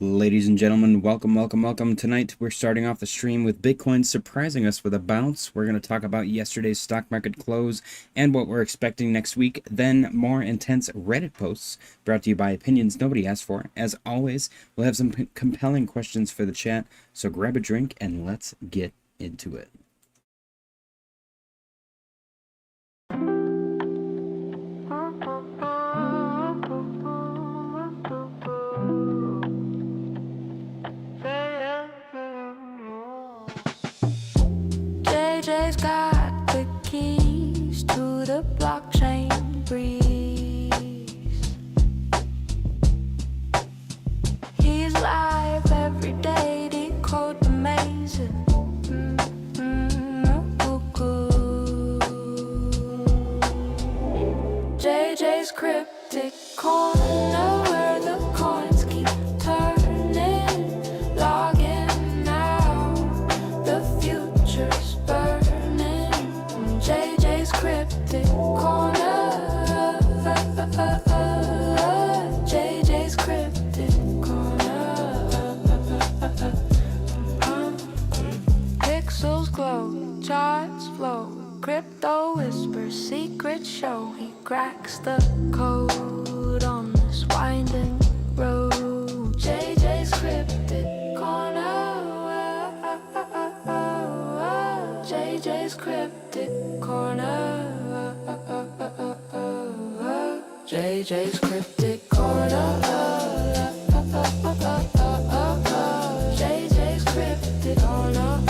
Ladies and gentlemen, welcome. Tonight, we're starting off the stream with Bitcoin surprising us with a bounce. We're going to talk about yesterday's stock market close and what we're expecting next week. Then, more intense Reddit posts brought to you by opinions nobody asked for. As always, we'll have some compelling questions for the chat, so grab a drink and let's get into it. JJ's got the keys to the blockchain breeze. He's live every day, decode the mazes. JJ's cryptic corner where the coins keep turning. Log in now, the future's burning. JJ's cryptic corner. JJ's cryptic corner. Pixels glow, charts flow. Crypto whispers, secrets show. He cracks the code on this winding road. JJ's cryptic corner. JJ's cryptic corner. JJ's cryptic corner. JJ's cryptic corner.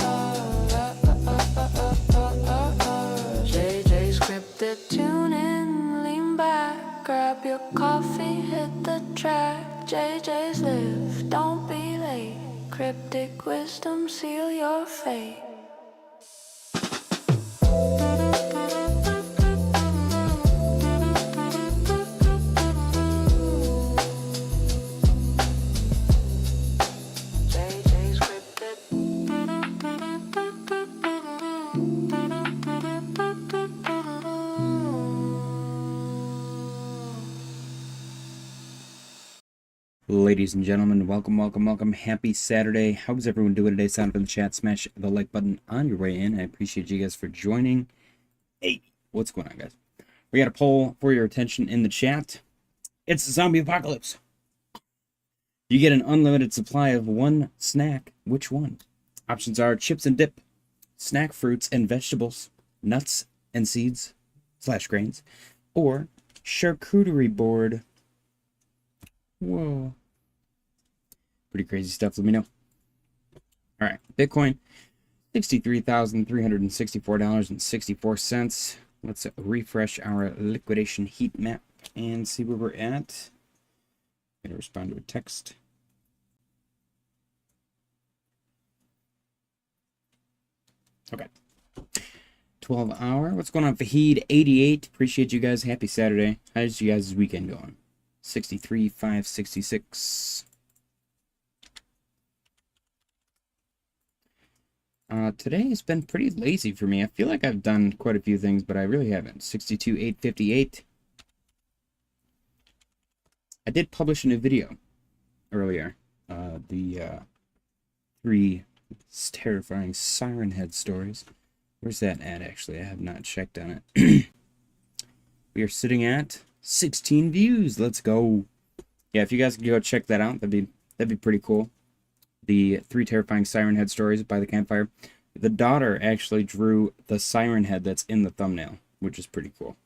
JJ's cryptic. Tune in, lean back, grab your coffee, hit the track. JJ's live, don't be late. Cryptic wisdom, seal your fate. JJ's cryptic. Ladies and gentlemen, welcome. Happy Saturday. How's everyone doing today? Sign up in the chat, smash the like button on your way in. I appreciate you guys for joining. Hey, what's going on, guys? We got a poll for your attention in the chat. It's the zombie apocalypse. You get an unlimited supply of one snack. Which one? Options are chips and dip, snack fruits and vegetables, nuts and seeds / grains, or charcuterie board. Whoa. Pretty crazy stuff. Let me know. All right. Bitcoin, $63,364.64. Let's refresh our liquidation heat map and see where we're at. I'm going to respond to a text. Okay. 12 hour. What's going on, Fahid? 88. Appreciate you guys. Happy Saturday. How's you guys' weekend going? 63,566. Today has been pretty lazy for me. I feel like I've done quite a few things, but I really haven't. 62,858. I did publish a new video earlier. The 3 terrifying siren head stories. Where's that at, actually? I have not checked on it. We are sitting at 16 views. Let's go. Yeah, if you guys can go check that out, that'd be pretty cool. The 3 terrifying siren head stories by the campfire. The daughter actually drew the siren head that's in the thumbnail, which is pretty cool.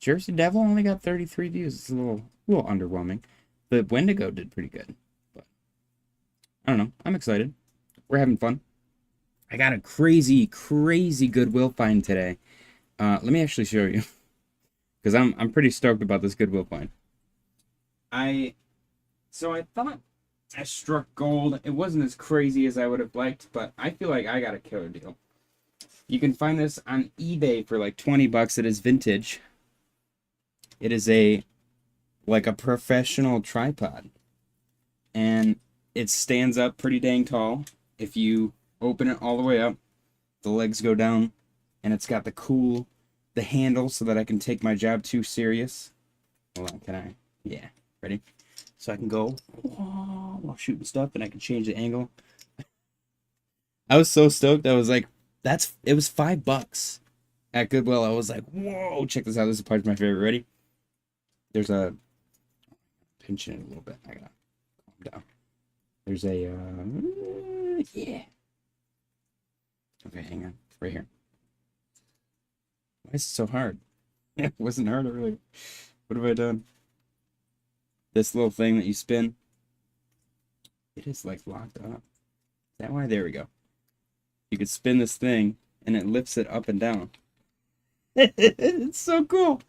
Jersey Devil only got 33 views. It's a little underwhelming. The Wendigo did pretty good, but I don't know. I'm excited. We're having fun. I got a crazy Goodwill find today. Let me actually show you, because I'm pretty stoked about this Goodwill find. So I thought I struck gold. It wasn't as crazy as I would have liked, but I feel like I got a killer deal. You can find this on eBay for like 20 bucks. It is vintage. It is like a professional tripod, and it stands up pretty dang tall. If you open it all the way up, the legs go down, and it's got the handle so that I can take my job too serious. Hold on, can I Yeah, ready? So I can go while shooting stuff, and I can change the angle. I was so stoked. I was like, it was $5 at Goodwill. I was like, whoa, check this out. This is part of my favorite. Ready? There's a pinching it a little bit. I gotta calm down. There's a yeah. Okay, hang on. It's right here. Why is it so hard? It wasn't hard earlier. What have I done? This little thing that you spin. It is like locked up. Is that why? There we go. You could spin this thing and it lifts it up and down. It's so cool.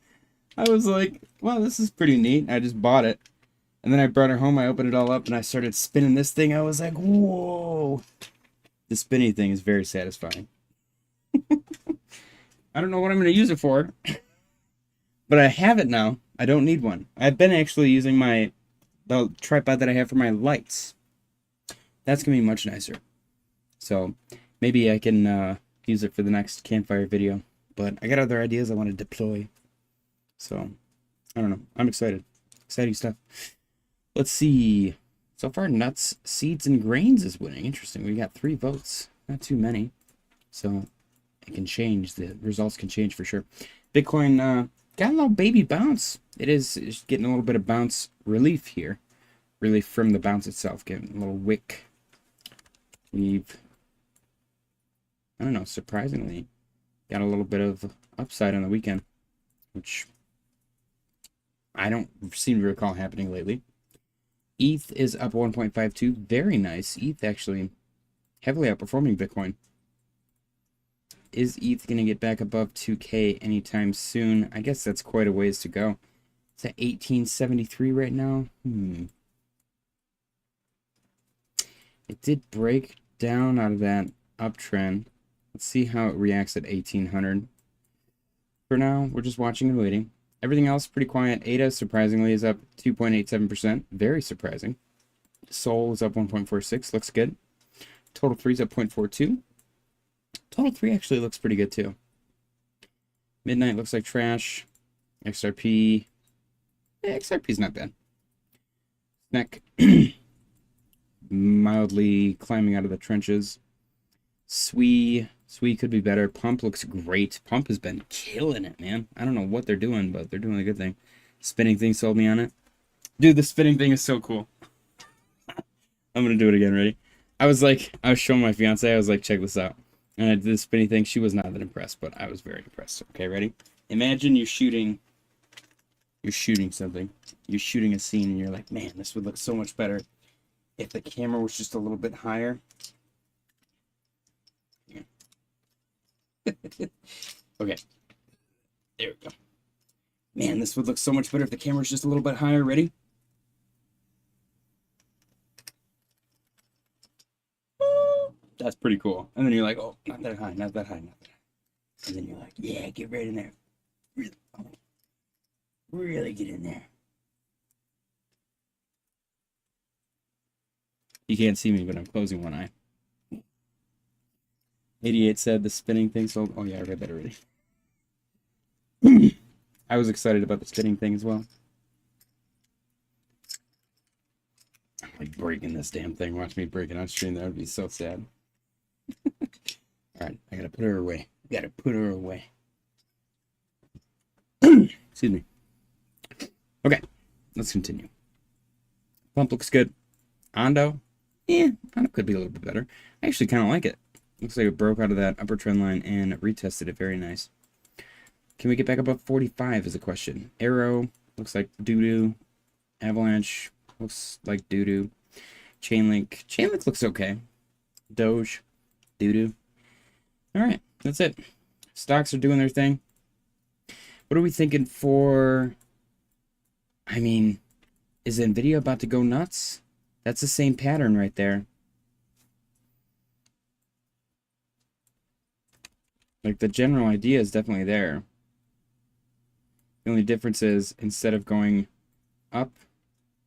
I was like, wow, this is pretty neat. I just bought it. And then I brought it home. I opened it all up and I started spinning this thing. I was like, whoa. The spinny thing is very satisfying. I don't know what I'm going to use it for. But I have it now. I don't need one. I've been actually using the tripod that I have for my lights. That's going to be much nicer. So maybe I can use it for the next campfire video. But I got other ideas I want to deploy. So, I don't know. I'm excited. Exciting stuff. Let's see. So far, nuts, seeds, and grains is winning. Interesting. We got 3 votes. Not too many. So, it can change. The results can change for sure. Bitcoin got a little baby bounce. It's getting a little bit of bounce relief here. Relief from the bounce itself. Getting a little wick. We've, I don't know, surprisingly, got a little bit of upside on the weekend, which I don't seem to recall happening lately. ETH is up 1.52. Very nice. ETH actually heavily outperforming Bitcoin. Is ETH going to get back above 2K anytime soon? I guess that's quite a ways to go. It's at 1873 right now. It did break down out of that uptrend. Let's see how it reacts at 1800. For now, we're just watching and waiting. Everything else pretty quiet. ADA, surprisingly, is up 2.87%. Very surprising. Sol is up 1.46. Looks good. Total 3 is up 0.42. Total 3 actually looks pretty good, too. Midnight looks like trash. XRP. Yeah, XRP's not bad. Neck. Mildly climbing out of the trenches. Swee could be better. Pump looks great. Pump has been killing it, man. I don't know what they're doing, but they're doing a good thing. Spinning thing sold me on it. Dude, the spinning thing is so cool. I'm gonna do it again. Ready? I was showing my fiance. I was like, check this out. And I did the spinning thing. She was not that impressed, but I was very impressed. Okay, ready? Imagine you're shooting something. You're shooting a scene, and you're like, man, this would look so much better if the camera was just a little bit higher. Okay. There we go. Man, this would look so much better if the camera was just a little bit higher. Ready? That's pretty cool. And then you're like, oh, not that high, not that high, not that high. And then you're like, yeah, get right in there. Really get in there. You can't see me, but I'm closing one eye. 88 said the spinning thing sold. Oh, yeah, I read that already. I was excited about the spinning thing as well. I'm like breaking this damn thing. Watch me break it on stream. That would be so sad. Alright, I gotta put her away. Excuse me. Okay, let's continue. Pump looks good. Ondo? Yeah, Ondo could be a little bit better. I actually kind of like it. Looks like it broke out of that upper trend line and retested it. Very nice. Can we get back above 45 is a question. Arrow looks like doo-doo. Avalanche looks like doo-doo. Chainlink looks okay. Doge, doo-doo. Alright, that's it. Stocks are doing their thing. What are we thinking for... I mean, is NVIDIA about to go nuts? That's the same pattern right there. Like, the general idea is definitely there. The only difference is, instead of going up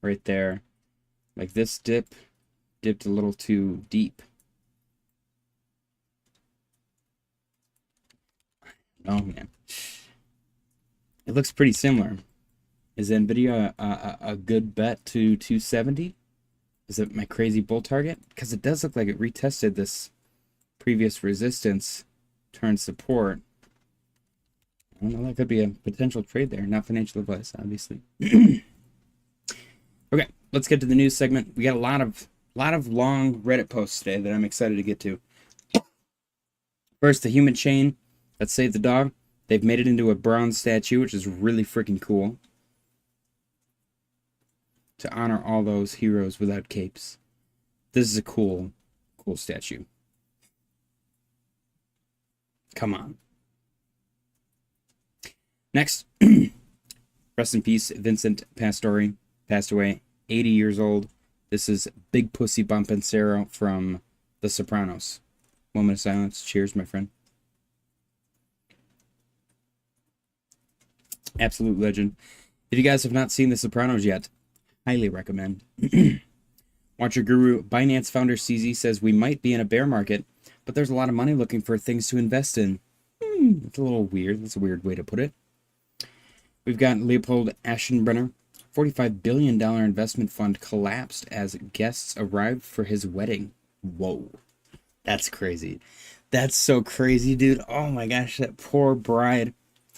right there, like this dipped a little too deep. Oh, man. It looks pretty similar. Is Nvidia a good bet to 270? Is it my crazy bull target? Because it does look like it retested this previous resistance, turned support. I don't know, that could be a potential trade there. Not financial advice, obviously. Okay, let's get to the news segment. We got a lot of long Reddit posts today that I'm excited to get to. First, the human chain that saved the dog. They've made it into a bronze statue, which is really freaking cool, to honor all those heroes without capes. This is a cool statue. Come on. Next, rest in peace, Vincent Pastore passed away, 80 years old. This is Big Pussy Bompensero from The Sopranos. Moment of silence. Cheers, my friend. Absolute legend. If you guys have not seen The Sopranos yet, highly recommend. Watcher Guru, Binance founder CZ says we might be in a bear market, but there's a lot of money looking for things to invest in. It's a little weird. That's a weird way to put it. We've got Leopold Aschenbrenner. $45 billion investment fund collapsed as guests arrived for his wedding. Whoa. That's crazy. That's so crazy, dude. Oh my gosh, that poor bride.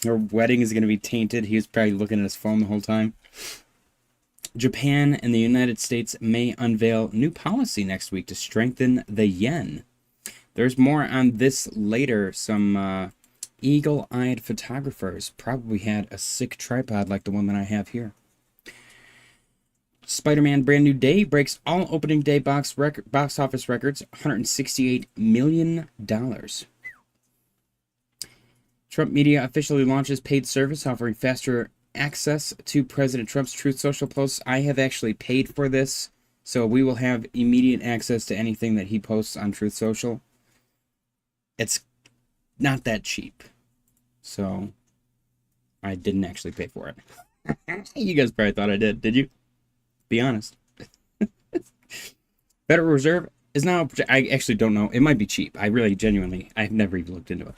Her wedding is going to be tainted. He was probably looking at his phone the whole time. Japan and the United States may unveil new policy next week to strengthen the yen. There's more on this later. Some eagle-eyed photographers probably had a sick tripod like the one that I have here. Spider-Man Brand New Day breaks all opening day box office records, $168 million. Trump Media officially launches paid service offering faster access to President Trump's Truth Social posts. I have actually paid for this, so we will have immediate access to anything that he posts on Truth Social. It's not that cheap, so I didn't actually pay for it. You guys probably thought I did you? Be honest. Federal Reserve is now, I actually don't know, it might be cheap. I really genuinely, I've never even looked into it.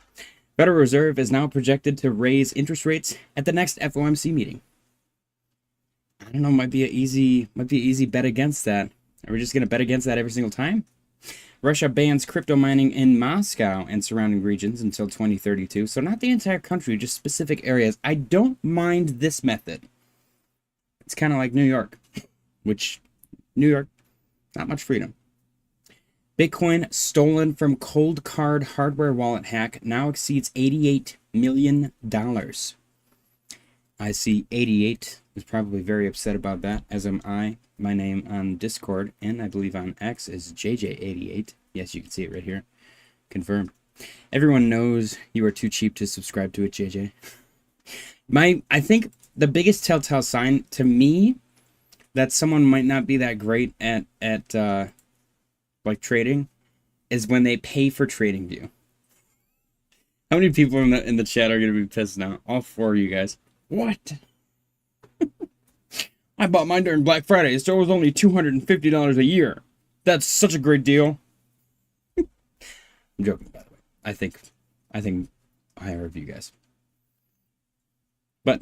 Federal Reserve is now projected to raise interest rates at the next FOMC meeting. I don't know, might be an easy bet against that. Are we just going to bet against that every single time? Russia bans crypto mining in Moscow and surrounding regions until 2032. So not the entire country, just specific areas. I don't mind this method. It's kind of like New York, which New York, not much freedom. Bitcoin stolen from cold card hardware wallet hack now exceeds $88 million. I see 88 is probably very upset about that, as am I. My name on Discord and I believe on X is JJ88. Yes, you can see it right here. Confirmed. Everyone knows you are too cheap to subscribe to it, JJ. I think the biggest telltale sign to me that someone might not be that great at like trading is when they pay for TradingView. How many people in the chat are going to be pissed now? All four of you guys. What? I bought mine during Black Friday, so it was only $250 a year. That's such a great deal. I'm joking, by the way. I think higher of you guys. But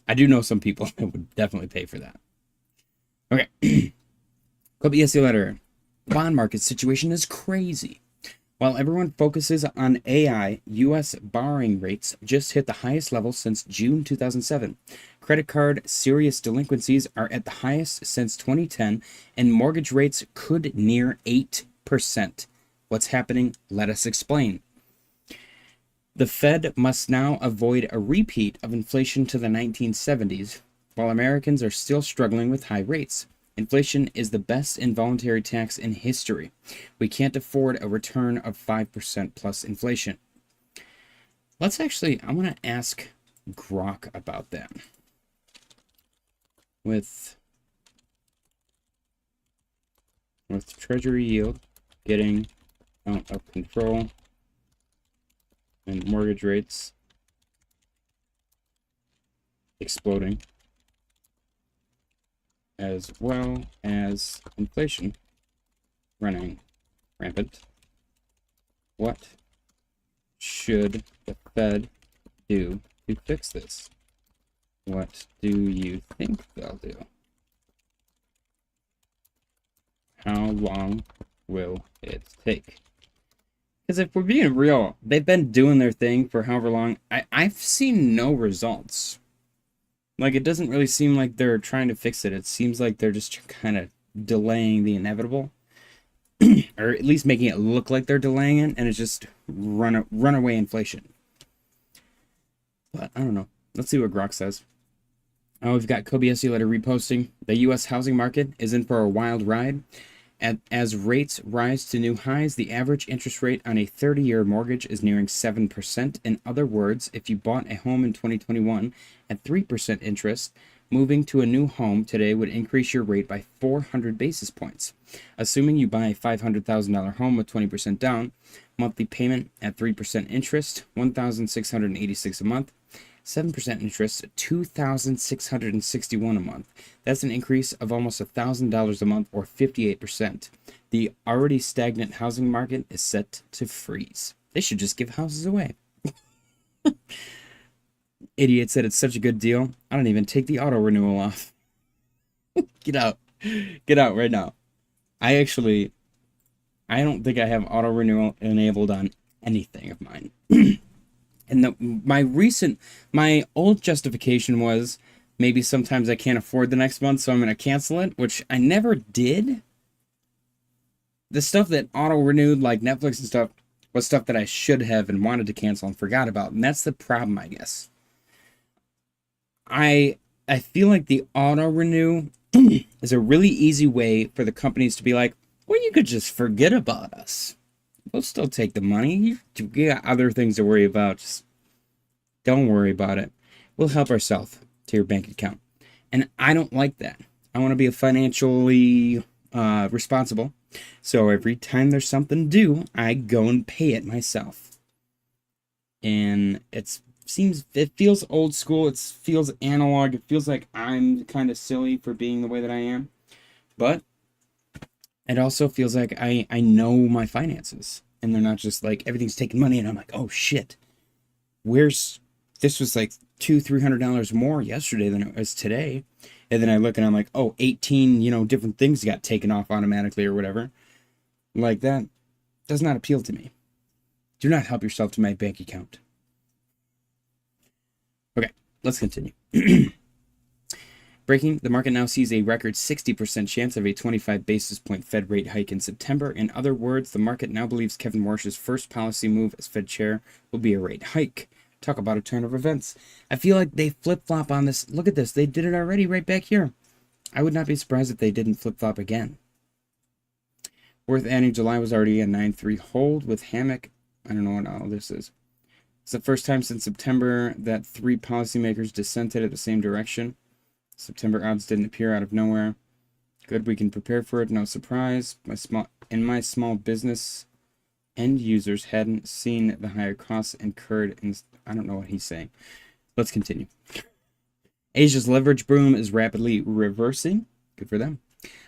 I do know some people that would definitely pay for that. Okay. Club ESC letter. Bond market situation is crazy. While everyone focuses on AI, U.S. borrowing rates just hit the highest level since June 2007. Credit card serious delinquencies are at the highest since 2010, and mortgage rates could near 8%. What's happening? Let us explain. The Fed must now avoid a repeat of inflation to the 1970s, while Americans are still struggling with high rates. Inflation is the best involuntary tax in history. We can't afford a return of 5% plus inflation. I want to ask Grok about that. With Treasury yield getting out of control and mortgage rates exploding, as well as inflation running rampant, what should the Fed do to fix this? What do you think they'll do? How long will it take? Because if we're being real, they've been doing their thing for however long. I've seen no results. Like, it doesn't really seem like they're trying to fix it. It seems like they're just kind of delaying the inevitable. Or at least making it look like they're delaying it, and it's just runaway inflation. But I don't know. Let's see what Grok says. Oh, we've got Kobayashi letter reposting. The U.S. housing market is in for a wild ride. As rates rise to new highs, the average interest rate on a 30-year mortgage is nearing 7%. In other words, if you bought a home in 2021 at 3% interest, moving to a new home today would increase your rate by 400 basis points. Assuming you buy a $500,000 home with 20% down, monthly payment at 3% interest, $1,686 a month. 7% interest, $2,661 a month. That's an increase of almost $1,000 a month, or 58%. The already stagnant housing market is set to freeze. They should just give houses away. Idiot said it's such a good deal. I don't even take the auto renewal off. Get out. Get out right now. I don't think I have auto renewal enabled on anything of mine. And my old justification was maybe sometimes I can't afford the next month, so I'm going to cancel it, which I never did. The stuff that auto-renewed, like Netflix and stuff, was stuff that I should have and wanted to cancel and forgot about. And that's the problem, I guess. I feel like the auto-renew is a really easy way for the companies to be like, well, you could just forget about us. We'll still take the money. You got other things to worry about. Just don't worry about it. We'll help ourselves to your bank account. And I don't like that. I want to be financially responsible. So every time there's something due, I go and pay it myself. And it feels old school. It feels analog. It feels like I'm kind of silly for being the way that I am. But it also feels like I know my finances, and they're not just like everything's taking money, and I'm like, oh shit, this was like $200-300 more yesterday than it was today, and then I look and I'm like, oh, 18 different things got taken off automatically or whatever. Like, that does not appeal to me. Do not help yourself to my bank account. Okay, let's continue. Breaking, the market now sees a record 60% chance of a 25 basis point Fed rate hike in September. In other words, the market now believes Kevin Warsh's first policy move as Fed chair will be a rate hike. Talk about a turn of events. I feel like they flip-flop on this. Look at this. They did it already right back here. I would not be surprised if they didn't flip-flop again. Worth adding, July was already a 9-3 hold with Hammock. I don't know what all this is. It's the first time since September that three policymakers dissented at the same direction. September odds didn't appear out of nowhere. Good, we can prepare for it. No surprise. My small business end users hadn't seen the higher costs incurred in... I don't know what he's saying. Let's continue. Asia's leverage boom is rapidly reversing. Good for them.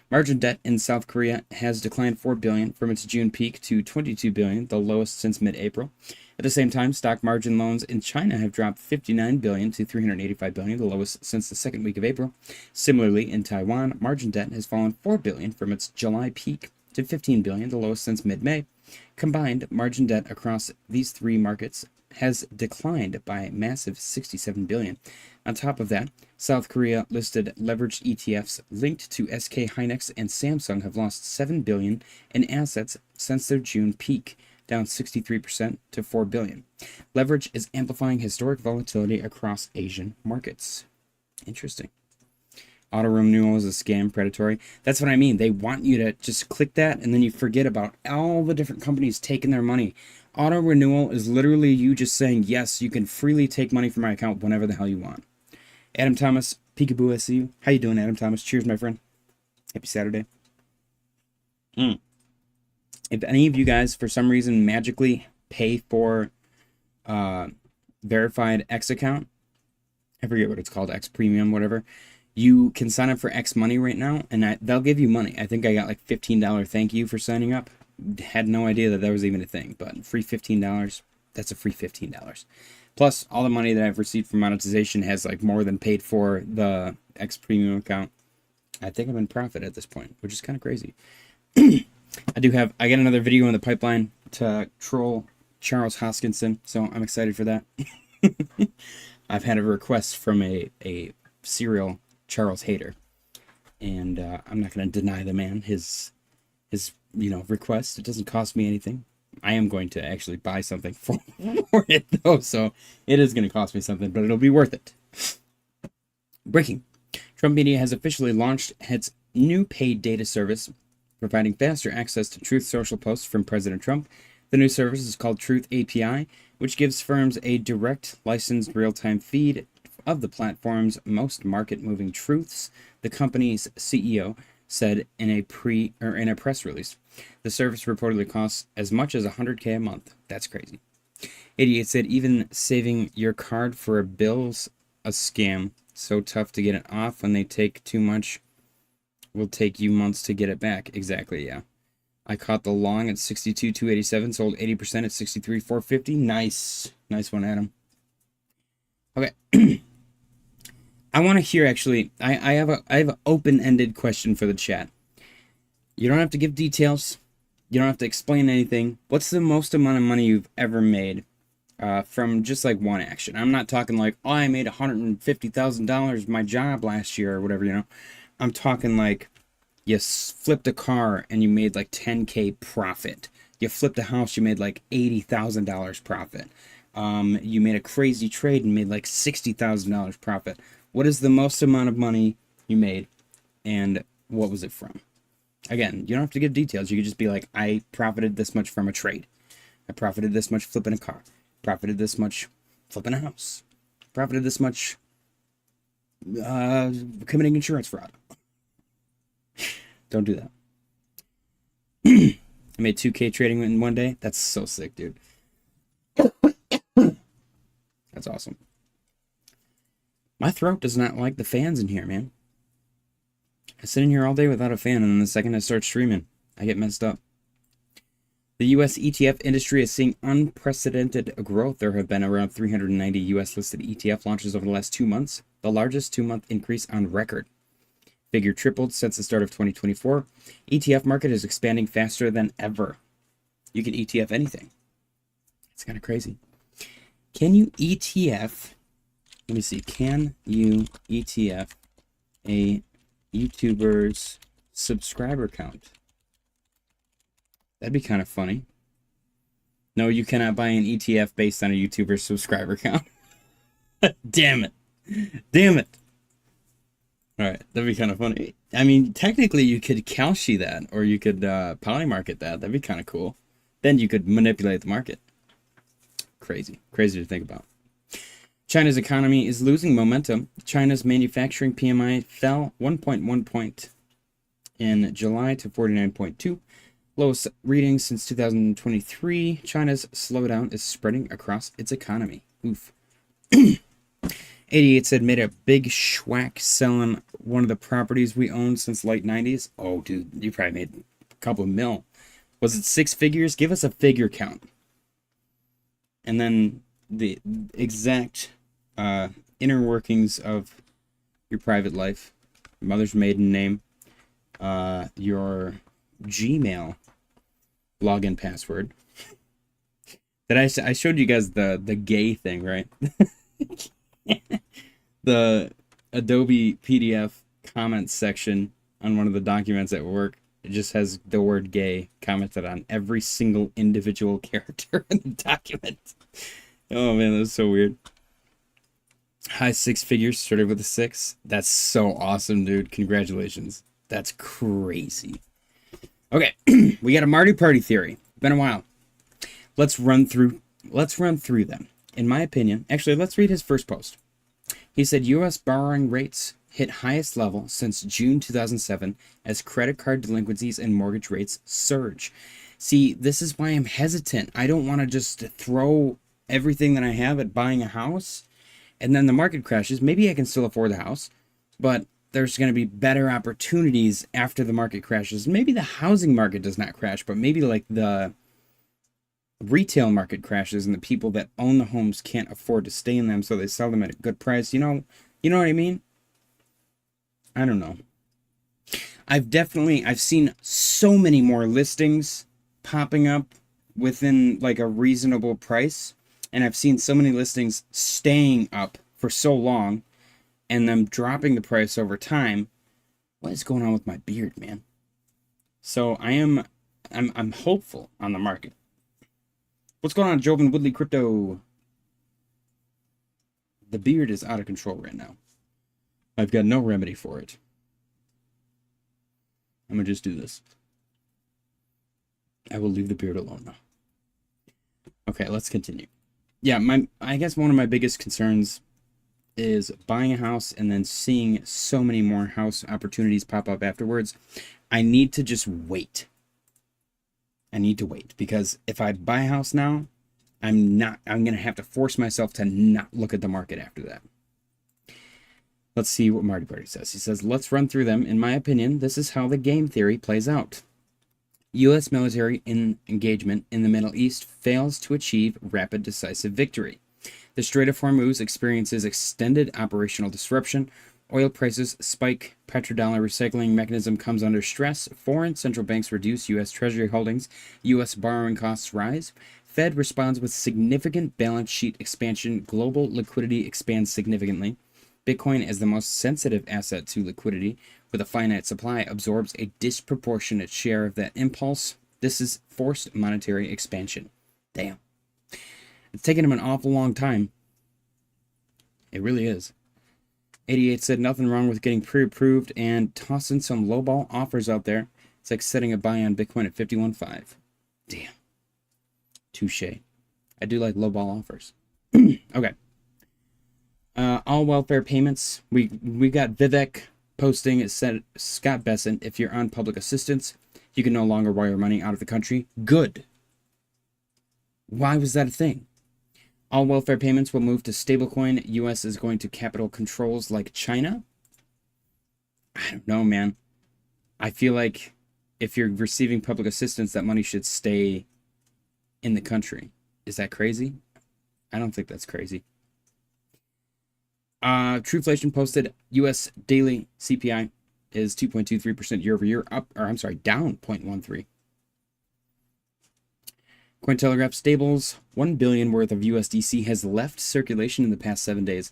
Margin debt in South Korea has declined $4 billion from its June peak to $22 billion, the lowest since mid-April. At the same time, stock margin loans in China have dropped $59 billion to $385 billion, the lowest since the second week of April. Similarly, in Taiwan, margin debt has fallen $4 billion from its July peak to $15 billion, the lowest since mid-May. Combined, margin debt across these three markets has declined by a massive $67 billion. On top of that, South Korea listed leveraged ETFs linked to SK Hynix and Samsung have lost $7 billion in assets since their June peak, down 63% to $4 billion. Leverage is amplifying historic volatility across Asian markets. Interesting. Auto renewal is a scam, predatory. That's what I mean. They want you to just click that, and then you forget about all the different companies taking their money. Auto renewal is literally you just saying, yes, you can freely take money from my account whenever the hell you want. Adam Thomas, Peekaboo SCU. How you doing, Adam Thomas? Cheers, my friend. Happy Saturday. If any of you guys, for some reason, magically pay for verified X account, I forget what it's called, X Premium, whatever, you can sign up for X Money right now, and they'll give you money. I think I got like $15 thank you for signing up. Had no idea that was even a thing, but free $15. That's a free $15. Plus, all the money that I've received from monetization has like more than paid for the X Premium account. I think I'm in profit at this point, which is kind of crazy. I got another video in the pipeline to troll Charles Hoskinson, so I'm excited for that. I've had a request from a serial Charles hater, and I'm not going to deny the man his request. It doesn't cost me anything. I am going to actually buy something for it though, so it is going to cost me something, but it'll be worth it. Breaking: Trump Media has officially launched its new paid data service, providing faster access to Truth Social posts from President Trump. The new service is called Truth API, which gives firms a direct, licensed, real-time feed of the platform's most market-moving truths, the company's CEO said in a press release. The service reportedly costs as much as $100K a month. That's crazy. 88 said even saving your card for a bill's a scam. So tough to get it off. When they take too much, will take you months to get it back. Exactly, yeah. I caught the long at 62,287, sold 80% at 63,450. Nice. Nice one, Adam. Okay. I want to hear, actually, I have an open-ended question for the chat. You don't have to give details. You don't have to explain anything. What's the most amount of money you've ever made from just like one action? I'm not talking like, oh, I made $150,000 my job last year or whatever, I'm talking like you flipped a car and you made like 10K profit. You flipped a house, you made like $80,000 profit. You made a crazy trade and made like $60,000 profit. What is the most amount of money you made, and what was it from? Again, you don't have to give details. You could just be like, I profited this much from a trade. I profited this much flipping a car. Profited this much flipping a house. Profited this much committing insurance fraud. Don't do that. I made 2K trading in one day. That's so sick, dude. That's awesome. My throat does not like the fans in here, man. I sit in here all day without a fan, and then the second I start streaming, I get messed up. The U.S. ETF industry is seeing unprecedented growth. There have been around 390 U.S.-listed ETF launches over the last 2 months, the largest 2-month increase on record. Figure tripled since the start of 2024. ETF market is expanding faster than ever. You can ETF anything. It's kind of crazy. Can you ETF... Let me see. Can you ETF a YouTuber's subscriber count? That'd be kind of funny. No, you cannot buy an ETF based on a YouTuber's subscriber count. Damn it. Damn it. Alright, that'd be kind of funny. I mean, technically you could Kalshi that, or you could polymarket that. That'd be kind of cool. Then you could manipulate the market. Crazy. Crazy to think about. China's economy is losing momentum. China's manufacturing PMI fell 1.1 point in July to 49.2. Lowest reading since 2023. China's slowdown is spreading across its economy. Oof. 88 said made a big schwack selling one of the properties we owned since late 90s. Oh, dude, you probably made a couple of mil. Was it 6 figures? Give us a figure count. And then the exact inner workings of your private life, your mother's maiden name, your Gmail login password. I showed you guys the gay thing, right? The Adobe PDF comments section on one of the documents at work, it just has the word gay commented on every single individual character in the document. Oh man, that was so weird. High 6 figures, started with a 6. That's so awesome, dude. Congratulations. That's crazy. Okay, we got a Marty Party theory. Been a while. Let's run through them. In my opinion, actually, let's read his first post. He said U.S. borrowing rates hit highest level since June 2007 as credit card delinquencies and mortgage rates surge. See, this is why I'm hesitant. I don't want to just throw everything that I have at buying a house, and then the market crashes. Maybe I can still afford the house, but there's going to be better opportunities after the market crashes. Maybe the housing market does not crash, but maybe like the retail market crashes and the people that own the homes can't afford to stay in them, so they sell them at a good price. You know what I mean? I don't know. I've seen so many more listings popping up within like a reasonable price, and I've seen so many listings staying up for so long and them dropping the price over time. What is going on with my beard, man? So I'm hopeful on the market. What's going on, Joven Woodley Crypto? The beard is out of control right now. I've got no remedy for it. I'm gonna just do this. I will leave the beard alone now. Okay, let's continue. Yeah, I guess one of my biggest concerns is buying a house and then seeing so many more house opportunities pop up afterwards. I need to just wait. I need to wait, because if I buy a house now, I'm going to have to force myself to not look at the market after that. Let's see what Marty Party says. He says, let's run through them. In my opinion, this is how the game theory plays out. U.S. military engagement in the Middle East fails to achieve rapid, decisive victory. The Strait of Hormuz experiences extended operational disruption. Oil prices spike. Petrodollar recycling mechanism comes under stress. Foreign central banks reduce U.S. Treasury holdings. U.S. borrowing costs rise. Fed responds with significant balance sheet expansion. Global liquidity expands significantly. Bitcoin, as the most sensitive asset to liquidity, with a finite supply, absorbs a disproportionate share of that impulse. This is forced monetary expansion. Damn. It's taken him an awful long time. It really is. 88 said nothing wrong with getting pre-approved and tossing some lowball offers out there. It's like setting a buy on Bitcoin at 51.5. Damn. Touche. I do like lowball offers. Okay. All welfare payments. We got Vivek posting. It said, Scott Besant, if you're on public assistance, you can no longer wire money out of the country. Good. Why was that a thing? All welfare payments will move to stablecoin. U.S. is going to capital controls like China. I don't know, man. I feel like if you're receiving public assistance, that money should stay in the country. Is that crazy? I don't think that's crazy. Trueflation posted U.S. daily CPI is 2.23% year over year, down 0.13. Cointelegraph stables, $1 billion worth of USDC has left circulation in the past 7 days.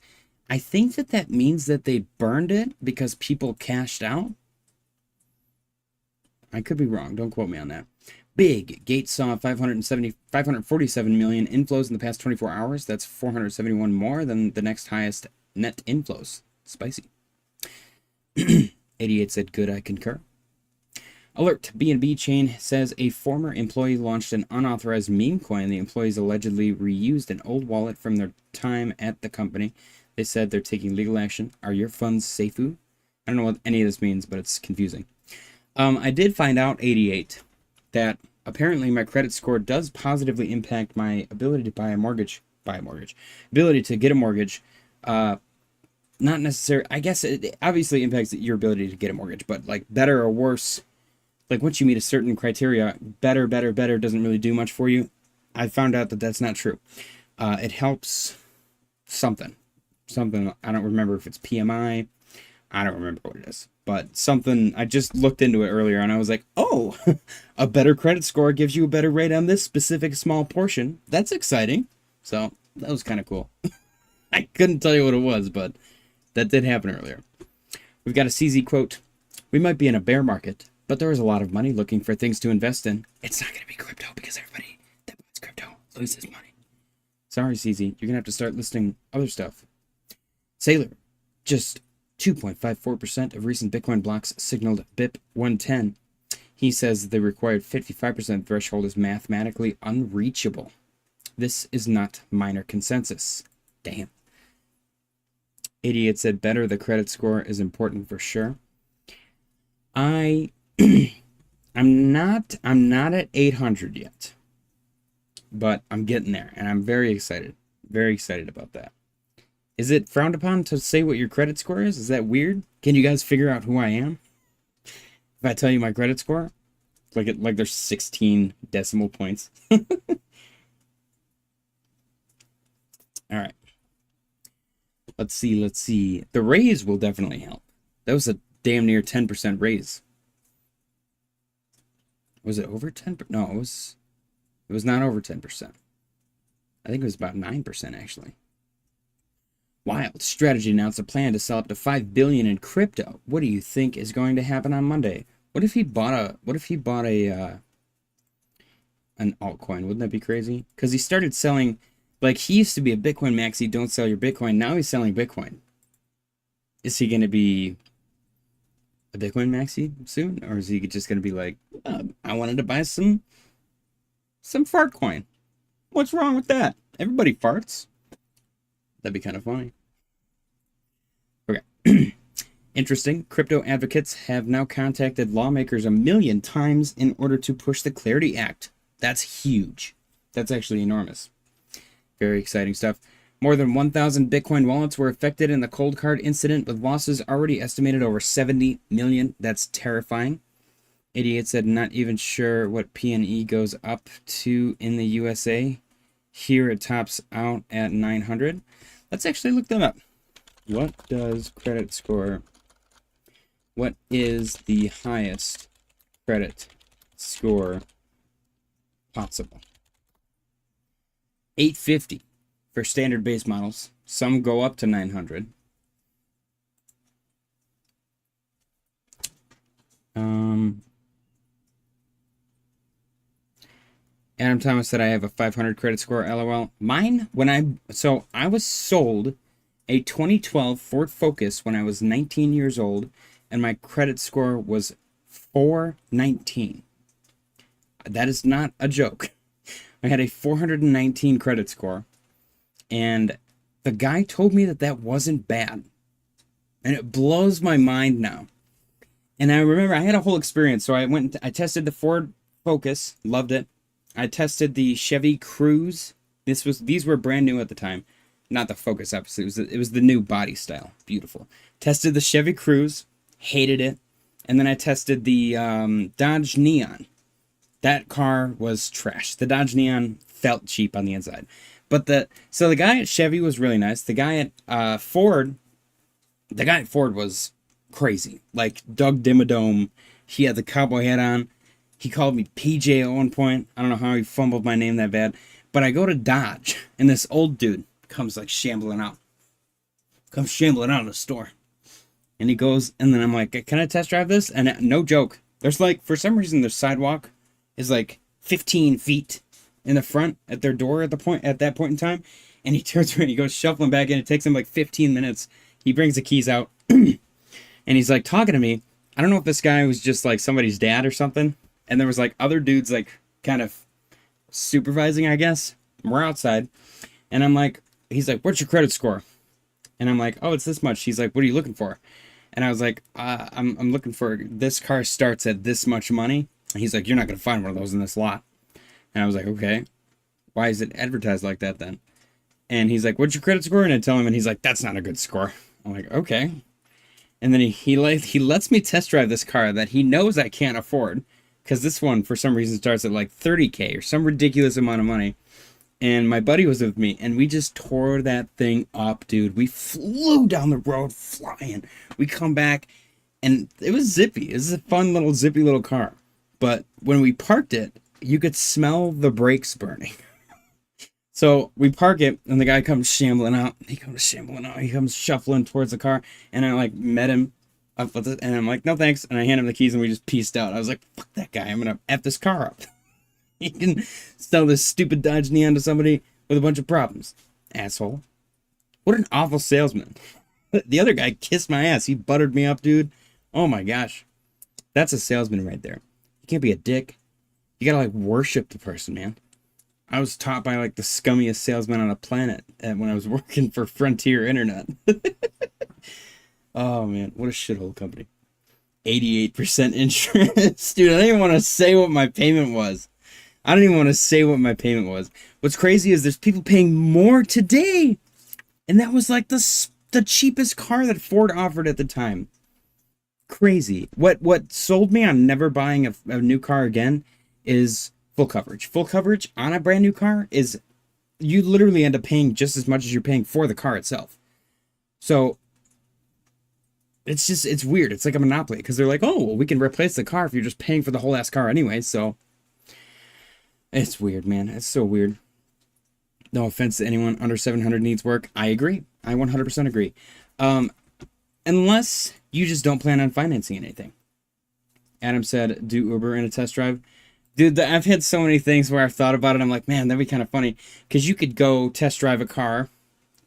I think that means that they burned it because people cashed out. I could be wrong. Don't quote me on that. Big. Gates saw 547 million inflows in the past 24 hours. That's 471 more than the next highest net inflows. Spicy. 88 said, good, I concur. Alert. B&B chain says a former employee launched an unauthorized meme coin. The employees allegedly reused an old wallet from their time at the company. They said they're taking legal action. Are your funds Seifu? I don't know what any of this means, but it's confusing. I did find out, 88, that apparently my credit score does positively impact my ability to ability to get a mortgage. Not necessarily, I guess it obviously impacts your ability to get a mortgage, but like better or worse, like once you meet a certain criteria, better doesn't really do much for you. I found out that that's not true. It helps something. I don't remember if it's PMI. I don't remember what it is, but something. I just looked into it earlier and I was like, oh, a better credit score gives you a better rate on this specific small portion. That's exciting. So that was kind of cool. I couldn't tell you what it was, but that did happen earlier. We've got a CZ quote. We might be in a bear market, but there is a lot of money looking for things to invest in. It's not going to be crypto because everybody that buys crypto loses money. Sorry, CZ. You're going to have to start listing other stuff. Sailor. Just 2.54% of recent Bitcoin blocks signaled BIP 110. He says the required 55% threshold is mathematically unreachable. This is not minor consensus. Damn. 88 said better. The credit score is important for sure. I'm not at 800 yet, but I'm getting there and I'm very excited. Very excited about that. Is it frowned upon to say what your credit score is? Is that weird? Can you guys figure out who I am? If I tell you my credit score, like there's 16 decimal points. All right. Let's see. The raise will definitely help. That was a damn near 10% raise. Was it over 10%? No, it was not over 10%. I think it was about 9% actually. Wild Strategy announced a plan to sell up to $5 billion in crypto. What do you think is going to happen on Monday? What if he bought an altcoin? Wouldn't that be crazy? Because he started selling, like, he used to be a Bitcoin maxi, don't sell your Bitcoin. Now he's selling Bitcoin. Is he going to be a Bitcoin maxi soon? Or is he just going to be like, I wanted to buy some fart coin. What's wrong with that? Everybody farts. That'd be kind of funny. Okay. Interesting. Crypto advocates have now contacted lawmakers 1 million times in order to push the Clarity Act. That's huge. That's actually enormous. Very exciting stuff. More than 1,000 Bitcoin wallets were affected in the cold card incident, with losses already estimated over 70 million. That's terrifying. 88 said not even sure what P&E goes up to in the USA. Here it tops out at 900. Let's actually look that up. What does credit score? What is the highest credit score possible? 850 for standard base models. Some go up to 900. Adam Thomas said I have a 500 credit score, LOL. Mine, I was sold a 2012 Ford Focus when I was 19 years old, and my credit score was 419. That is not a joke. I had a 419 credit score, and the guy told me that wasn't bad. And it blows my mind now. And I remember I had a whole experience. So I tested the Ford Focus, loved it. I tested the Chevy Cruze. These were brand new at the time. Not the Focus, obviously. It was the new body style. Beautiful. Tested the Chevy Cruze. Hated it. And then I tested the Dodge Neon. That car was trash. The Dodge Neon felt cheap on the inside. But the guy at Chevy was really nice. The guy at Ford was crazy. Like Doug Dimmadome. He had the cowboy hat on. He called me PJ at one point. I don't know how he fumbled my name that bad. But I go to Dodge, and this old dude comes like shambling out. Comes shambling out of the store. And he goes, and then I'm like, can I test drive this? And no joke. There's like, for some reason, their sidewalk is like 15 feet in the front at their door at that point in time. And he turns around, he goes shuffling back in. It takes him like 15 minutes. He brings the keys out. And he's like talking to me. I don't know if this guy was just like somebody's dad or something. And there was like other dudes like kind of supervising, I guess. We're outside. And I'm like, he's like, what's your credit score? And I'm like, oh, it's this much. He's like, what are you looking for? And I was like, I'm looking for, this car starts at this much money. And he's like, you're not going to find one of those in this lot. And I was like, okay. Why is it advertised like that then? And he's like, what's your credit score? And I tell him, and he's like, that's not a good score. I'm like, okay. And then he lets me test drive this car that he knows I can't afford. Because this one, for some reason, starts at like 30K or some ridiculous amount of money. And my buddy was with me, and we just tore that thing up, dude. We flew down the road flying. We come back, and it was zippy. It was a fun little zippy little car. But when we parked it, you could smell the brakes burning. So we park it, and the guy comes shambling out. He comes shuffling towards the car, and I like met him up with it, and I'm like, no thanks. And I hand him the keys, and we just pieced out. I was like, fuck that guy. I'm gonna F this car up. He can sell this stupid Dodge Neon to somebody with a bunch of problems. Asshole. What an awful salesman. The other guy kissed my ass. He buttered me up, dude. Oh my gosh. That's a salesman right there. You can't be a dick. You gotta like worship the person, man. I was taught by like the scummiest salesman on the planet when I was working for Frontier Internet. Oh man, what a shithole company. 88% interest. Dude, I don't even want to say what my payment was. What's crazy is there's people paying more today. And that was like the cheapest car that Ford offered at the time. Crazy. What sold me on never buying a new car again is full coverage. Full coverage on a brand new car is you literally end up paying just as much as you're paying for the car itself. So it's weird. It's like a monopoly because they're like, oh, well, we can replace the car if you're just paying for the whole ass car anyway. So it's weird, man. It's so weird. No offense to anyone under 700 needs work. I agree. I 100% agree. Unless you just don't plan on financing anything. Adam said, do Uber in a test drive. Dude, I've had so many things where I've thought about it. I'm like, man, that'd be kind of funny. Because you could go test drive a car.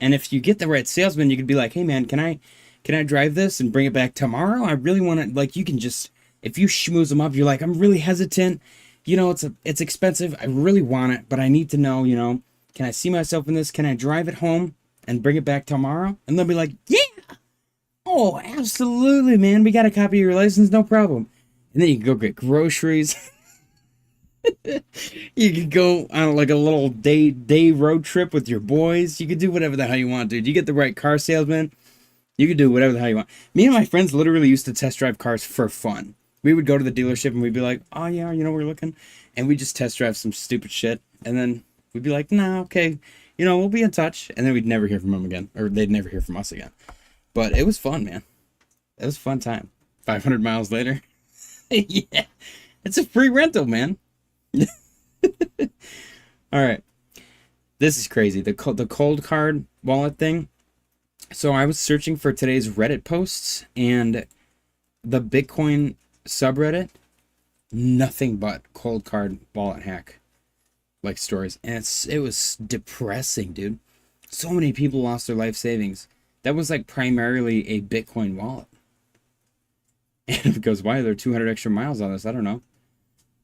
And if you get the right salesman, you could be like, hey, man, can I drive this and bring it back tomorrow? I really want to, like, you can just, if you schmooze them up, you're like, I'm really hesitant. You know, it's expensive. I really want it, but I need to know, you know, can I see myself in this? Can I drive it home and bring it back tomorrow? And they'll be like, yeah. Oh, absolutely, man. We got a copy of your license, no problem. And then you can go get groceries. You could go on like a little day road trip with your boys. You could do whatever the hell you want, dude. You get the right car salesman, you could do whatever the hell you want. Me and my friends literally used to test drive cars for fun. We would go to the dealership and we'd be like, oh yeah, you know, we're looking. And we'd just test drive some stupid shit. And then we'd be like, nah, okay, you know, we'll be in touch. And then we'd never hear from them again. Or they'd never hear from us again. But it was fun, man. It was a fun time. 500 miles later. Yeah. It's a free rental, man. All right. This is crazy. The cold card wallet thing. So I was searching for today's Reddit posts and the Bitcoin subreddit, nothing but cold card wallet hack like stories. And it was depressing, dude. So many people lost their life savings. That was like primarily a Bitcoin wallet. And it goes, why are there 200 extra miles on this? I don't know.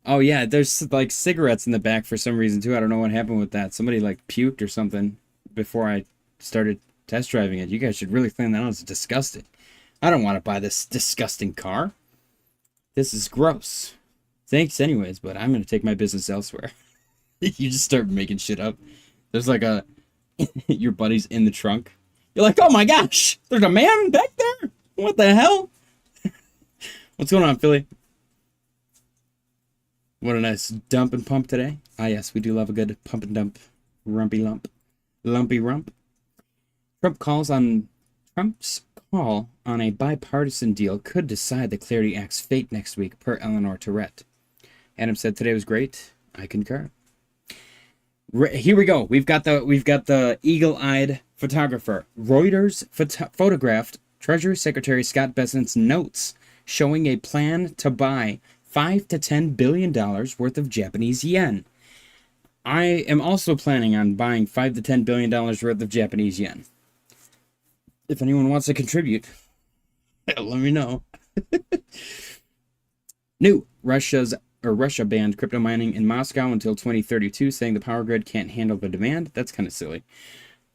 Oh yeah, there's like cigarettes in the back for some reason too. I don't know what happened with that. Somebody like puked or something before I started test driving it. You guys should really clean that out. It's disgusting. I don't want to buy this disgusting car. This is gross. Thanks anyways, but I'm going to take my business elsewhere. You just start making shit up. There's like a your buddy's in the trunk. You're like, "Oh my gosh, there's a man back there? What the hell?" What's going on, Philly? What a nice dump and pump today. Ah, yes, we do love a good pump and dump. Rumpy lump. Lumpy rump. Trump's call on a bipartisan deal could decide the Clarity Act's fate next week, per Eleanor Tourette. Adam said today was great. I concur. Here we go. We've got the eagle-eyed photographer. Reuters photographed Treasury Secretary Scott Bessent's notes showing a plan to buy $5 to $10 billion worth of Japanese yen. I am also planning on buying $5 to $10 billion worth of Japanese yen. If anyone wants to contribute, let me know. Russia banned crypto mining in Moscow until 2032, saying the power grid can't handle the demand. That's kind of silly.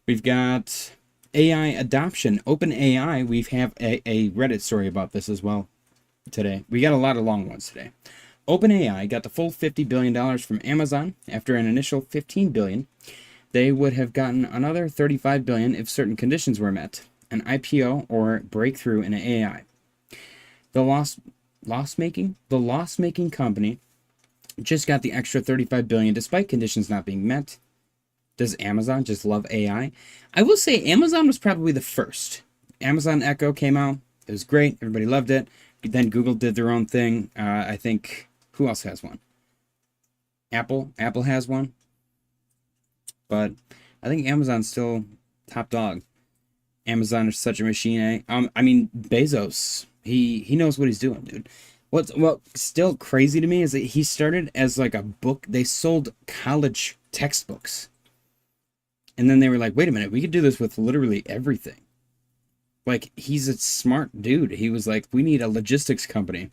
We've got AI adoption. OpenAI, we have a Reddit story about this as well today. We got a lot of long ones today. OpenAI got the full $50 billion from Amazon after an initial $15 billion. They would have gotten another $35 billion if certain conditions were met. An IPO or breakthrough in AI. The loss-making company just got the extra $35 billion despite conditions not being met. Does Amazon just love AI? I will say Amazon was probably the first. Amazon Echo came out. It was great. Everybody loved it. Then Google did their own thing. I think, who else has one? Apple has one. But I think Amazon's still top dog. Amazon is such a machine, eh? I mean, Bezos, he knows what he's doing, dude. What's still crazy to me is that he started as like a book. They sold college textbooks. And then they were like, wait a minute, we could do this with literally everything. Like, he's a smart dude. He was like, we need a logistics company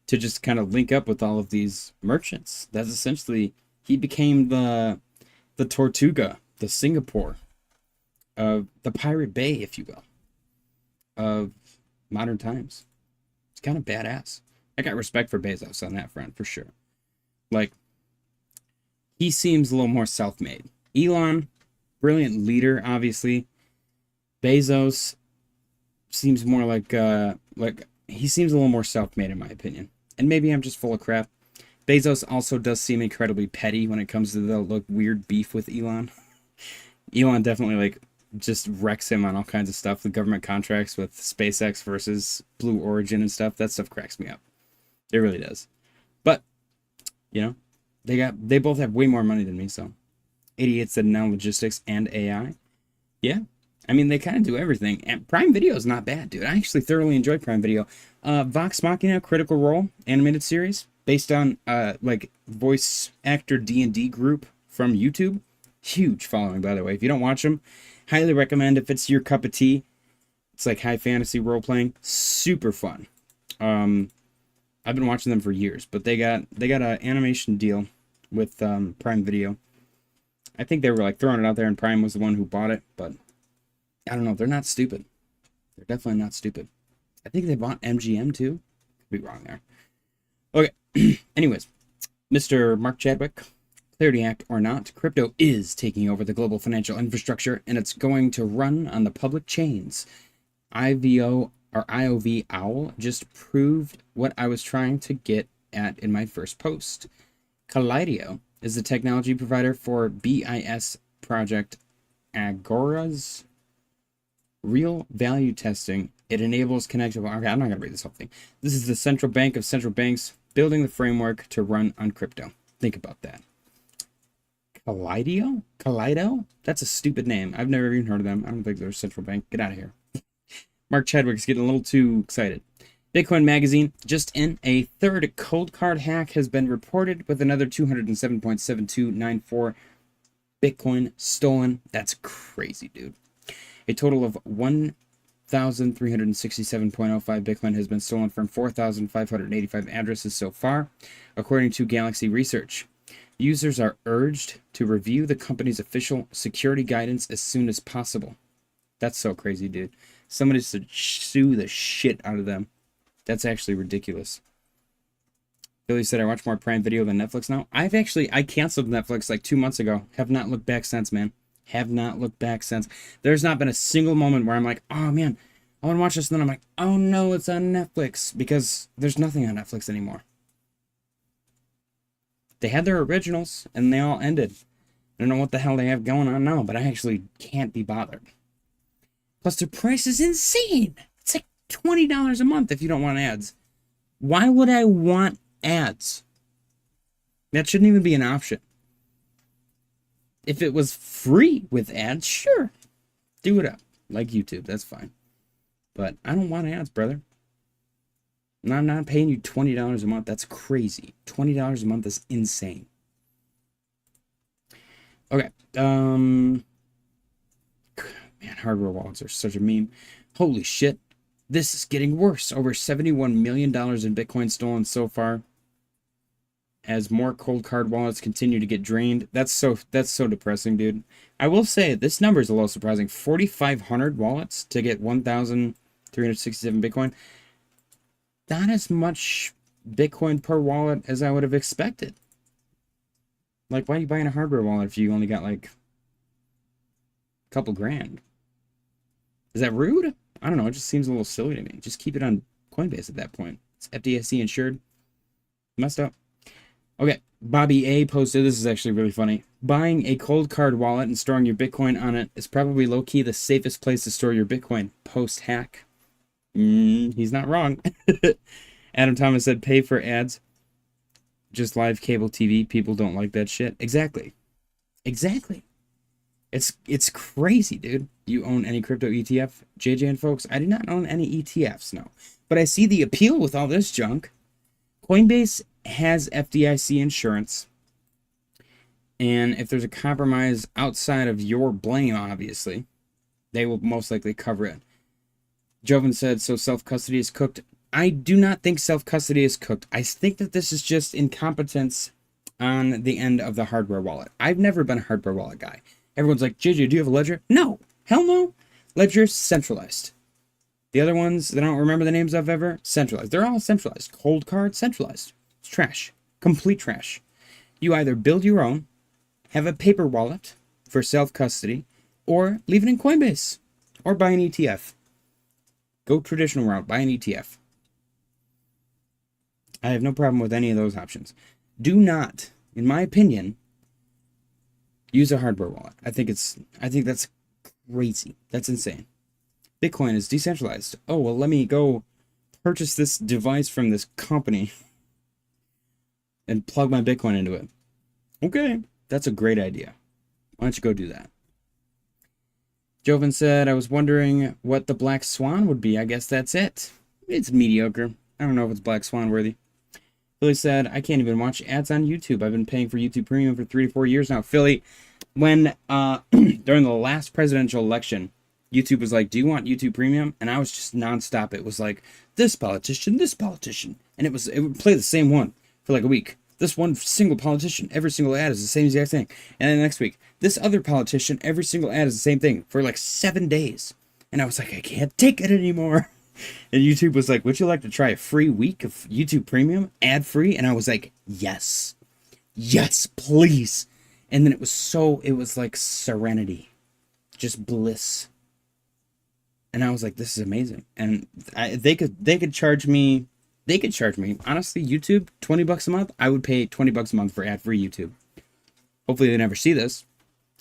to just kind of link up with all of these merchants. That's essentially, he became the Tortuga, the Singapore of the Pirate Bay, if you will, of modern times. It's kind of badass. I got respect for Bezos on that front, for sure. Like, he seems a little more self-made. Elon, brilliant leader, obviously. Bezos seems more like he seems a little more self-made in my opinion. And maybe I'm just full of crap. Bezos also does seem incredibly petty when it comes to the weird beef with Elon. Elon definitely like just wrecks him on all kinds of stuff. The government contracts with SpaceX versus Blue Origin and stuff. That stuff cracks me up. It really does. But you know, they both have way more money than me. So idiots that now logistics and AI. Yeah, I mean they kind of do everything. And Prime Video is not bad, dude. I actually thoroughly enjoy Prime Video. Vox Machina Critical Role animated series based on like voice actor D&D group from YouTube. Huge following, by the way. If you don't watch them, highly recommend. If it's your cup of tea, it's like high fantasy role playing, super fun. I've been watching them for years, but they got an animation deal with Prime Video. I think they were like throwing it out there, and Prime was the one who bought it. But I don't know. They're not stupid. They're definitely not stupid. I think they bought MGM too. Could be wrong there. Okay. Anyways, Mr. Mark Chadwick. Clarity Act or not, crypto is taking over the global financial infrastructure, and it's going to run on the public chains. IOV OWL just proved what I was trying to get at in my first post. Kaleido is the technology provider for BIS project Agora's real value testing. It enables connective. Okay, I'm not gonna read this whole thing. This is the central bank of central banks building the framework to run on crypto. Think about that. Kaleido? That's a stupid name. I've never even heard of them. I don't think they're a central bank. Get out of here. Mark Chadwick's getting a little too excited. Bitcoin Magazine, just in, a third cold card hack has been reported with another 207.7294 Bitcoin stolen. That's crazy, dude. A total of 1,367.05 Bitcoin has been stolen from 4,585 addresses so far, according to Galaxy Research. Users are urged to review the company's official security guidance as soon as possible. That's so crazy, dude. Somebody should sue the shit out of them. That's actually ridiculous. Billy said, I watch more Prime Video than Netflix now. I canceled Netflix like 2 months ago. Have not looked back since, man. Have not looked back since. There's not been a single moment where I'm like, oh, man, I want to watch this. And then I'm like, oh, no, it's on Netflix. Because there's nothing on Netflix anymore. They had their originals, and they all ended. I don't know what the hell they have going on now, but I actually can't be bothered. Plus, their price is insane. It's like $20 a month if you don't want ads. Why would I want ads? That shouldn't even be an option. If it was free with ads, sure. Do it up. Like YouTube, that's fine. But I don't want ads, brother. And I'm not paying you $20 a month. That's crazy. $20 a month is insane. Okay. Man, hardware wallets are such a meme. Holy shit. This is getting worse. Over $71 million in Bitcoin stolen so far. As more cold card wallets continue to get drained. That's so depressing, dude. I will say this number is a little surprising. 4,500 wallets to get 1,367 Bitcoin. Not as much Bitcoin per wallet as I would have expected. Like, why are you buying a hardware wallet if you only got like a couple grand? Is that rude? I don't know. It just seems a little silly to me. Just keep it on Coinbase at that point. It's FDIC insured. Messed up. Okay. Bobby A posted, this is actually really funny. Buying a cold card wallet and storing your Bitcoin on it is probably low-key the safest place to store your Bitcoin post-hack. He's not wrong. Adam Thomas said, pay for ads. Just live cable TV. People don't like that shit. Exactly. It's crazy, dude. You own any crypto ETF? JJ and folks, I do not own any ETFs, no. But I see the appeal with all this junk. Coinbase has FDIC insurance. And if there's a compromise outside of your blame, obviously, they will most likely cover it. Joven said, so self-custody is cooked. I do not think self-custody is cooked. I think that this is just incompetence on the end of the hardware wallet. I've never been a hardware wallet guy. Everyone's like, JJ, do you have a ledger? No. Hell no. Ledger's centralized. The other ones that I don't remember the names of ever, centralized. They're all centralized. Cold card, centralized. It's trash. Complete trash. You either build your own, have a paper wallet for self-custody, or leave it in Coinbase. Or buy an ETF. Go traditional route. Buy an ETF. I have no problem with any of those options. Do not, in my opinion, Use a hardware wallet. I think that's crazy. That's insane. Bitcoin is decentralized. Oh, well, let me go purchase this device from this company and plug my Bitcoin into it. Okay, that's a great idea. Why don't you go do that? Joven said, I was wondering what the Black Swan would be. I guess that's it. It's mediocre. I don't know if it's Black Swan worthy. Philly said, I can't even watch ads on YouTube. I've been paying for YouTube Premium for 3 to 4 years now. Philly, when during the last presidential election, YouTube was like, do you want YouTube Premium? And I was just nonstop. It was like, this politician. And it would play the same one for like a week. This one single politician, every single ad is the same exact thing. And then next week, this other politician, every single ad is the same thing for like 7 days. And I was like, I can't take it anymore. And YouTube was like, would you like to try a free week of YouTube Premium, ad free? And I was like, yes, please. And then it was like serenity, just bliss. And I was like, this is amazing. And they could charge me, honestly, YouTube, $20 a month. I would pay $20 a month for ad free YouTube. Hopefully they never see this,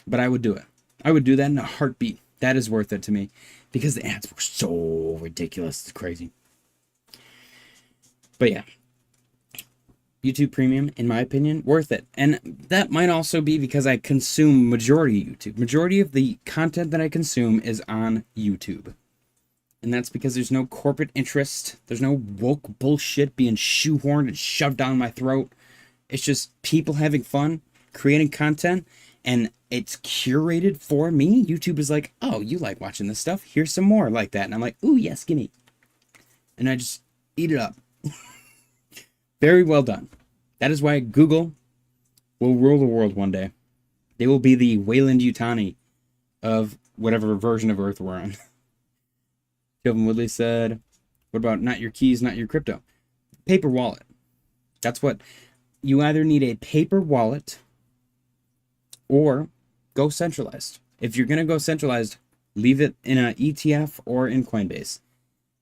but I would do it. I would do that in a heartbeat. That is worth it to me because the ads were so ridiculous. It's crazy. But yeah, YouTube Premium, in my opinion, worth it. And that might also be because I consume majority of YouTube. Majority of the content that I consume is on YouTube. And that's because there's no corporate interest. There's no woke bullshit being shoehorned and shoved down my throat. It's just people having fun, creating content, and it's curated for me. YouTube is like, oh, you like watching this stuff? Here's some more like that. And I'm like, ooh, yes, gimme. And I just eat it up. Very well done. That is why Google will rule the world one day. They will be the Wayland Yutani of whatever version of Earth we're on. Kevin Woodley said, what about not your keys, not your crypto? Paper wallet. That's what you either need, a paper wallet or go centralized. If you're going to go centralized, leave it in an ETF or in Coinbase.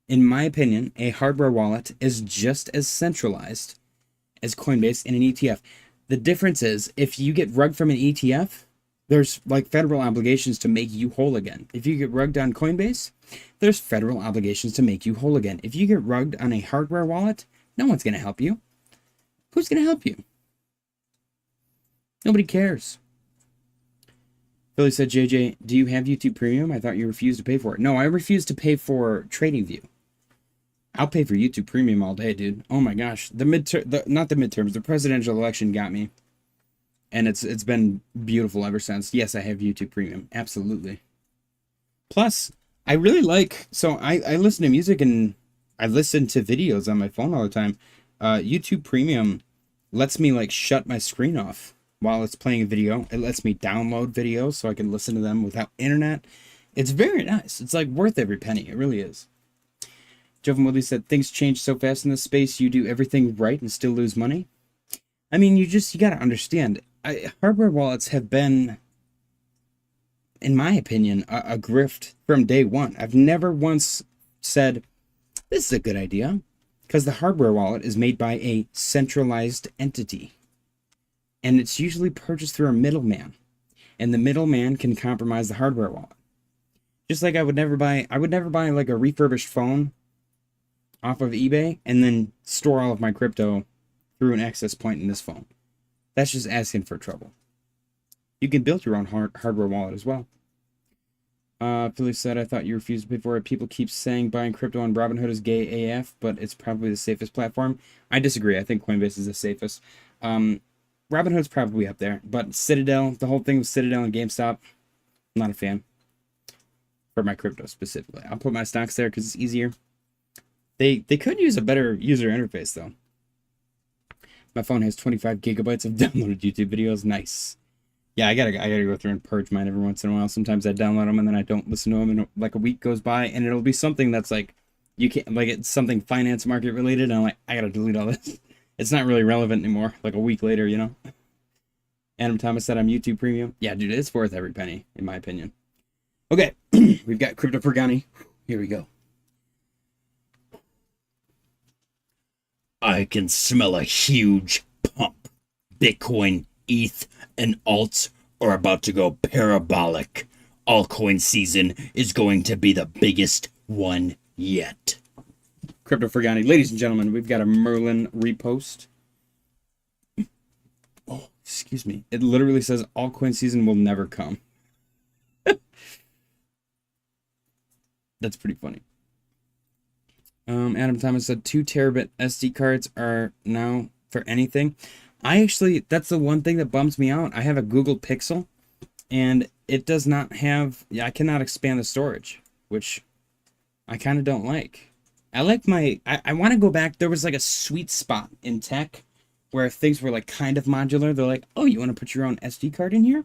In my opinion, a hardware wallet is just as centralized as Coinbase in an ETF. The difference is if you get rugged from an ETF, there's like federal obligations to make you whole again. If you get rugged on Coinbase, there's federal obligations to make you whole again. If you get rugged on a hardware wallet, no one's going to help you. Who's going to help you? Nobody cares. Billy said, JJ, do you have YouTube Premium? I thought you refused to pay for it. No, I refuse to pay for TradingView. I'll pay for YouTube Premium all day, dude. Oh my gosh. Not the midterms, the presidential election got me. And it's been beautiful ever since. Yes, I have YouTube Premium. Absolutely. Plus, I really like, so I listen to music and I listen to videos on my phone all the time. YouTube Premium lets me like shut my screen off while it's playing a video. It lets me download videos so I can listen to them without internet. It's very nice. It's like worth every penny. It really is. Joven Woodley said, things change so fast in this space, you do everything right and still lose money. I mean, you got to understand, hardware wallets have been, in my opinion, a grift from day one. I've never once said, this is a good idea, because the hardware wallet is made by a centralized entity. And it's usually purchased through a middleman. And the middleman can compromise the hardware wallet. Just like I would never buy like a refurbished phone off of eBay and then store all of my crypto through an access point in this phone. That's just asking for trouble. You can build your own hardware wallet as well. Philly said, I thought you refused to pay for it. People keep saying buying crypto on Robinhood is gay AF, but it's probably the safest platform. I disagree. I think Coinbase is the safest. Robinhood's probably up there, but Citadel, the whole thing with Citadel and GameStop, I'm not a fan. For my crypto specifically. I'll put my stocks there because it's easier. They could use a better user interface though. My phone has 25 gigabytes of downloaded YouTube videos. Nice. Yeah, I gotta go through and purge mine every once in a while. Sometimes I download them and then I don't listen to them, and like a week goes by and it'll be something that's like you can't, like it's something finance market related, and I'm like, I gotta delete all this. It's not really relevant anymore. Like a week later, you know. Adam Thomas said I'm YouTube Premium. Yeah, dude, it's worth every penny in my opinion. Okay, we've got Crypto Purgani. Here we go. I can smell a huge pump. Bitcoin, ETH, and alts are about to go parabolic. Altcoin season is going to be the biggest one yet. Crypto Fergani. Ladies and gentlemen, we've got a Merlin repost. Oh, excuse me. It literally says altcoin season will never come. That's pretty funny. Adam Thomas said 2 terabit SD cards are now for anything. That's the one thing that bums me out. I have a Google Pixel and it does not have, I cannot expand the storage, which I kind of don't like. I want to go back. There was like a sweet spot in tech where things were like kind of modular. They're like, oh, you want to put your own SD card in here?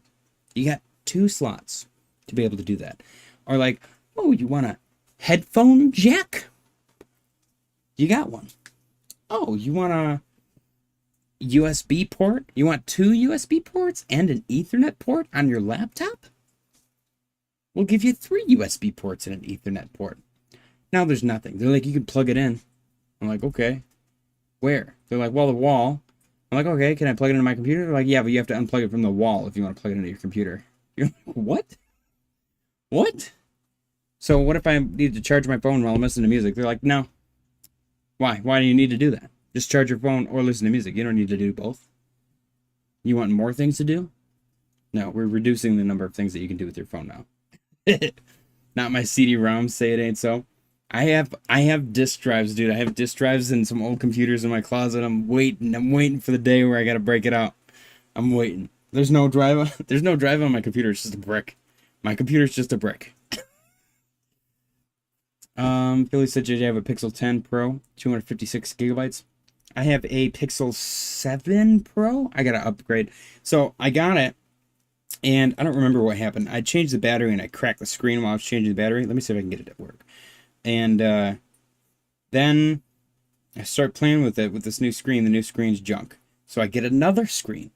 You got 2 slots to be able to do that. Or like, oh, you want a headphone jack? You got one. Oh, you want a USB port? You want 2 USB ports and an Ethernet port on your laptop? We'll give you 3 USB ports and an Ethernet port. Now there's nothing. They're like, you can plug it in. I'm like, okay. Where? They're like, well, the wall. I'm like, okay, can I plug it into my computer? They're like, yeah, but you have to unplug it from the wall if you want to plug it into your computer. You're like, what? What? So what if I need to charge my phone while I'm listening to music? They're like, no. Why? Why do you need to do that? Just charge your phone or listen to music. You don't need to do both. You want more things to do? No, we're reducing the number of things that you can do with your phone now. Not my CD-ROMs say it ain't so. I have disk drives, dude. I have disk drives and some old computers in my closet. I'm waiting for the day where I gotta break it out. I'm waiting. There's no drive on my computer. It's just a brick. My computer's just a brick. Billy said, JJ, I have a Pixel 10 Pro, 256 gigabytes. I have a Pixel 7 Pro. I gotta upgrade. So I got it, and I don't remember what happened. I changed the battery and I cracked the screen while I was changing the battery. Let me see if I can get it at work. And then I start playing with it with this new screen. The new screen's junk. So I get another screen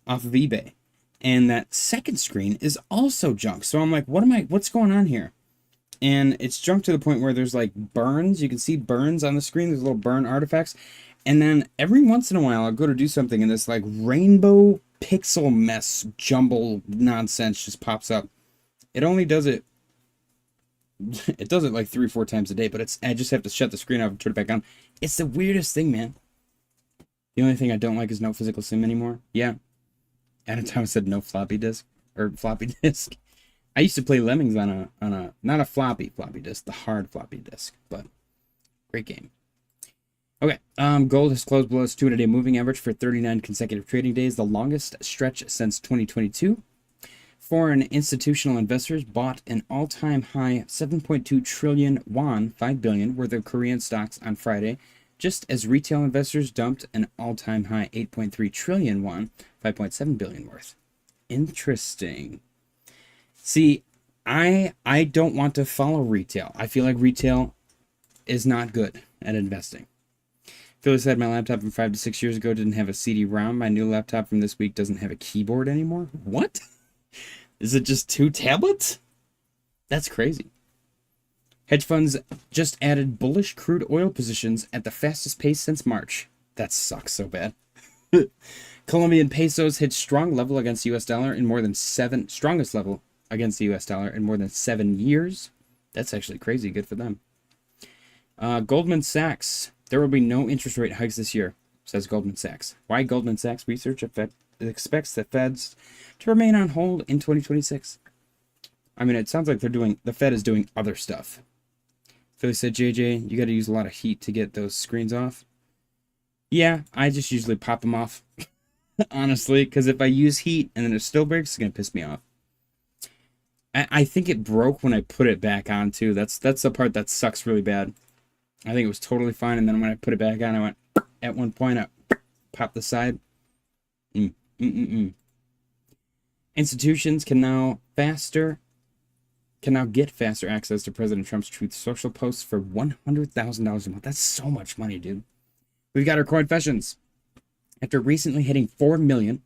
off of eBay, and that second screen is also junk. So I'm like, what's going on here? And it's junk to the point where there's like burns. You can see burns on the screen. There's little burn artifacts. And then every once in a while, I'll go to do something and this like rainbow pixel mess jumble nonsense just pops up. It only does it. It does it like 3 or 4 times a day, but I just have to shut the screen off and turn it back on. It's the weirdest thing, man. The only thing I don't like is no physical SIM anymore. Yeah. At a time I said no floppy disk or floppy disk. I used to play Lemmings on a not a floppy disk, the hard floppy disk, but great game. Okay, gold has closed below its 200-day moving average for 39 consecutive trading days, the longest stretch since 2022. Foreign institutional investors bought an all-time high 7.2 trillion won, 5 billion, worth of Korean stocks on Friday, just as retail investors dumped an all-time high 8.3 trillion won, 5.7 billion worth. Interesting. See, I don't want to follow retail. I feel like retail is not good at investing. Phyllis said my laptop from 5 to 6 years ago didn't have a CD-ROM. My new laptop from this week doesn't have a keyboard anymore. What? Is it just 2 tablets? That's crazy. Hedge funds just added bullish crude oil positions at the fastest pace since March. That sucks so bad. Colombian pesos hit strong level against US dollar in more than strongest level against the US dollar in more than 7 years. That's actually crazy good for them. Goldman Sachs. There will be no interest rate hikes this year, says Goldman Sachs. Why? Goldman Sachs research expects the Feds to remain on hold in 2026. I mean, it sounds like the Fed is doing other stuff. Philly said, JJ, you got to use a lot of heat to get those screens off. Yeah, I just usually pop them off, honestly, because if I use heat and then it still breaks, it's going to piss me off. I think it broke when I put it back on, too. That's the part that sucks really bad. I think it was totally fine, and then when I put it back on, I went, at one point, I popped the side. Institutions can now get faster access to President Trump's Truth Social posts for $100,000 a month. That's so much money, dude. We've got our confessions. After recently hitting 4 million,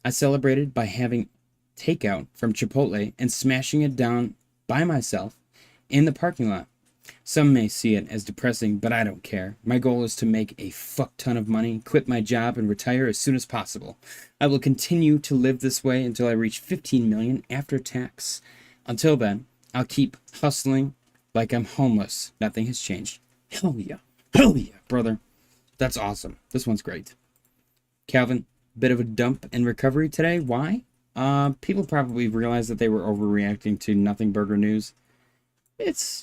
I celebrated by having takeout from Chipotle and smashing it down by myself in the parking lot. Some may see it as depressing, but I don't care. My goal is to make a fuck ton of money, quit my job, and retire as soon as possible. I will continue to live this way until I reach 15 million after tax. Until then, I'll keep hustling like I'm homeless. Nothing has changed. Hell yeah. Hell yeah, brother. That's awesome. This one's great. Calvin, bit of a dump in recovery today. Why? People probably realized that they were overreacting to Nothing Burger news.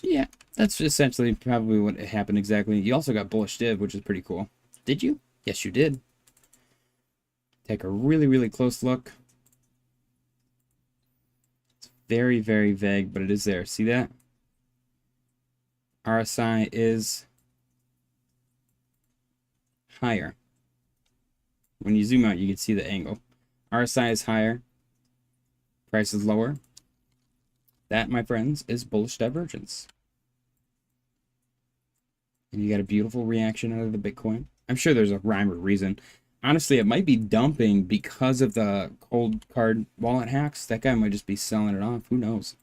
Yeah, that's essentially probably what happened exactly. You also got bullish div, which is pretty cool. Did you? Yes, you did. Take a really, really close look. It's very, very vague, but it is there. See that? RSI is higher. When you zoom out, you can see the angle. RSI is higher. Price is lower. That, my friends, is bullish divergence. And you got a beautiful reaction out of the Bitcoin. I'm sure there's a rhyme or reason. Honestly, it might be dumping because of the cold card wallet hacks. That guy might just be selling it off. Who knows?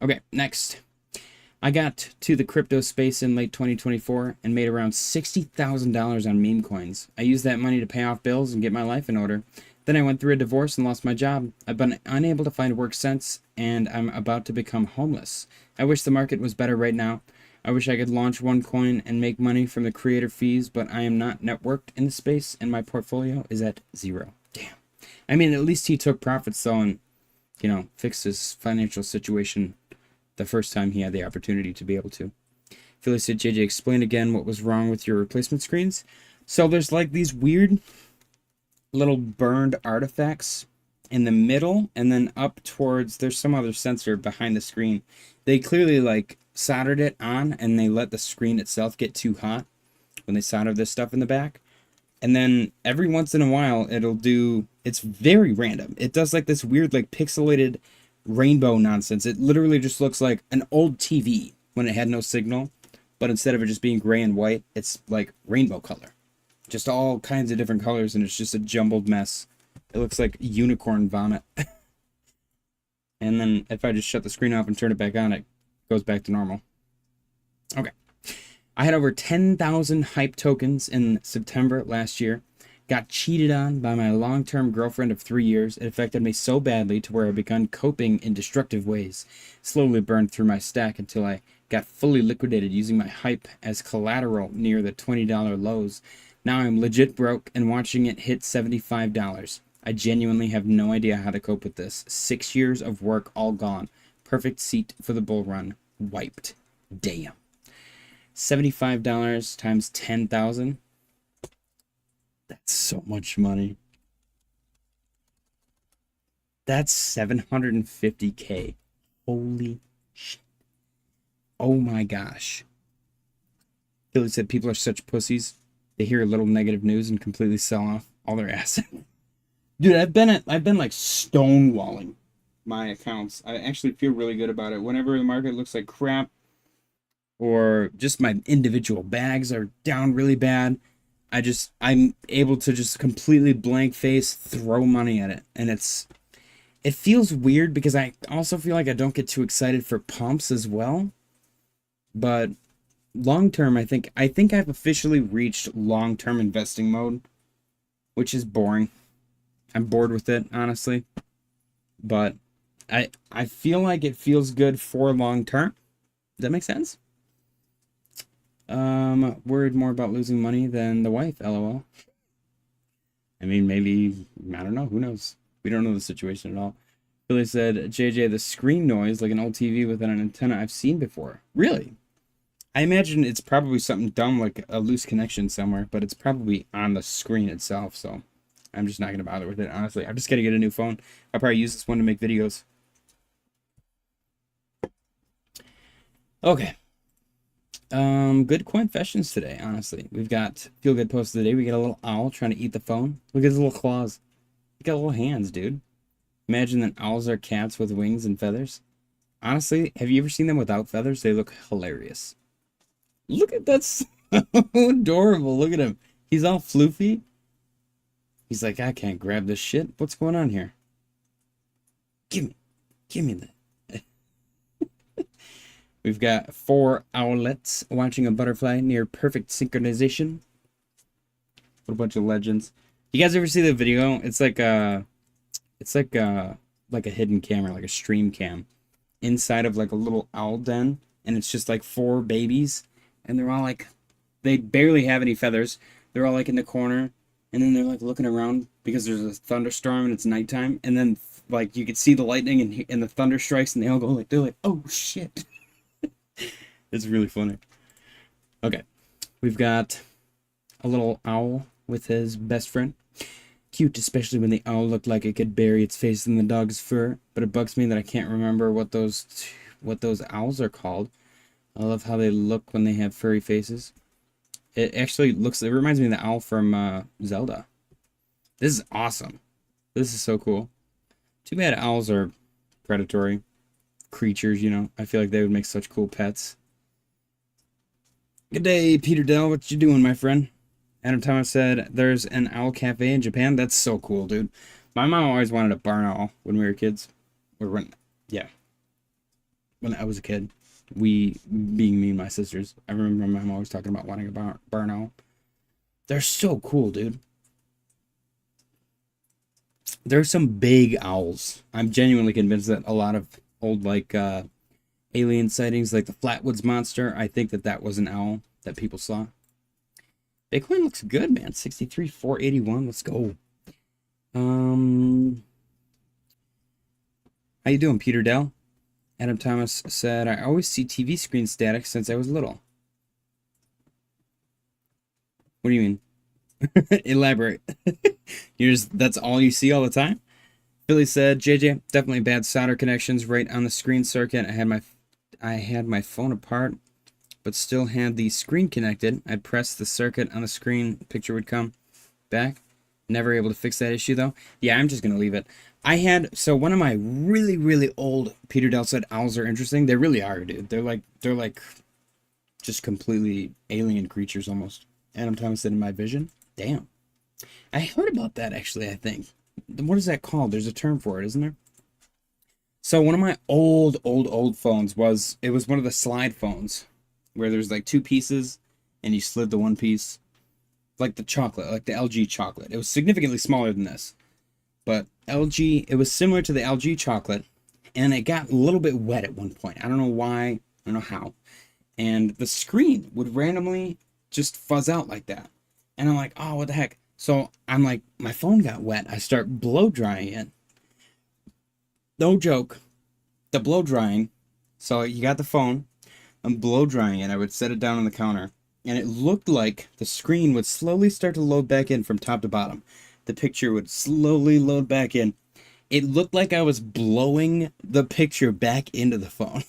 Okay, next. I got to the crypto space in late 2024 and made around $60,000 on meme coins. I used that money to pay off bills and get my life in order. Then I went through a divorce and lost my job. I've been unable to find work since, and I'm about to become homeless. I wish the market was better right now. I wish I could launch one coin and make money from the creator fees, but I am not networked in the space, and my portfolio is at 0. Damn. I mean, at least he took profits, though, and, fixed his financial situation the first time he had the opportunity to be able to. Philly said, JJ, explain again what was wrong with your replacement screens. So there's like these weird little burned artifacts in the middle, and then up towards, there's some other sensor behind the screen. They clearly like soldered it on, and they let the screen itself get too hot when they solder this stuff in the back. And then every once in a while it's very random. It does like this weird like pixelated rainbow nonsense. It literally just looks like an old TV when it had no signal, but instead of it just being gray and white, it's like rainbow color. Just all kinds of different colors, and it's just a jumbled mess. It looks like unicorn vomit. And then if I just shut the screen off and turn it back on, it goes back to normal. Okay. I had over 10,000 hype tokens in September last year. Got cheated on by my long-term girlfriend of 3 years. It affected me so badly to where I began coping in destructive ways. Slowly burned through my stack until I got fully liquidated using my hype as collateral near the $20 lows. Now I'm legit broke and watching it hit $75. I genuinely have no idea how to cope with this. 6 years of work all gone. Perfect seat for the bull run. Wiped. Damn. $75 times 10,000. That's so much money. That's 750K. Holy shit. Oh my gosh. Billy said people are such pussies. They hear a little negative news and completely sell off all their assets. Dude, I've been like stonewalling my accounts. I actually feel really good about it. Whenever the market looks like crap, or just my individual bags are down really bad, I'm able to just completely blank face throw money at it. And it feels weird because I also feel like I don't get too excited for pumps as well. But long term, I think I've officially reached long-term investing mode, which is boring. I'm bored with it, honestly. But I feel like it feels good for long term. Does that make sense? Worried more about losing money than the wife, LOL. I mean, maybe, I don't know, who knows? We don't know the situation at all. Billy said, JJ, the screen noise, like an old TV with an antenna, I've seen before. Really? I imagine it's probably something dumb, like a loose connection somewhere, but it's probably on the screen itself, so I'm just not going to bother with it, honestly. I'm just going to get a new phone. I'll probably use this one to make videos. Okay. Good confessions today, honestly. We've got feel good post of the day. We got a little owl trying to eat the phone. Look at his little claws. He got little hands, dude. Imagine that owls are cats with wings and feathers. Honestly, have you ever seen them without feathers? They look hilarious. Look at that. So adorable. Look at him. He's all floofy. He's like, I can't grab this shit. What's going on here? Give me that. We've got 4 owlets watching a butterfly near perfect synchronization. What a bunch of legends. You guys ever see the video? It's like a hidden camera, like a stream cam, inside of like a little owl den, and it's just like 4 babies, and they're all like, they barely have any feathers. They're all like in the corner, and then they're like looking around because there's a thunderstorm and it's nighttime, and then like you could see the lightning and the thunder strikes, and they all go like, they're like, oh shit. It's really funny. Okay, we've got a little owl with his best friend. Cute, especially when the owl looked like it could bury its face in the dog's fur. But it bugs me that I can't remember what those owls are called. I love how they look when they have furry faces. It actually looks. It reminds me of the owl from Zelda. This is awesome. This is so cool. Too bad owls are predatory creatures. You know, I feel like they would make such cool pets. Good day, Peter Dell. What you doing, my friend? Adam Thomas said, there's an owl cafe in Japan. That's so cool, dude. My mom always wanted a barn owl when we were kids. Or when I was a kid. We, being me and my sisters. I remember my mom always talking about wanting a barn owl. They're so cool, dude. There's some big owls. I'm genuinely convinced that a lot of old, like, alien sightings, like the Flatwoods Monster, I think that was an owl that people saw. Bitcoin looks good, man. 63,481. Let's go. How you doing, Peter Dell? Adam Thomas said, I always see TV screen static since I was little. What do you mean? Elaborate. That's all you see all the time? Billy said, JJ, definitely bad solder connections right on the screen circuit. I had my phone apart, but still had the screen connected. I'd press the circuit on the screen, picture would come back. Never able to fix that issue though. Yeah, I'm just gonna leave it. So one of my really, really old, Peter Dell said owls are interesting. They really are, dude. They're like just completely alien creatures almost. Adam Thomas said in my vision. Damn. I heard about that actually, I think. What is that called? There's a term for it, isn't there? So one of my old phones was one of the slide phones where there's like 2 pieces and you slid the one piece, like the chocolate, like the LG chocolate. It was significantly smaller than this, but it was similar to the LG chocolate, and it got a little bit wet at one point. I don't know why, I don't know how, and the screen would randomly just fuzz out like that, and I'm like, oh, what the heck? So I'm like, my phone got wet. I start blow drying it. No joke, the blow drying. So you got the phone. I'm blow drying it. I would set it down on the counter, and it looked like the screen would slowly start to load back in from top to bottom. The picture would slowly load back in. It looked like I was blowing the picture back into the phone.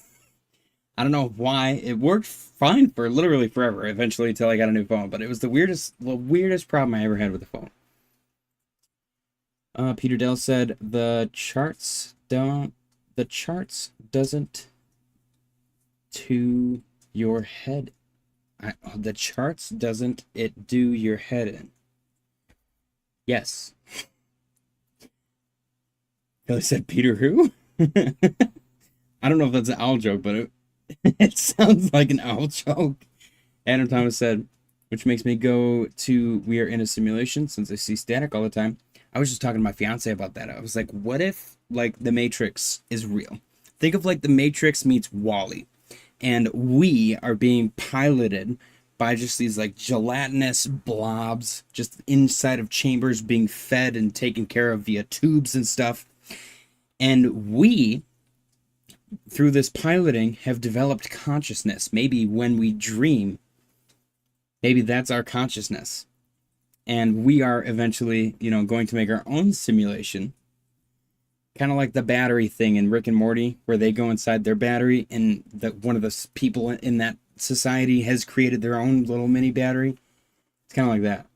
I don't know why. It worked fine for literally forever, eventually until I got a new phone, but it was the weirdest problem I ever had with the phone. Peter Dell said the charts doesn't to your head. The charts doesn't it do your head in? Yes. Billy said Peter who? I don't know if that's an owl joke, but it sounds like an owl joke. Adam Thomas said, which makes me go to we are in a simulation since I see static all the time. I was just talking to my fiance about that. I was like, what if like the Matrix is real? Think of like the Matrix meets Wall-E, and we are being piloted by just these like gelatinous blobs just inside of chambers being fed and taken care of via tubes and stuff. And we, through this piloting, have developed consciousness. Maybe when we dream, maybe that's our consciousness. And we are eventually, going to make our own simulation. Kind of like the battery thing in Rick and Morty, where they go inside their battery and one of the people in that society has created their own little mini battery. It's kind of like that.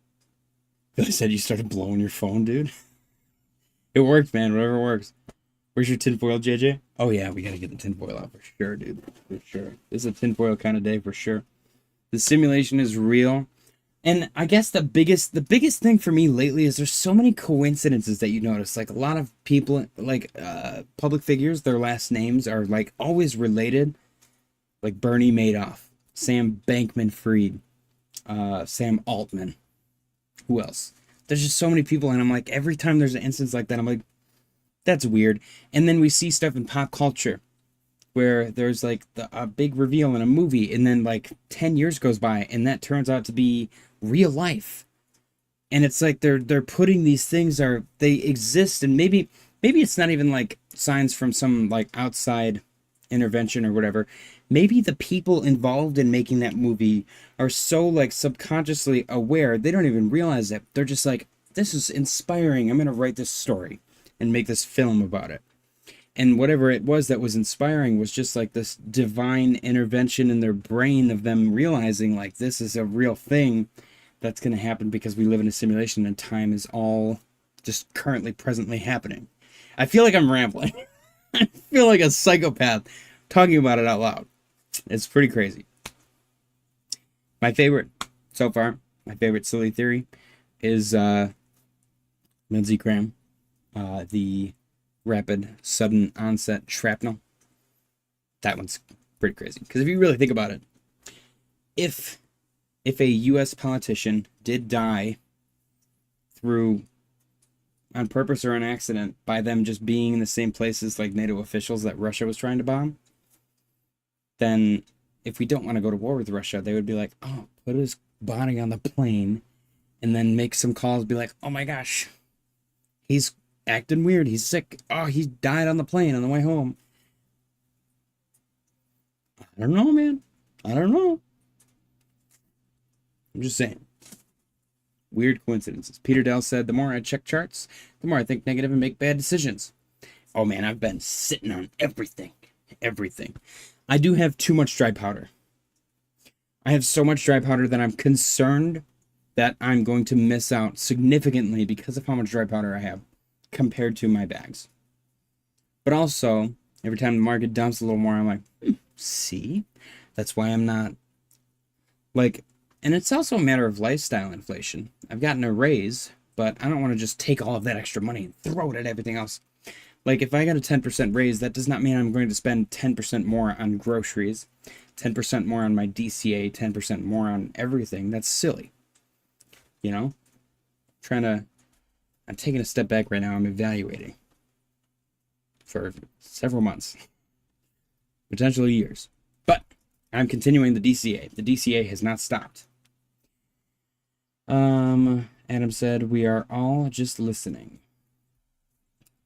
Billy said you started blowing your phone, dude. It worked, man. Whatever works. Where's your tinfoil, JJ? Oh, yeah, we got to get the tinfoil out for sure, dude. For sure. This is a tinfoil kind of day for sure. The simulation is real. And I guess the biggest thing for me lately is there's so many coincidences that you notice. Like a lot of people, like public figures, their last names are like always related. like Bernie Madoff, Sam Bankman-Fried, Sam Altman. Who else? There's just so many people, and I'm like, every time there's an instance like that, I'm like, that's weird. And then we see stuff in pop culture where there's like a big reveal in a movie, and then like 10 years goes by, and that turns out to be real life. And it's like they're putting these things they exist, and maybe it's not even like signs from some like outside intervention or whatever. Maybe the people involved in making that movie are so like subconsciously aware they don't even realize it. They're just like, this is inspiring, I'm gonna write this story and make this film about it. And whatever it was that was inspiring was just like this divine intervention in their brain of them realizing like this is a real thing that's going to happen because we live in a simulation and time is all just currently presently happening. I feel like I'm rambling. I feel like a psychopath talking about it out loud. It's pretty crazy. My favorite so far, my favorite silly theory is Lindsey Graham, the rapid sudden onset shrapnel. That one's pretty crazy because if you really think about it, if a U.S. politician did die through on purpose or an accident by them just being in the same places like NATO officials that Russia was trying to bomb, then if we don't want to go to war with Russia, they would be like, oh, put his body on the plane and then make some calls, be like, oh my gosh, he's acting weird, he's sick, oh, he died on the plane on the way home. I don't know, man. I don't know. I'm just saying. Weird coincidences. Peter Dell said, the more I check charts, the more I think negative and make bad decisions. Oh man, I've been sitting on everything. Everything. I do have too much dry powder. I have so much dry powder that I'm concerned that I'm going to miss out significantly because of how much dry powder I have compared to my bags. But also, every time the market dumps a little more, I'm like, see? That's why I'm not, like, and it's also a matter of lifestyle inflation. I've gotten a raise, but I don't want to just take all of that extra money and throw it at everything else. Like, if I got a 10% raise, that does not mean I'm going to spend 10% more on groceries, 10% more on my DCA, 10% more on everything. That's silly. You know? I'm taking a step back right now. I'm evaluating for several months, potentially years. But I'm continuing the DCA. The DCA has not stopped. Adam said, we are all just listening.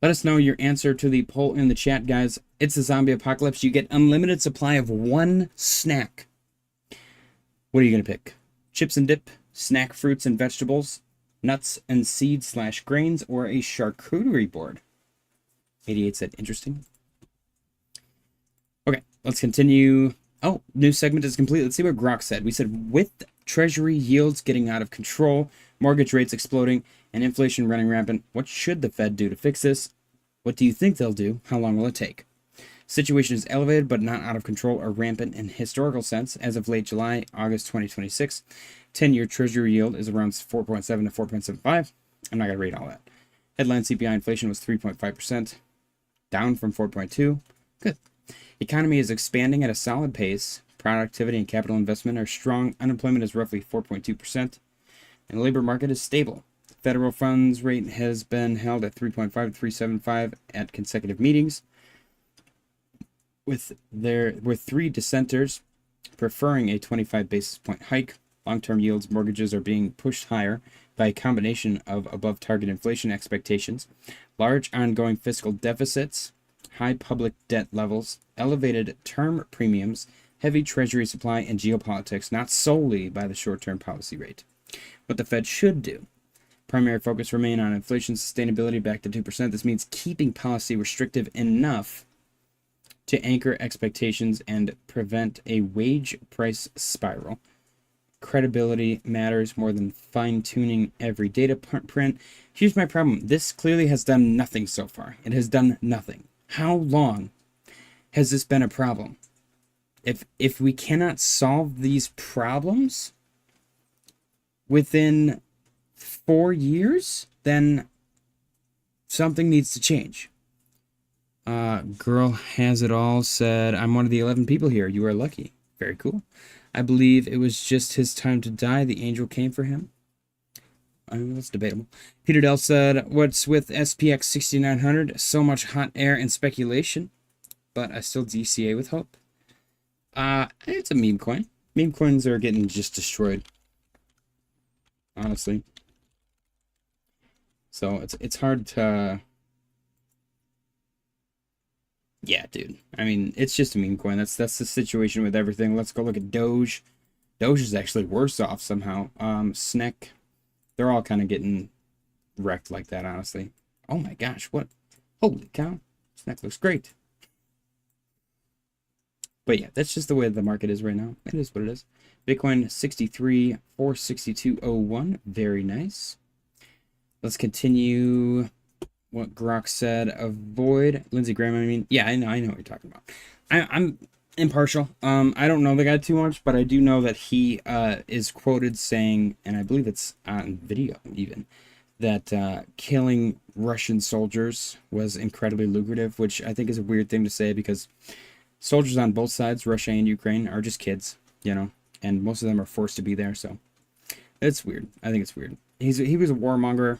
Let us know your answer to the poll in the chat, guys. It's a zombie apocalypse. You get unlimited supply of one snack. What are you going to pick? Chips and dip, snack fruits and vegetables, nuts and seeds / grains, or a charcuterie board? 88 said, interesting. Okay, let's continue. Oh, new segment is complete. Let's see what Grok said. We said, with treasury yields getting out of control, mortgage rates exploding, and inflation running rampant, what should the Fed do to fix this? What do you think they'll do? How long will it take? Situation is elevated but not out of control or rampant in historical sense. As of late July, August 2026, 10-year treasury yield is around 4.7 to 4.75. I'm not going to read all that. Headline CPI inflation was 3.5%, down from 4.2. Good. Economy is expanding at a solid pace. Productivity and capital investment are strong. Unemployment is roughly 4.2%, and the labor market is stable. Federal funds rate has been held at 3.5 to 3.75 at consecutive meetings, with three dissenters preferring a 25 basis point hike. Long-term yields mortgages are being pushed higher by a combination of above target inflation expectations, large ongoing fiscal deficits, high public debt levels, elevated term premiums, heavy treasury supply, and geopolitics, not solely by the short-term policy rate. What the Fed should do. Primary focus remain on inflation sustainability back to 2%. This means keeping policy restrictive enough to anchor expectations and prevent a wage price spiral. Credibility matters more than fine-tuning every data print. Here's my problem. This clearly has done nothing so far. It has done nothing. How long has this been a problem? If we cannot solve these problems within 4 years, then something needs to change. Girl has it all said, I'm one of the 11 people here. You are lucky. Very cool. I believe it was just his time to die. The angel came for him. That's debatable. Peter Dell said, what's with SPX 6900? So much hot air and speculation, but I still DCA with hope. It's a meme coin. Meme coins are getting just destroyed, honestly. So it's hard to... Yeah, dude. I mean, it's just a meme coin. That's the situation with everything. Let's go look at Doge. Doge is actually worse off somehow. SNEC, they're all kind of getting wrecked like that, honestly. Oh my gosh, what? Holy cow. SNEC looks great. But yeah, that's just the way the market is right now. It is what it is. Bitcoin 63, 462.01. Very nice. Let's continue what Grok said. Avoid Lindsey Graham. I mean, yeah, I know what you're talking about. I'm impartial. I don't know the guy too much, but I do know that he is quoted saying, and I believe it's on video even, that killing Russian soldiers was incredibly lucrative, which I think is a weird thing to say because soldiers on both sides, Russia and Ukraine, are just kids, you know, and most of them are forced to be there, so it's weird. I think it's weird. He was a warmonger,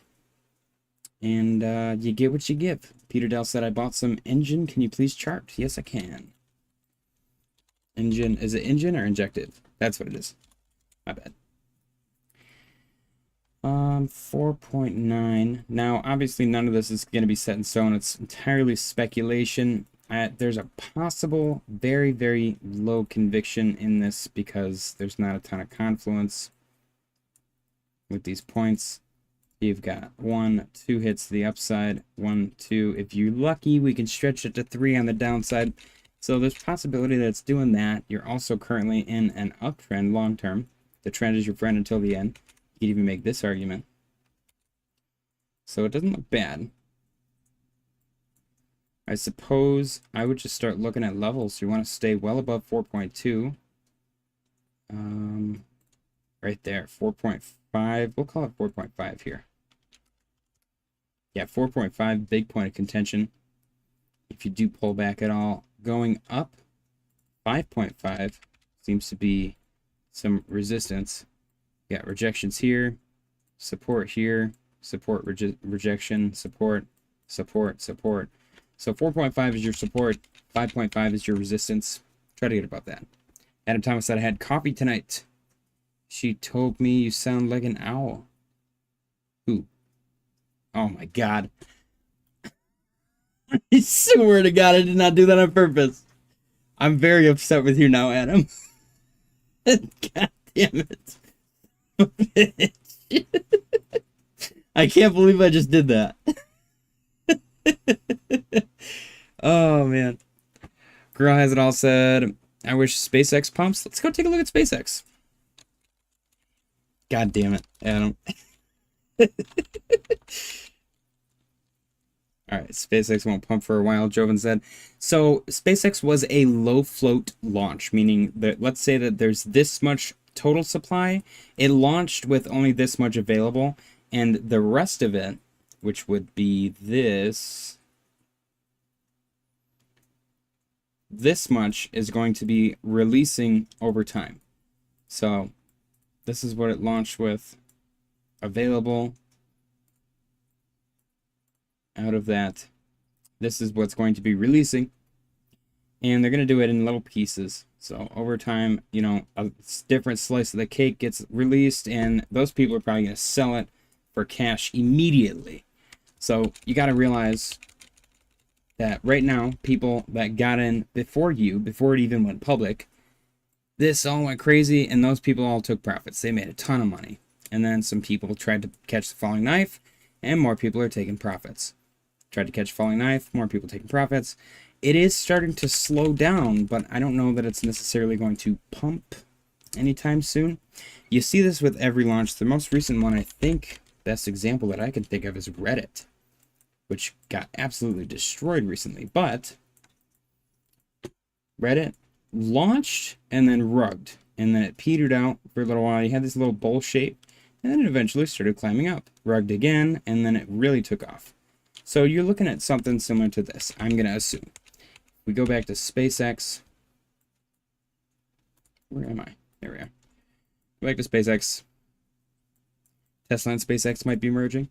and you get what you give. Peter Dell said, I bought some engine. Can you please chart? Yes, I can. Engine, is it engine or injective? That's what it is. My bad. 4.9. Now, obviously, none of this is going to be set in stone. It's entirely speculation. There's a possible very, very low conviction in this because there's not a ton of confluence with these points. You've got 1, 2 hits to the upside, 1, 2. If you're lucky, we can stretch it to 3 on the downside. So there's possibility that it's doing that. You're also currently in an uptrend long term. The trend is your friend until the end. You could even make this argument. So it doesn't look bad. I suppose I would just start looking at levels. You want to stay well above 4.2. Right there, 4.5. We'll call it 4.5 here. Yeah, 4.5, big point of contention. If you do pull back at all, going up, 5.5 seems to be some resistance. You got rejections here, support here, support, rejection, support, support, support. So 4.5 is your support, 5.5 is your resistance. Try to get above that. Adam Thomas said, I had coffee tonight. She told me you sound like an owl. Who? Oh my God. I swear to God, I did not do that on purpose. I'm very upset with you now, Adam. God damn it. I can't believe I just did that. Oh, man. Girl has it all said. I wish SpaceX pumps. Let's go take a look at SpaceX. God damn it, Adam. All right, SpaceX won't pump for a while, Joven said. So SpaceX was a low float launch, meaning that let's say that there's this much total supply. It launched with only this much available, and the rest of it, which would be this much, is going to be releasing over time. So this is what it launched with available. Out of that, this is what's going to be releasing, and they're going to do it in little pieces. So over time, you know, a different slice of the cake gets released, and those people are probably going to sell it for cash immediately. So you got to realize that right now, people that got in before it even went public, this all went crazy, and those people all took profits. They made a ton of money, and then some people tried to catch the falling knife, and more people are taking profits. Tried to catch a falling knife, more people taking profits. It is starting to slow down, but I don't know that it's necessarily going to pump anytime soon. You see this with every launch. The most recent one, I think, best example that I can think of is Reddit, which got absolutely destroyed recently. But Reddit launched and then rugged, and then it petered out for a little while. You had this little bowl shape, and then it eventually started climbing up. Rugged again, and then it really took off. So you're looking at something similar to this, I'm going to assume. We go back to SpaceX. Where am I? There we are. Go back to SpaceX. Tesla and SpaceX might be merging.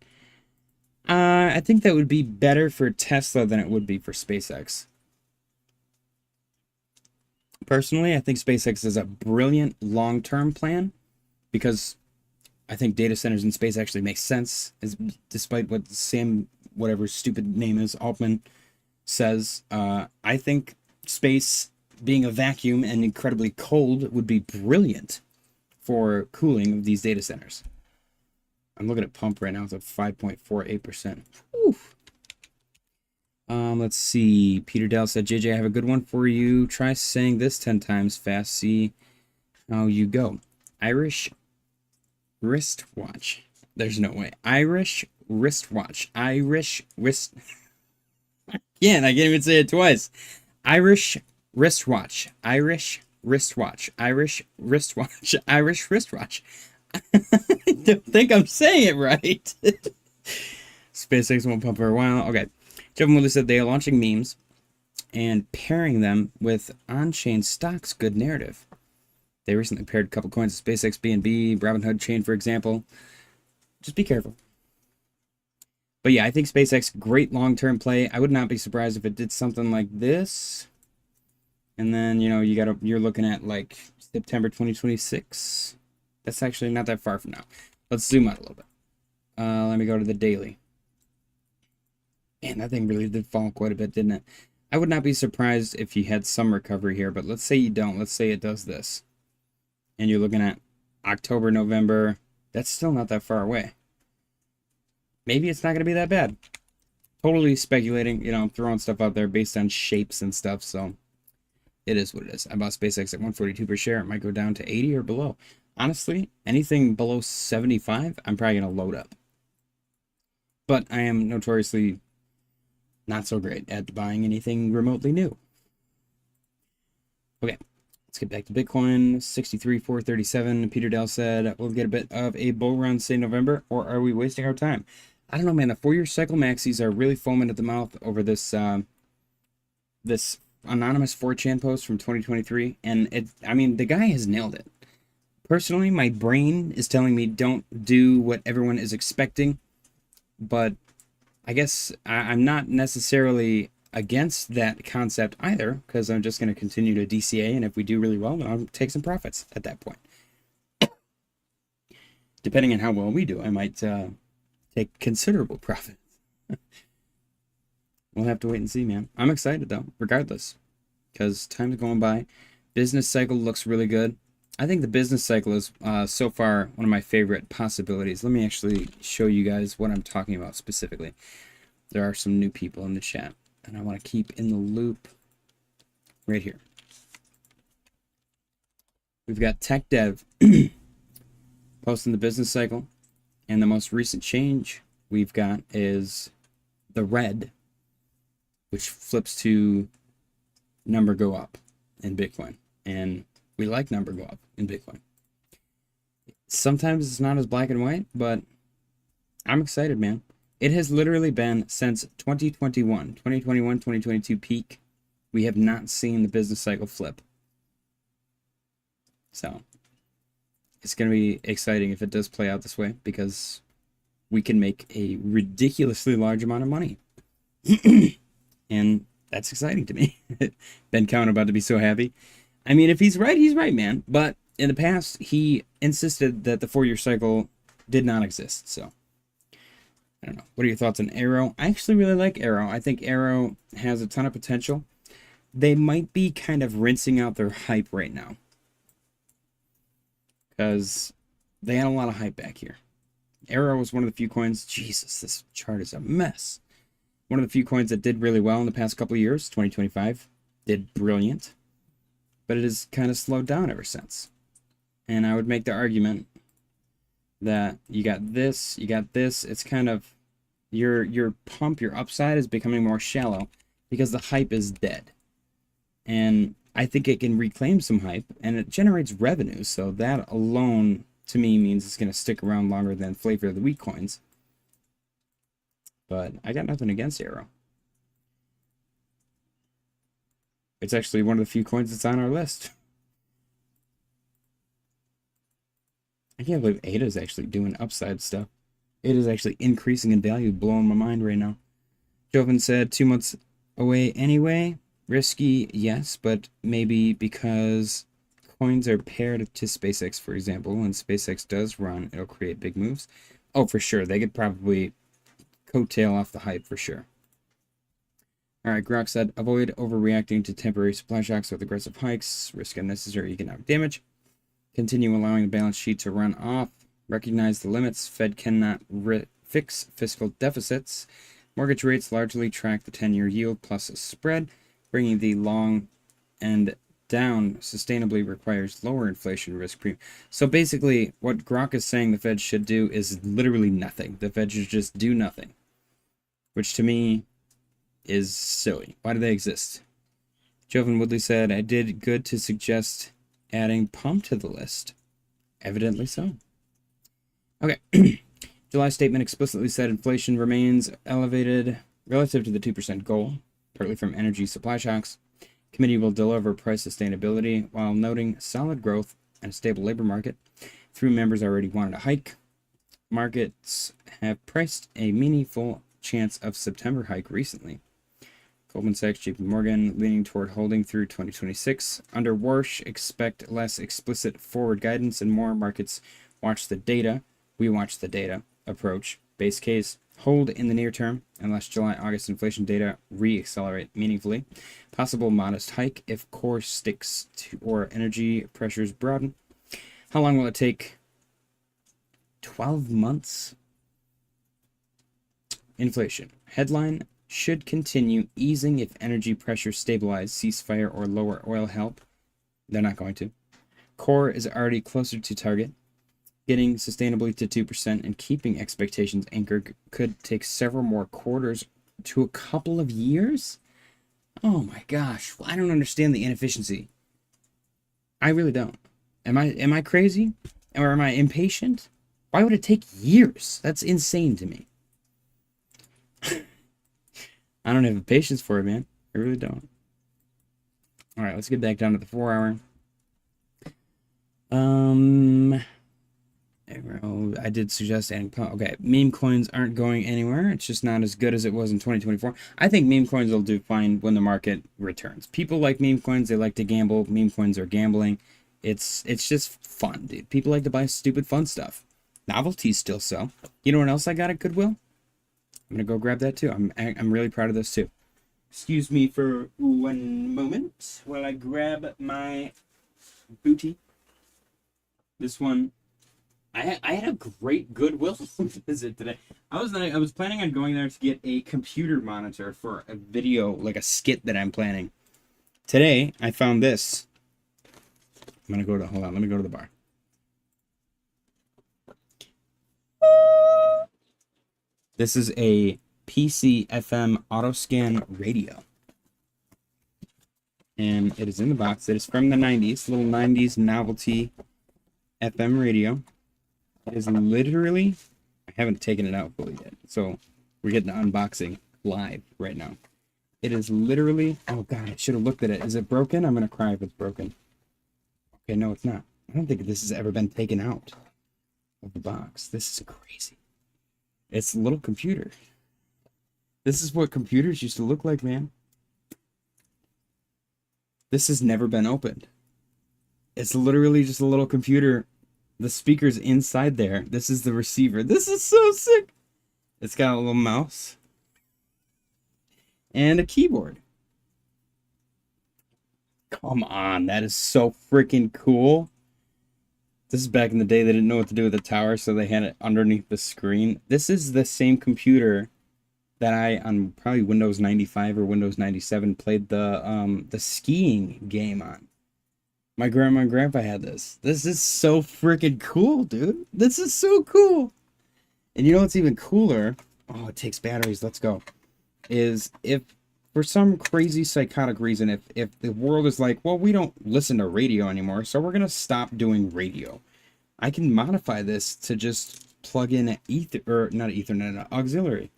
I think that would be better for Tesla than it would be for SpaceX. Personally, I think SpaceX is a brilliant long-term plan because I think data centers in space actually make sense, despite what Sam, whatever stupid name is, Altman says. I think space being a vacuum and incredibly cold would be brilliant for cooling of these data centers. I'm looking at pump right now. It's at 5.48%. Let's see. Peter Dell said, JJ, I have a good one for you. Try saying this 10 times fast. See how you go. Irish wristwatch. There's no way. Irish wristwatch. Irish wrist. Yeah, I can't even say it twice. Irish wristwatch. Irish wristwatch. Irish wristwatch. Irish wristwatch. I don't think I'm saying it right. SpaceX won't pump for a while. Okay. Jeff Muller said they are launching memes and pairing them with on-chain stocks. Good narrative. They recently paired a couple coins of SpaceX, BNB, Robinhood chain, for example. Just be careful. But yeah, I think SpaceX, great long-term play. I would not be surprised if it did something like this. And then, you know, you're looking at like September 2026. That's actually not that far from now. Let's zoom out a little bit. Let me go to the daily. Man, that thing really did fall quite a bit, didn't it? I would not be surprised if you had some recovery here, but let's say you don't. Let's say it does this. And you're looking at October, November. That's still not that far away. Maybe it's not going to be that bad. Totally speculating. You know, I'm throwing stuff out there based on shapes and stuff, so it is what it is. I bought SpaceX at 142 per share. It might go down to 80 or below. Honestly, anything below 75, I'm probably going to load up. But I am notoriously not so great at buying anything remotely new. Okay, let's get back to Bitcoin. 63,437. Peter Dell said, we'll get a bit of a bull run, say November, or are we wasting our time? I don't know, man. The 4-year cycle maxis are really foaming at the mouth over this this anonymous 4chan post from 2023. And I mean, the guy has nailed it. Personally, my brain is telling me don't do what everyone is expecting. But I guess I'm not necessarily against that concept either, because I'm just going to continue to DCA, and if we do really well, then I'll take some profits at that point. Depending on how well we do, I might take considerable profits. We'll have to wait and see, man. I'm excited, though, regardless, because time's going by. Business cycle looks really good. I think the business cycle is so far one of my favorite possibilities. Let me actually show you guys what I'm talking about specifically. There are some new people in the chat, and I want to keep in the loop right here. We've got Tech Dev posting the business cycle, and the most recent change we've got is the red, which flips to number go up in Bitcoin, and we like number go up in Bitcoin. Sometimes it's not as black and white, but I'm excited, man. It has literally been since 2021, 2022 peak. We have not seen the business cycle flip. So it's going to be exciting if it does play out this way, because we can make a ridiculously large amount of money. And that's exciting to me. Ben Cowan about to be so happy. I mean, if he's right, man. But in the past, he insisted that the 4-year cycle did not exist. So, I don't know. What are your thoughts on Arrow? I actually really like Arrow. I think Arrow has a ton of potential. They might be kind of rinsing out their hype right now, because they had a lot of hype back here. Arrow was one of the few coins. Jesus, this chart is a mess. One of the few coins that did really well in the past couple of years. 2025 did brilliant. But it has kind of slowed down ever since. And I would make the argument that you got this. It's kind of your pump, your upside is becoming more shallow because the hype is dead. And I think it can reclaim some hype, and it generates revenue. So that alone, to me, means it's going to stick around longer than Flavor of the Week coins. but I got nothing against Arrow. It's actually one of the few coins that's on our list. I can't believe ADA is actually doing upside stuff. It is actually increasing in value, blowing my mind right now. Joven said 2 months away anyway. Risky, yes, but maybe because coins are paired to SpaceX, for example. When SpaceX does run, it'll create big moves. Oh, for sure. They could probably coattail off the hype for sure. All right, Grok said, avoid overreacting to temporary supply shocks with aggressive hikes, risk unnecessary economic damage. Continue allowing the balance sheet to run off. Recognize the limits. Fed cannot fix fiscal deficits. Mortgage rates largely track the 10-year yield plus a spread. Bringing the long end down sustainably requires lower inflation risk premium. So basically, what Grok is saying the Fed should do is literally nothing. The Fed should just do nothing, which to me is silly. Why do they exist? Joven Woodley said, I did good to suggest adding pump to the list. Evidently so. Okay. July statement explicitly said inflation remains elevated relative to the 2% goal, partly from energy supply shocks. Committee will deliver price sustainability while noting solid growth and a stable labor market. 3 members already wanted a hike. Markets have priced a meaningful chance of September hike recently. Goldman Sachs, JP Morgan, leaning toward holding through 2026. Under Warsh, expect less explicit forward guidance and more markets watch the data. We watch the data approach. Base case, hold in the near term unless July-August inflation data re-accelerate meaningfully. Possible modest hike if core sticks to or energy pressures broaden. How long will it take? 12 months. Inflation. Headline, should continue easing if energy pressures stabilize, ceasefire, or lower oil help. They're not going to. Core is already closer to target. Getting sustainably to 2% and keeping expectations anchored could take several more quarters to a couple of years. Oh my gosh, I don't understand the inefficiency. I really don't. Am I crazy? Or am I impatient? Why would it take years? That's insane to me. I don't have the patience for it, man. I really don't. All right, let's get back down to the 4 hour. I did suggest adding. Okay, meme coins aren't going anywhere. It's just not as good as it was in 2024. I think meme coins will do fine when the market returns. People like meme coins. They like to gamble. Meme coins are gambling. It's just fun, dude. People like to buy stupid fun stuff. Novelties still sell. You know what else I got at Goodwill? I'm gonna go grab that too. I'm really proud of this too. Excuse me for 1 moment while I grab my booty. This one, I had a great Goodwill visit today. I was planning on going there to get a computer monitor for a video, like a skit that I'm planning. Today, I found this. I'm gonna go to hold on. Let me go to the bar. This is a PC FM auto scan radio. And it is in the box. It is from the 90s, little 90s novelty FM radio. It is literally, I haven't taken it out fully yet, so we're getting the unboxing live right now. It is literally, oh god, I should have looked at it. Is it broken? I'm gonna cry if it's broken. Okay, no, it's not. I don't think this has ever been taken out of the box. This is crazy. It's a little computer. This is what computers used to look like, man. This has never been opened. It's literally just a little computer. The speaker's inside there. This is the receiver. This is so sick. It's got a little mouse. And a keyboard. Come on, that is so freaking cool. This is back in the day they didn't know what to do with the tower, so they had it underneath the screen. This is the same computer that I, on probably Windows 95 or Windows 97, played the skiing game on. My grandma and grandpa had this. This is so freaking cool, dude. This is so cool. And you know what's even cooler? Oh, it takes batteries. Let's go. Is if for some crazy psychotic reason, if the world is like, well, we don't listen to radio anymore, so we're going to stop doing radio. I can modify this to just plug in an not Ethernet, an auxiliary.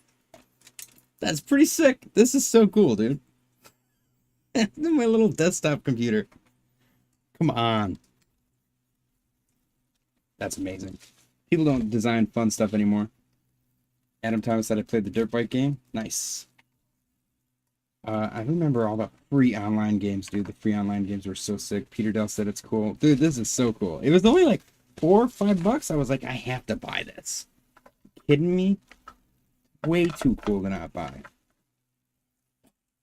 That's pretty sick. This is so cool, dude. My little desktop computer. Come on. That's amazing. People don't design fun stuff anymore. Adam Thomas said I played the dirt bike game. Nice. I remember all the free online games, dude. The free online games were so sick. Peter Dell said it's cool. Dude, this is so cool. It was only like $4 or $5. I was like, I have to buy this. Kidding me? Way too cool to not buy.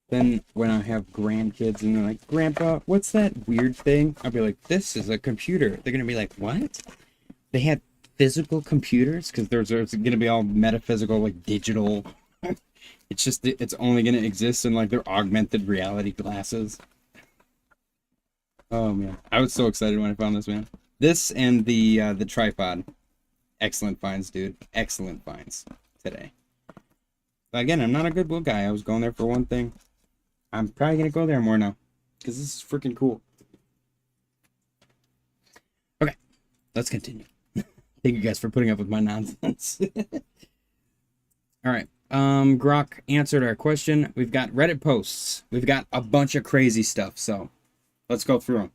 Then when I have grandkids and they're like, Grandpa, what's that weird thing? I'll be like, this is a computer. They're gonna be like, what? They had physical computers? Because there's gonna be all metaphysical, like digital. It's just, it's only gonna exist in like their augmented reality glasses. Oh man, I was so excited when I found this, man. This and the tripod. Excellent finds, dude. Excellent finds today. But again, I'm not a Goodwill guy. I was going there for one thing. I'm probably gonna go there more now because this is freaking cool. Okay, let's continue. Thank you guys for putting up with my nonsense. All right. Grok answered our question. We've got Reddit posts. We've got a bunch of crazy stuff. So let's go through them.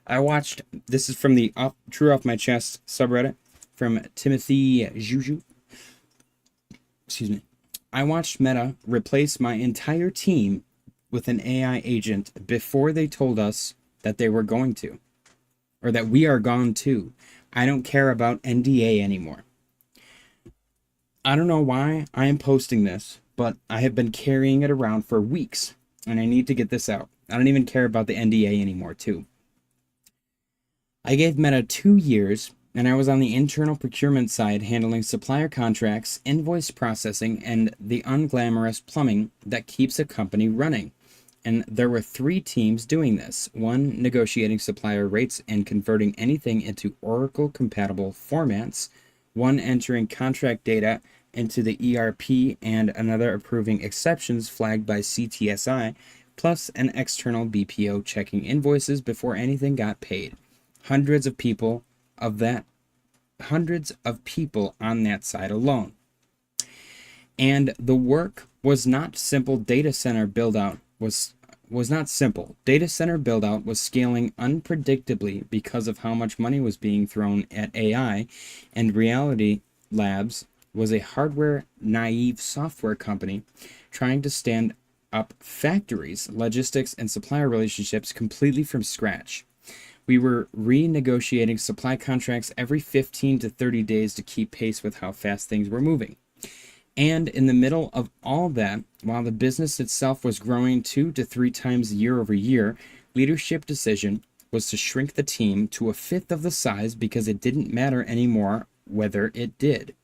I watched, this is from the True Off My Chest subreddit from Timothy Juju. Excuse me. I watched Meta replace my entire team with an AI agent before they told us that they were going to, or that we are gone too. I don't care about NDA anymore. I don't know why I am posting this, but I have been carrying it around for weeks, and I need to get this out. I don't even care about the NDA anymore, too. I gave Meta 2 years, and I was on the internal procurement side handling supplier contracts, invoice processing, and the unglamorous plumbing that keeps a company running. And there were 3 teams doing this. 1 negotiating supplier rates and converting anything into Oracle-compatible formats, 1 entering contract data into the ERP, and another approving exceptions flagged by CTSI, plus an external BPO checking invoices before anything got paid. Hundreds of people on that side alone. And the work was not simple. Data center build-out was not simple. Data center build-out was scaling unpredictably because of how much money was being thrown at AI, and Reality Labs was a hardware-naive software company trying to stand up factories, logistics, and supplier relationships completely from scratch. We were renegotiating supply contracts every 15 to 30 days to keep pace with how fast things were moving. And in the middle of all that, while the business itself was growing 2 to 3 times year over year, leadership decision was to shrink the team to 1/5 of the size because it didn't matter anymore whether it did.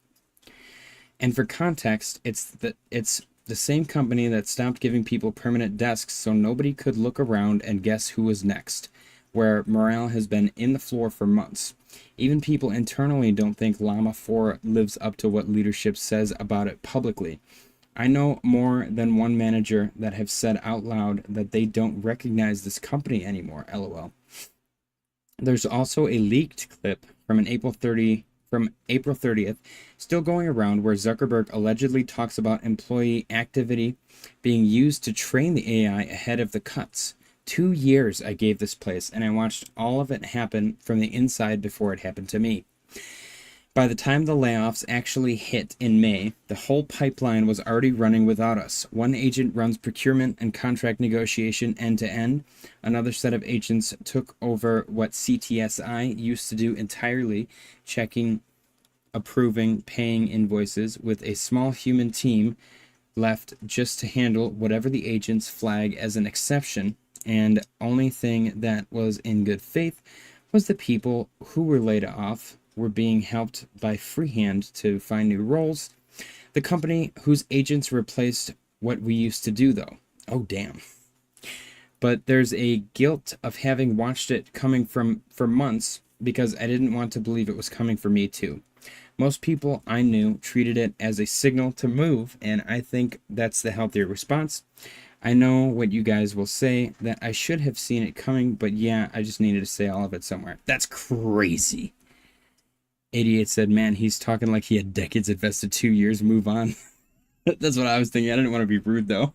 And for context, it's the same company that stopped giving people permanent desks so nobody could look around and guess who was next, where morale has been in the floor for months. Even people internally don't think Llama 4 lives up to what leadership says about it publicly. I know more than one manager that have said out loud that they don't recognize this company anymore, LOL. There's also a leaked clip from April 30th still going around where Zuckerberg allegedly talks about employee activity being used to train the AI ahead of the cuts. 2 years I gave this place, and I watched all of it happen from the inside before it happened to me. By the time the layoffs actually hit in May, the whole pipeline was already running without us. One agent runs procurement and contract negotiation end to end. Another set of agents took over what CTSI used to do entirely, checking, approving, paying invoices, with a small human team left just to handle whatever the agents flag as an exception. And only thing that was in good faith was the people who were laid off were being helped by freehand to find new roles. The company whose agents replaced what we used to do, though. Oh, damn. But there's a guilt of having watched it coming for months because I didn't want to believe it was coming for me, too. Most people I knew treated it as a signal to move, and I think that's the healthier response. I know what you guys will say, that I should have seen it coming, but yeah, I just needed to say all of it somewhere. That's crazy. 88 said, man, he's talking like he had decades invested 2 years, move on. That's what I was thinking. I didn't want to be rude though.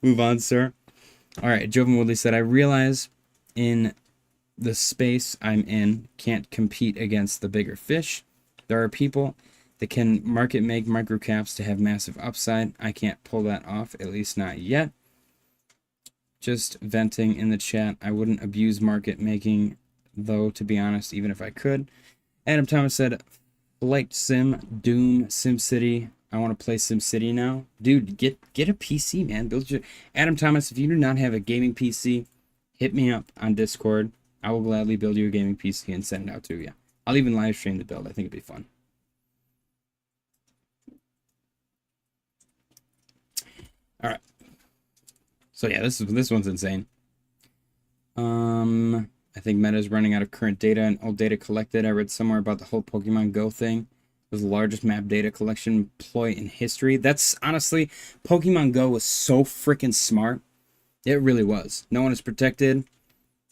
Move on, sir. All right, Jovan Woodley said, I realize in the space I'm in can't compete against the bigger fish. There are people that can market make microcaps to have massive upside. I can't pull that off, at least not yet. Just venting in the chat. I wouldn't abuse market making, though, to be honest, even if I could. Adam Thomas said, Flight Sim, Doom, SimCity. I want to play SimCity now. Dude, get a PC, man. Build your... Adam Thomas, if you do not have a gaming PC, hit me up on Discord. I will gladly build you a gaming PC and send it out to you. I'll even live stream the build. I think it'd be fun. All right. So yeah, this one's insane. I think Meta is running out of current data and old data collected. I read somewhere about the whole Pokemon Go thing. It was the largest map data collection ploy in history. That's honestly, Pokemon Go was so freaking smart. It really was. No one is protected.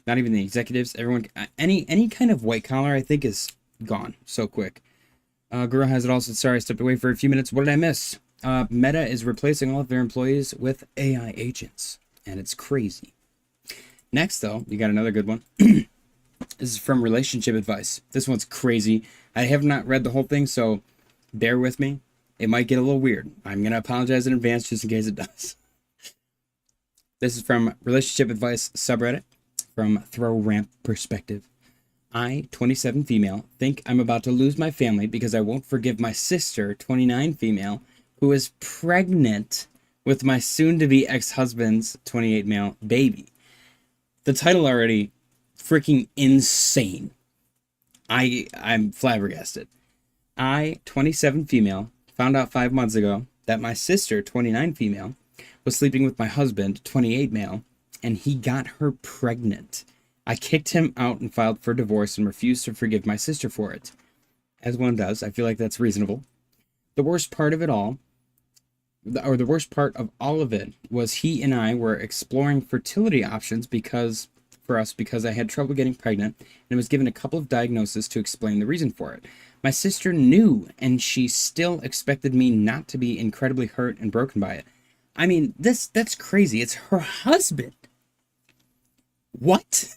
Not even the executives. Everyone, any kind of white collar, I think, is gone so quick. Guru has it also. Sorry, I stepped away for a few minutes. What did I miss? Meta is replacing all of their employees with AI agents, and it's crazy. Next, though, you got another good one. This is from Relationship Advice. This one's crazy. I have not read the whole thing, so bear with me. It might get a little weird. I'm going to apologize in advance just in case it does. This is from Relationship Advice subreddit from Throw Ramp Perspective. I, 27 female, think I'm about to lose my family because I won't forgive my sister, 29 female, who is pregnant with my soon-to-be ex-husband's, 28 male, baby. The title already freaking insane. I'm flabbergasted. I, 27 female, found out 5 months ago that my sister, 29 female, was sleeping with my husband, 28 male, and he got her pregnant. I kicked him out and filed for divorce and refused to forgive my sister for it. As one does, I feel like that's reasonable. The worst part of it all, or the worst part of all of it, was he and I were exploring fertility options because I had trouble getting pregnant and was given a couple of diagnoses to explain the reason for it. My sister knew, and she still expected me not to be incredibly hurt and broken by it. I mean, that's crazy. It's her husband. What?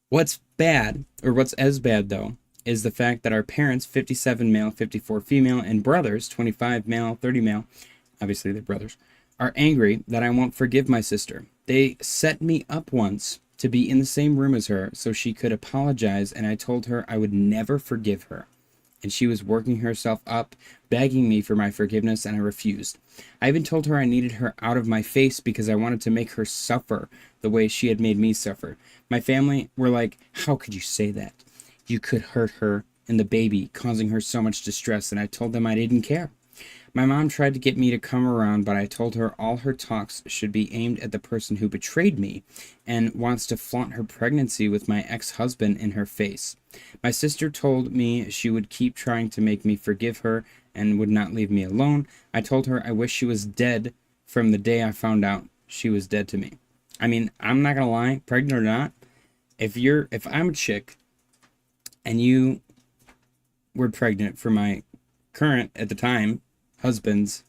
What's bad, or what's as bad, though, is the fact that our parents, 57 male, 54 female, and brothers, 25 male, 30 male, obviously they're brothers, are angry that I won't forgive my sister. They set me up once to be in the same room as her so she could apologize, and I told her I would never forgive her. And she was working herself up, begging me for my forgiveness, and I refused. I even told her I needed her out of my face because I wanted to make her suffer the way she had made me suffer. My family were like, how could you say that? You could hurt her and the baby, causing her so much distress, and I told them I didn't care. My mom tried to get me to come around, but I told her all her talks should be aimed at the person who betrayed me and wants to flaunt her pregnancy with my ex-husband in her face. My sister told me she would keep trying to make me forgive her and would not leave me alone. I told her I wish she was dead from the day I found out she was dead to me. I mean, I'm not gonna lie, pregnant or not, if I'm a chick and you were pregnant for my current, at the time, husband's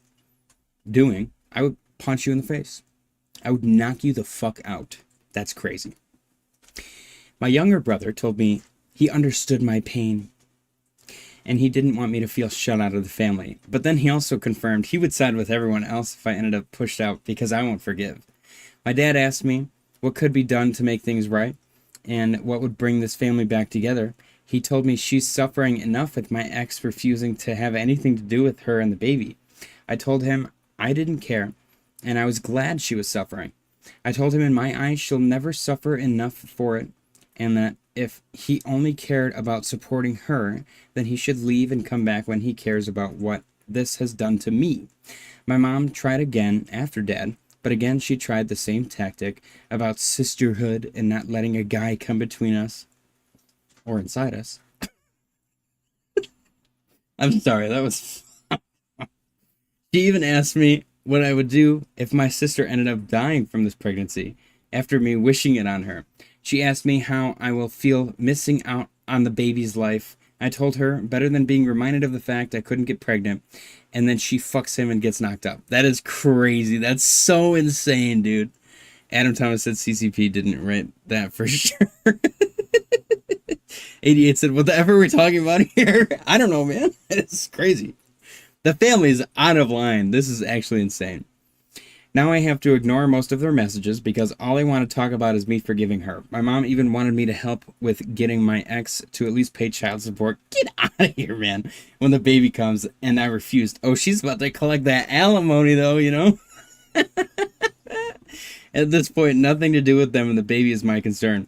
doing, I would punch you in the face. I would knock you the fuck out. That's crazy. My younger brother told me he understood my pain and he didn't want me to feel shut out of the family. But then he also confirmed he would side with everyone else if I ended up pushed out because I won't forgive. My dad asked me what could be done to make things right and what would bring this family back together. He told me she's suffering enough with my ex refusing to have anything to do with her and the baby. I told him I didn't care, and I was glad she was suffering. I told him in my eyes she'll never suffer enough for it, and that if he only cared about supporting her, then he should leave and come back when he cares about what this has done to me. My mom tried again after Dad, but again she tried the same tactic about sisterhood and not letting a guy come between us. Or inside us. I'm sorry, that was... She even asked me what I would do if my sister ended up dying from this pregnancy, after me wishing it on her. She asked me how I will feel missing out on the baby's life I told her better than being reminded of the fact I couldn't get pregnant, and then she fucks him and gets knocked up. That is crazy. That's so insane, dude. Adam Thomas said CCP didn't write that for sure. 88 said, whatever we're talking about here, I don't know, man. It's crazy. The family's out of line. This is actually insane. Now I have to ignore most of their messages because all they want to talk about is me forgiving her. My mom even wanted me to help with getting my ex to at least pay child support. Get out of here, man. When the baby comes, and I refused. Oh, she's about to collect that alimony, though, you know? At this point, nothing to do with them, and the baby is my concern.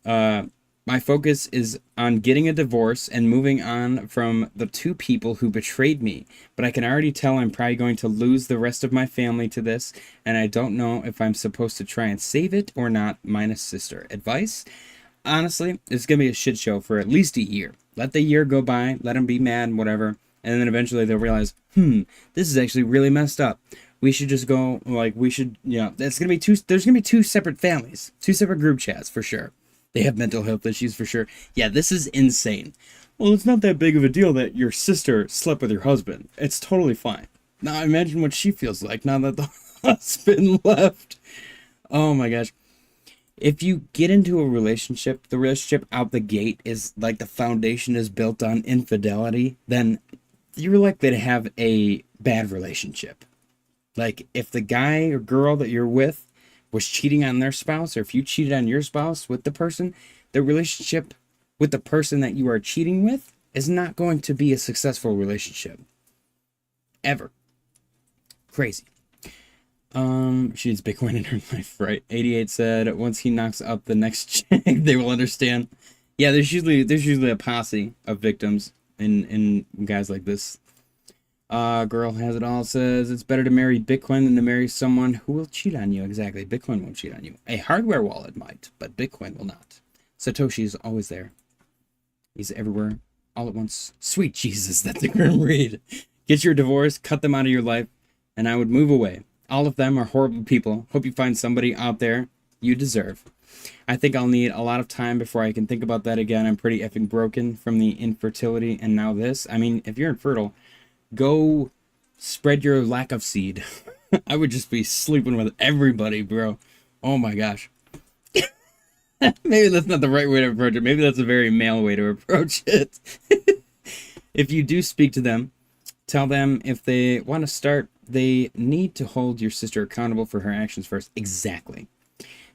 My focus is on getting a divorce and moving on from the two people who betrayed me. But I can already tell I'm probably going to lose the rest of my family to this, and I don't know if I'm supposed to try and save it or not, minus sister. Advice? Honestly, it's going to be a shit show for at least a year. Let the year go by, let them be mad, whatever, and then eventually they'll realize, this is actually really messed up. We should just go, there's going to be two separate families, two separate group chats for sure. They have mental health issues for sure. Yeah, this is insane. Well, it's not that big of a deal that your sister slept with your husband. It's totally fine. Now imagine what she feels like now that the husband left. Oh my gosh. If you get into a relationship, the relationship out the gate is like the foundation is built on infidelity, then you're likely to have a bad relationship. Like if the guy or girl that you're with was cheating on their spouse, or if you cheated on your spouse with the person, the relationship with the person that you are cheating with is not going to be a successful relationship. Ever. Crazy. She needs Bitcoin in her life, right? 88 said, once he knocks up the next chick, they will understand. Yeah, there's usually a posse of victims in guys like this. Girl has it all says it's better to marry Bitcoin than to marry someone who will cheat on you. Exactly. Bitcoin won't cheat on you. A hardware wallet might, but Bitcoin will not. Satoshi is always there. He's everywhere, all at once. Sweet Jesus, that's a grim read. Get your divorce, cut them out of your life, and I would move away. All of them are horrible people. Hope you find somebody out there you deserve. I think I'll need a lot of time before I can think about that again. I'm pretty effing broken from the infertility and now this. I mean, if you're infertile, go spread your lack of seed. I would just be sleeping with everybody, bro. Oh my gosh. Maybe that's not the right way to approach it. Maybe that's a very male way to approach it. If you do speak to them, tell them if they want to start, they need to hold your sister accountable for her actions first. Exactly.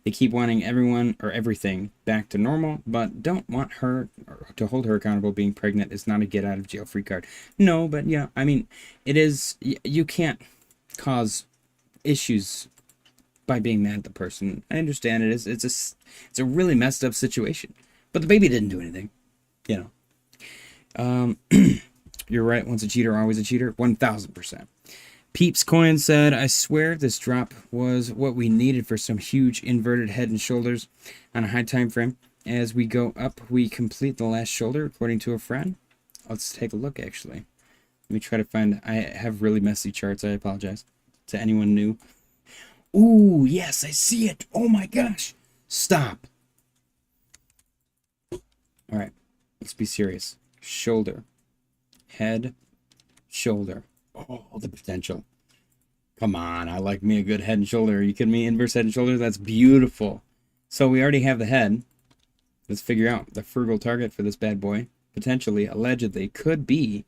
They keep wanting everyone or everything back to normal, but don't want her to hold her accountable. Being pregnant is not a get out of jail free card. No, but yeah, I mean, it is. You can't cause issues by being mad at the person. I understand it is. It's a really messed up situation, but the baby didn't do anything. You know. You're right. Once a cheater, always a cheater. 1000%. Peeps Coin said, I swear this drop was what we needed for some huge inverted head and shoulders on a high time frame. As we go up, we complete the last shoulder, according to a friend. Let's take a look, actually. Let me try to find... I have really messy charts. I apologize to anyone new. Ooh, yes, I see it. Oh, my gosh. Stop. All right. Let's be serious. Shoulder. Head. Shoulder. Oh, the potential. Come on, I like me a good head and shoulder. Are you kidding me? Inverse head and shoulder? That's beautiful. So we already have the head. Let's figure out the frugal target for this bad boy. Potentially, allegedly, could be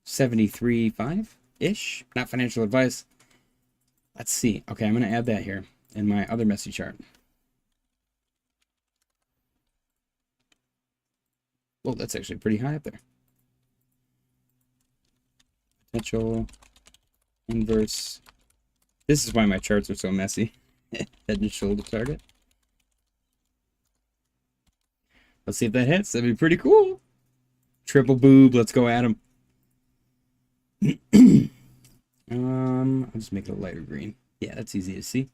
73.5-ish. Not financial advice. Let's see. Okay, I'm going to add that here in my other messy chart. Oh, that's actually pretty high up there. Potential inverse. This is why my charts are so messy. Head and shoulder target. Let's see if that hits. That'd be pretty cool. Triple boob. Let's go at him. I'll just make it a lighter green. Yeah, that's easy to see.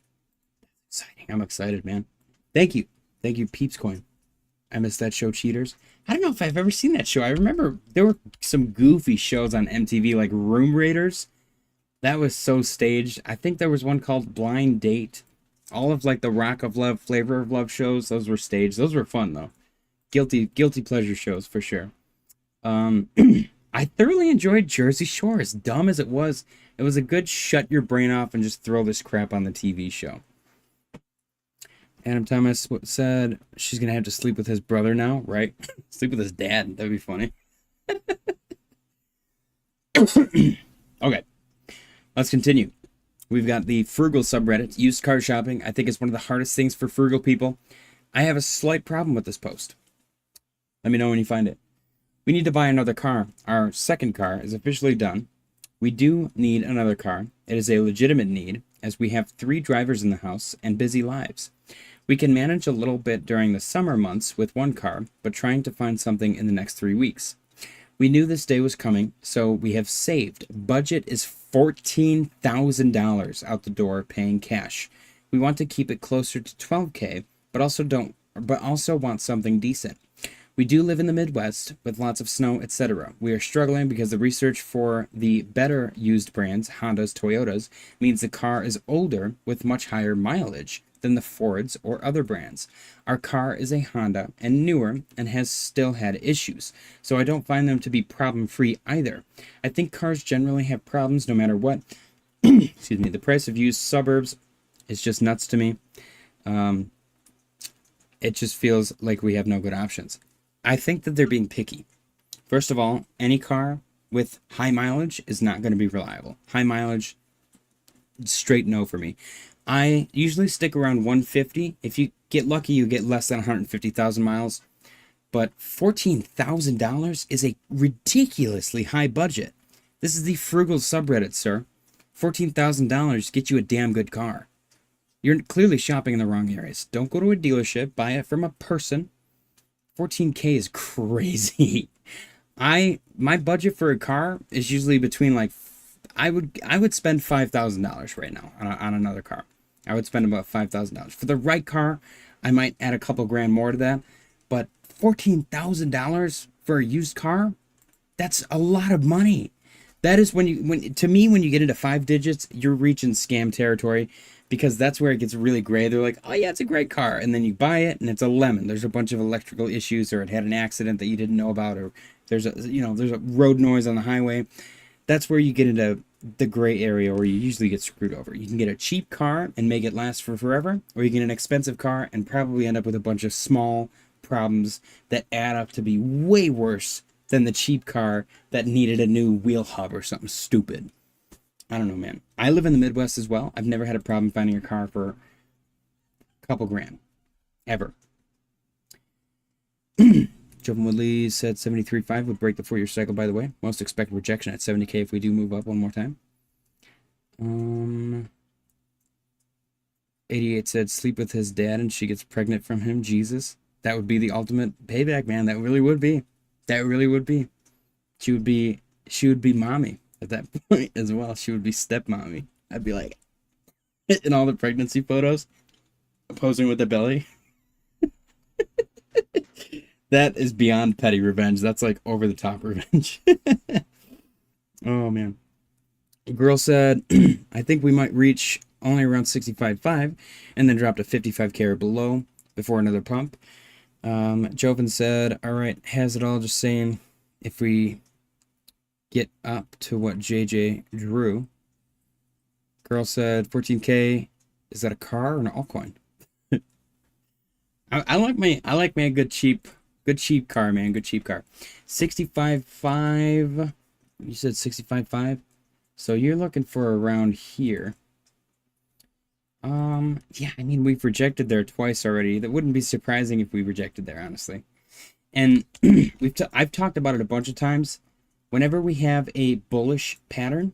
Exciting. I'm excited, man. Thank you. Thank you, Peeps Coin. I missed that show, Cheaters. I don't know if I've ever seen that show. I remember there were some goofy shows on MTV, like Room Raiders. That was so staged. I think there was one called Blind Date. All of like the Rock of Love, Flavor of Love shows, those were staged. Those were fun, though. Guilty pleasure shows, for sure. Um, I thoroughly enjoyed Jersey Shore, as dumb as it was. It was a good shut your brain off and just throw this crap on the TV show. Adam Thomas said she's gonna have to sleep with his brother now, right? Sleep with his dad. That'd be funny. Okay, let's continue. We've got the frugal subreddit, used car shopping. I think it's one of the hardest things for frugal people. I have a slight problem with this post. Let me know when you find it. We need to buy another car. Our second car is officially done. We do need another car. It is a legitimate need, as we have 3 drivers in the house and busy lives. We can manage a little bit during the summer months with one car, but trying to find something in the next 3 weeks. We knew this day was coming, so we have saved. Budget is $14,000 out the door paying cash. We want to keep it closer to 12K, but also want something decent. We do live in the Midwest with lots of snow, etc. We are struggling because the research for the better used brands, Hondas, Toyotas, means the car is older with much higher mileage than the Fords or other brands. Our car is a Honda and newer and has still had issues, so I don't find them to be problem-free either. I think cars generally have problems no matter what. Excuse me. The price of used suburbs is just nuts to me. It just feels like we have no good options. I think that they're being picky. First of all, any car with high mileage is not going to be reliable. High mileage, straight no for me. I usually stick around 150. If you get lucky, you get less than 150,000 miles. But $14,000 is a ridiculously high budget. This is the frugal subreddit, sir. $14,000 get you a damn good car. You're clearly shopping in the wrong areas. Don't go to a dealership. Buy it from a person. 14K is crazy. My budget for a car is usually between like I would spend $5,000 right now on another car. I would spend about $5,000 for the right car. I might add a couple grand more to that, but $14,000 for a used car, that's a lot of money. That is when you get into 5 digits, you're reaching scam territory, because that's where it gets really gray. They're like, oh yeah, it's a great car, and then you buy it and it's a lemon. There's a bunch of electrical issues, or it had an accident that you didn't know about, or there's a road noise on the highway. That's where you get into the gray area, where you usually get screwed over. You can get a cheap car and make it last for forever, or you get an expensive car and probably end up with a bunch of small problems that add up to be way worse than the cheap car that needed a new wheel hub or something stupid. I don't know, man. I live in the Midwest as well. I've never had a problem finding a car for a couple grand. Ever. Jovan Woodley said 73.5 would break the 4-year cycle, by the way. Most expect rejection at 70K if we do move up one more time. 88 said sleep with his dad and she gets pregnant from him. Jesus. That would be the ultimate payback, man. That really would be. That really would be. She would be mommy at that point as well. She would be stepmommy. I'd be like, in all the pregnancy photos, posing with the belly. That is beyond petty revenge. That's like over the top revenge. Oh man. A girl said, I think we might reach only around 65.5 and then drop to 55K or below before another pump. Joven said, all right, has it all, just saying if we get up to what JJ drew. Girl said 14K. Is that a car or an altcoin? I like me a good cheap car, man. Good cheap car. 65.5. You said 65.5. So you're looking for around here. Yeah, I mean, we've rejected there twice already. That wouldn't be surprising if we rejected there, honestly. And I've talked about it a bunch of times. Whenever we have a bullish pattern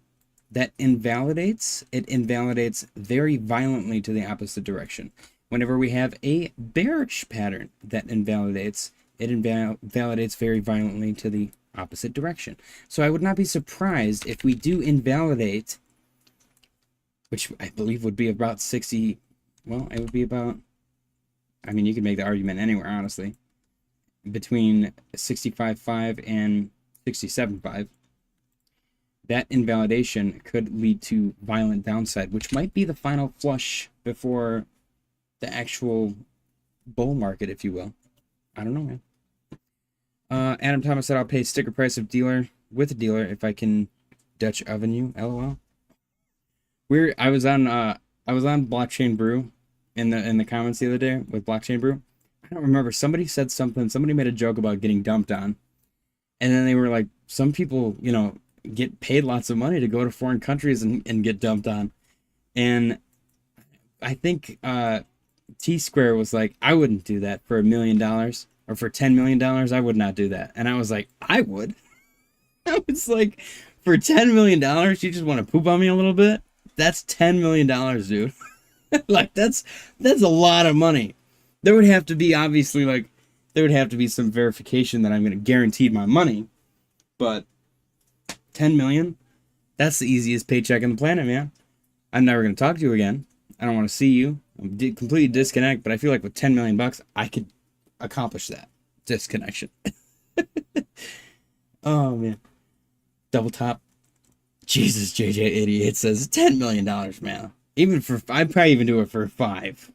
that invalidates, it invalidates very violently to the opposite direction. Whenever we have a bearish pattern that invalidates, it invalidates very violently to the opposite direction. So I would not be surprised if we do invalidate, which I believe would be about 60. Well, it would be about, I mean, you could make the argument anywhere, honestly, between 65.5 and 67.5. That invalidation could lead to violent downside, which might be the final flush before the actual bull market, if you will. I don't know, Adam Thomas said I'll pay sticker price of dealer with a dealer if I can Dutch oven you. LOL. I was on Blockchain Brew in the comments the other day with Blockchain Brew. I don't remember. Somebody said something. Somebody made a joke about getting dumped on, and then they were like, some people, get paid lots of money to go to foreign countries and get dumped on, and I think T Square was like, I wouldn't do that for $1 million or for $10 million. I would not do that, and I was like, I would. I was like, for $10 million, you just want to poop on me a little bit? That's $10 million, dude. Like that's a lot of money. There would have to be obviously like there would have to be some verification that I'm going to guarantee my money, but 10 million, that's the easiest paycheck on the planet, man. I'm never going to talk to you again. I don't want to see you. I'm completely disconnect, but I feel like with 10 million bucks, I could accomplish that disconnection. Oh man. Double top. Jesus, JJ88 says $10 million, man. Even for, I'd probably even do it for 5.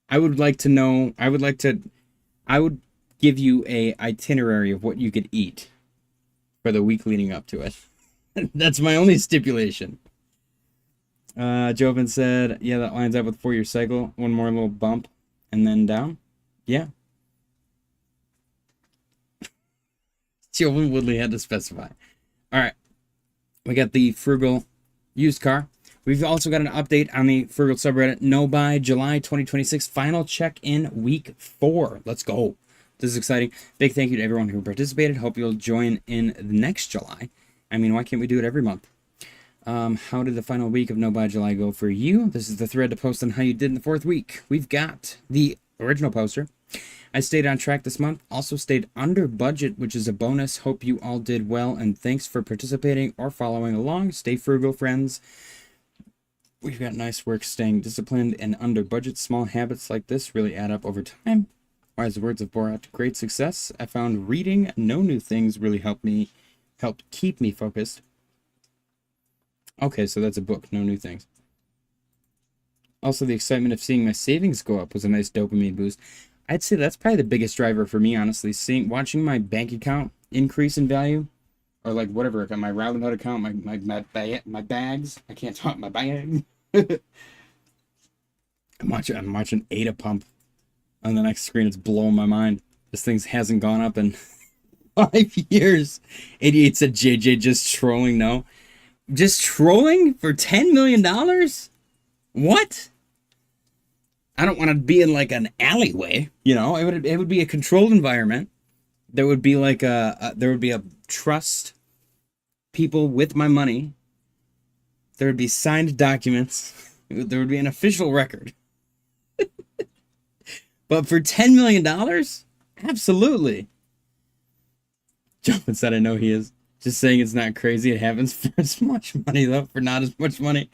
I would like to know, I would give you a itinerary of what you could eat for the week leading up to it. That's my only stipulation. Joven said, yeah, that lines up with 4-year cycle. One more little bump and then down. Yeah. Joven Woodley had to specify. All right. We got the Frugal used car. We've also got an update on the Frugal subreddit. No buy July 2026. Final check-in week 4. Let's go. This is exciting. Big thank you to everyone who participated. Hope you'll join in next July. I mean, why can't we do it every month? How did the final week of No Buy July go for you? This is the thread to post on how you did in the 4th week. We've got the original poster. I stayed on track this month. Also stayed under budget, which is a bonus. Hope you all did well, and thanks for participating or following along. Stay frugal, friends. We've got nice work staying disciplined and under budget. Small habits like this really add up over time. Wise words of Borat, great success. I found reading No New Things really helped keep me focused. Okay, so that's a book, No New Things. Also, the excitement of seeing my savings go up was a nice dopamine boost. I'd say that's probably the biggest driver for me, honestly. Watching my bank account increase in value, or like whatever, my Robinhood account, my bags. I can't talk my bag. I'm watching Ada pump on the next screen. It's blowing my mind. This thing hasn't gone up in 5 years. 88 said JJ just trolling. No, just trolling for $10 million. What? I don't want to be in like an alleyway, it would be a controlled environment. There would be like there would be a trust people with my money. There would be signed documents. There would be an official record. But for $10 million? Absolutely. Jonathan said, I know he is. Just saying it's not crazy. It happens for as much money, though, for not as much money.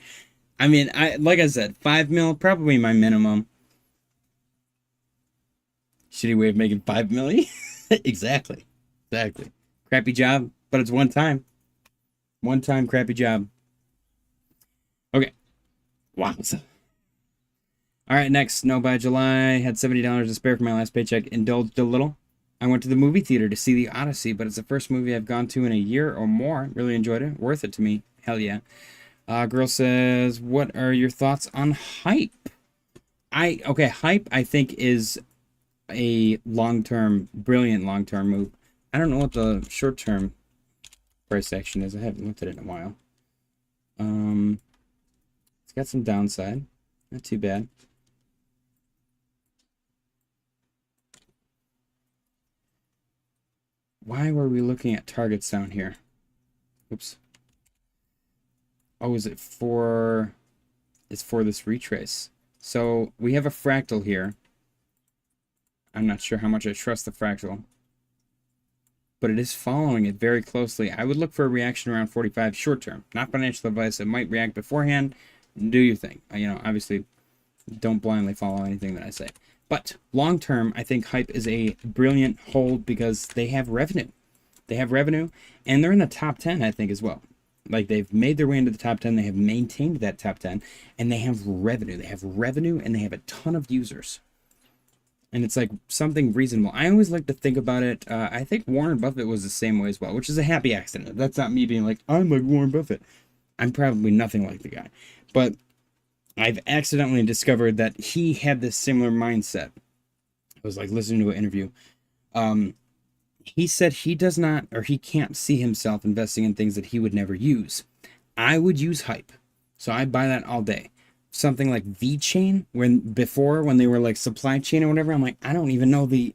I mean, like I said, 5 mil, probably my minimum. Shitty way of making 5 million. Exactly. Crappy job, but it's one time crappy job. Okay. Wow. All right, next. No Buy July. Had $70 to spare for my last paycheck. Indulged a little. I went to the movie theater to see The Odyssey, but it's the first movie I've gone to in a year or more. Really enjoyed it. Worth it to me. Hell yeah. Girl says, what are your thoughts on Hype? Hype, I think, is a brilliant long-term move. I don't know what the short-term price action is. I haven't looked at it in a while. It's got some downside. Not too bad. Why were we looking at targets down here? Oops. Oh, is it for... It's for this retrace. So we have a fractal here. I'm not sure how much I trust the fractal, but it is following it very closely. I would look for a reaction around 45 short term, not financial advice. It might react beforehand. Do your thing. Obviously, don't blindly follow anything that I say. But long term, I think Hype is a brilliant hold because they have revenue. And they're in the top 10, I think, as well. Like, they've made their way into the top 10. They have maintained that top 10, and they have revenue. They have revenue, and they have a ton of users. And it's like something reasonable. I always like to think about it. I think Warren Buffett was the same way as well, which is a happy accident. That's not me being like, I'm like Warren Buffett. I'm probably nothing like the guy. But I've accidentally discovered that he had this similar mindset. I was like listening to an interview. Um, he said he does not, or he can't see himself investing in things that he would never use. I would use hype. So I buy that all day. Something like VeChain, when they were like supply chain or whatever, I'm like, I don't even know the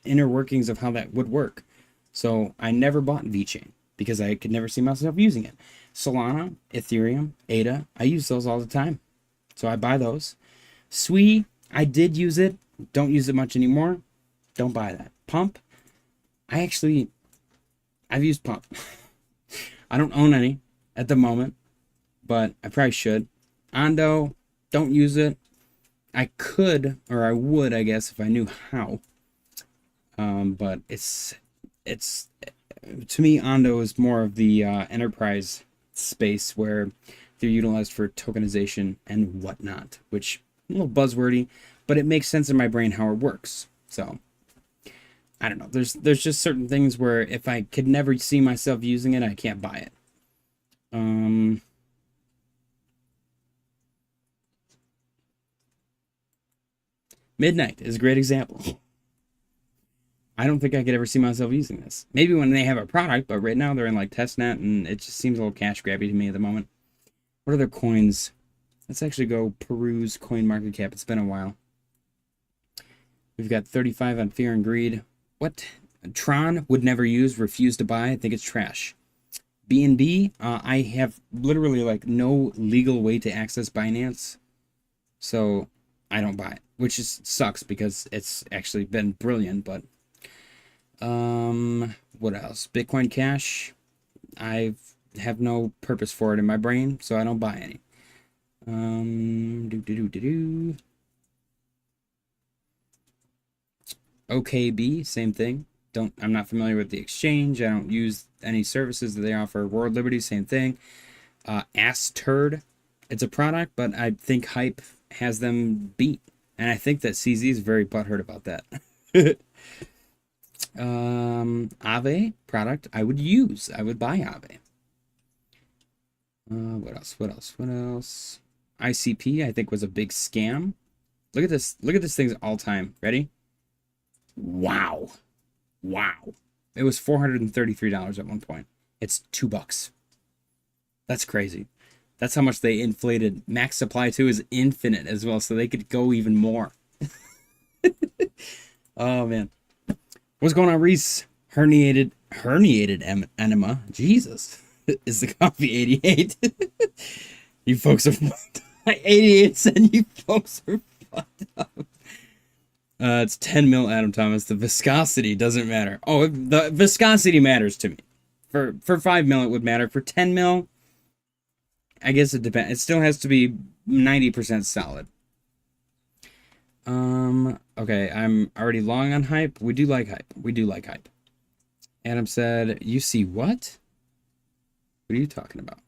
inner workings of how that would work. So I never bought VeChain because I could never see myself using it. Solana, Ethereum, ADA, I use those all the time. So I buy those. Sui, I did use it. Don't use it much anymore. Don't buy that. Pump, I've used Pump. I don't own any at the moment, but I probably should. Ondo, don't use it. I could, or I would, I guess, if I knew how. But it's to me, Ondo is more of the enterprise space where they're utilized for tokenization and whatnot, which a little buzzwordy, but it makes sense in my brain how it works. So I don't know. There's just certain things where if I could never see myself using it, I can't buy it. Midnight is a great example. I don't think I could ever see myself using this. Maybe when they have a product, but right now they're in like testnet, and it just seems a little cash grabby to me at the moment. What are their coins? Let's actually go peruse coin market cap. It's been a while. We've got 35 on Fear and Greed. What? Tron would never use, refuse to buy. I think it's trash. BNB, I have literally like no legal way to access Binance, so I don't buy it, which is sucks because it's actually been brilliant. But what else? Bitcoin Cash, I have no purpose for it in my brain, so I don't buy any. OKB, same thing. I'm not familiar with the exchange. I don't use any services that they offer. World Liberty, same thing. Ass Turd, it's a product, but I think Hype has them beat, and I think that CZ is very butthurt about that. Aave product I would use. I would buy Aave. What else? ICP I think was a big scam. Look at this. Look at this thing's all time. Ready? Wow. It was $433 at one point. It's $2. That's crazy. That's how much they inflated. Max supply too is infinite as well, so they could go even more. Oh man. What's going on, Reese? Herniated enema. Jesus. Is the coffee 88? You folks are 88 cent. You folks are fucked up. It's 10 mil, Adam Thomas. The viscosity doesn't matter. Oh, the viscosity matters to me. For 5 mil, it would matter. For 10 mil, I guess it depends. It still has to be 90% solid. Okay, I'm already long on Hype. We do like Hype. Adam said, you see what? What are you talking about?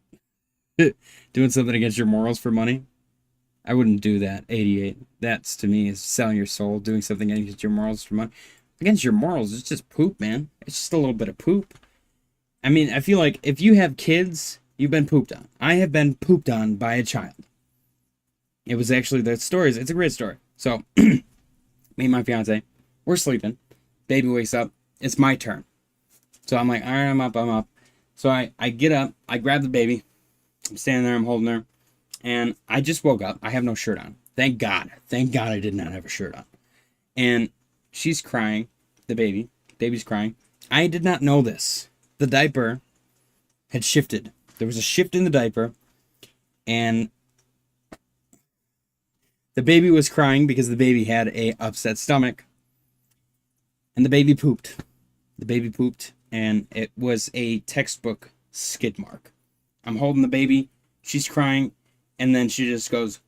Doing something against your morals for money? I wouldn't do that. 88. That's, to me, is selling your soul. Doing something against your morals for money. Against your morals, it's just poop, man. It's just a little bit of poop. I mean, I feel like if you have kids, you've been pooped on. I have been pooped on by a child. It was actually the stories. It's a great story. So, me and my fiance, we're sleeping. Baby wakes up. It's my turn. So I'm like, all right, I'm up. So I get up. I grab the baby. I'm standing there. I'm holding her. And I just woke up. I have no shirt on. Thank God. Thank God I did not have a shirt on. And she's crying. The baby's crying. I did not know this. The diaper had shifted. There was a shift in the diaper. And the baby was crying because the baby had a upset stomach. And the baby pooped. And it was a textbook skid mark. I'm holding the baby. She's crying. And then she just goes,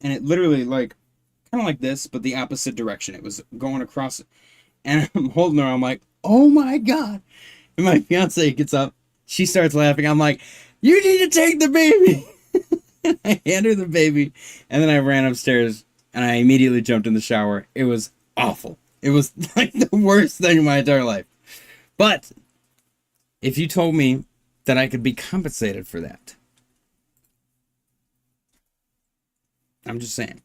and it literally like, kind of like this, but the opposite direction. It was going across, and I'm holding her. I'm like, oh my God. And my fiance gets up. She starts laughing. I'm like, you need to take the baby. And I hand her the baby. And then I ran upstairs and I immediately jumped in the shower. It was awful. It was like the worst thing in my entire life. But if you told me that I could be compensated for that, I'm just saying.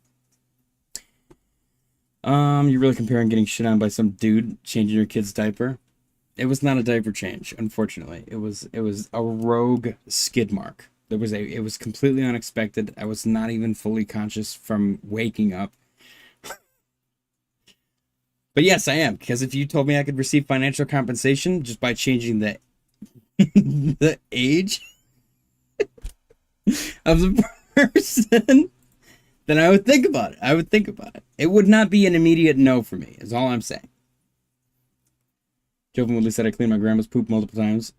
You're really comparing getting shit on by some dude changing your kid's diaper? It was not a diaper change, unfortunately. It was a rogue skid mark. It was completely unexpected. I was not even fully conscious from waking up. But yes, I am, because if you told me I could receive financial compensation just by changing the the age of the person, then I would think about it. I would think about it. It would not be an immediate no for me, is all I'm saying. Joven Woodley said I cleaned my grandma's poop multiple times,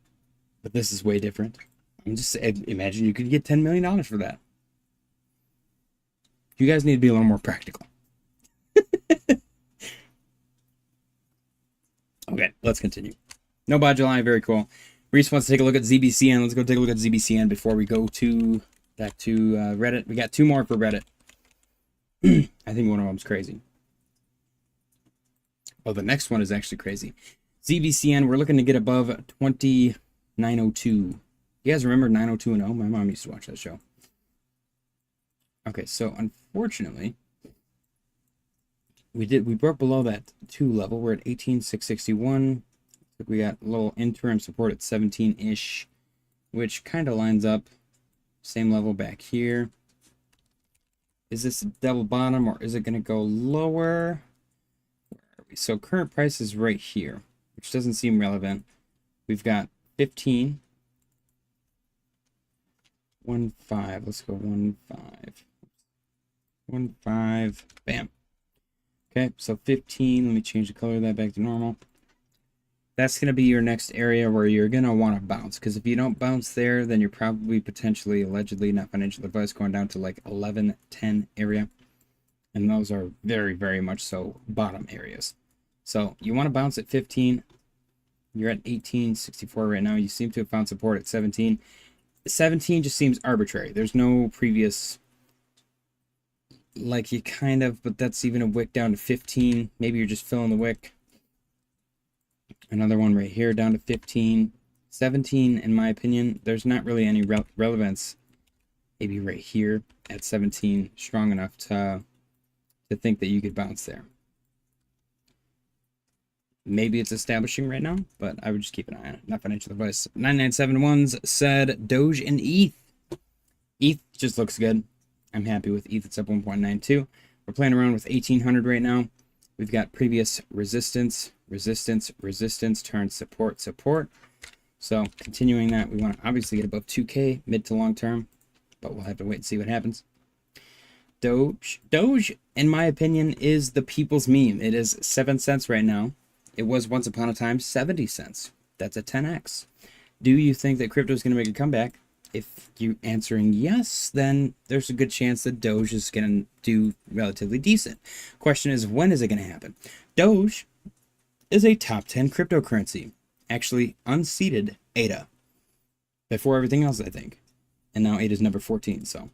but this is way different. I'm just saying, imagine you could get $10 million for that. You guys need to be a little more practical. Okay, let's continue. No bad July, very cool. Reese wants to take a look at ZBCN. Let's go take a look at ZBCN before we go back to Reddit. We got two more for Reddit. I think one of them's crazy. Oh, the next one is actually crazy. ZBCN, we're looking to get above 2902. You guys remember 90210? My mom used to watch that show. Okay, so unfortunately, we broke below that 2 level. We're at 18,661. We got a little interim support at 17-ish, which kind of lines up. Same level back here. Is this a double bottom or is it going to go lower? Where are we? So current price is right here, which doesn't seem relevant. We've got 15. 1 5. Let's go 1 5. 1 5. Bam. Okay, so 15. Let me change the color of that back to normal. That's going to be your next area where you're going to want to bounce. Because if you don't bounce there, then you're probably potentially, allegedly, not financial advice, going down to like 11, 10 area. And those are very, very much so bottom areas. So you want to bounce at 15. You're at 1864 right now. You seem to have found support at 17. 17 just seems arbitrary. There's no previous... Like you kind of, but that's even a wick down to 15. Maybe you're just filling the wick. Another one right here down to 15. 17, in my opinion, there's not really any relevance. Maybe right here at 17, strong enough to think that you could bounce there. Maybe it's establishing right now, but I would just keep an eye on it. Not financial advice. 9971s said Doge and ETH. ETH just looks good. I'm happy with ETH. It's up 1.92. We're playing around with 1800 right now. We've got previous resistance, resistance, resistance, turn support, support. So continuing that, we want to obviously get above 2K mid to long term, but we'll have to wait and see what happens. Doge, in my opinion, is the people's meme. It is 7 cents right now. It was once upon a time 70 cents. That's a 10x. Do you think that crypto is going to make a comeback? If you're answering yes, then there's a good chance that Doge is going to do relatively decent. Question is, when is it going to happen? Doge is a top 10 cryptocurrency. Actually unseated ADA before everything else, I think. And now ADA is number 14, so.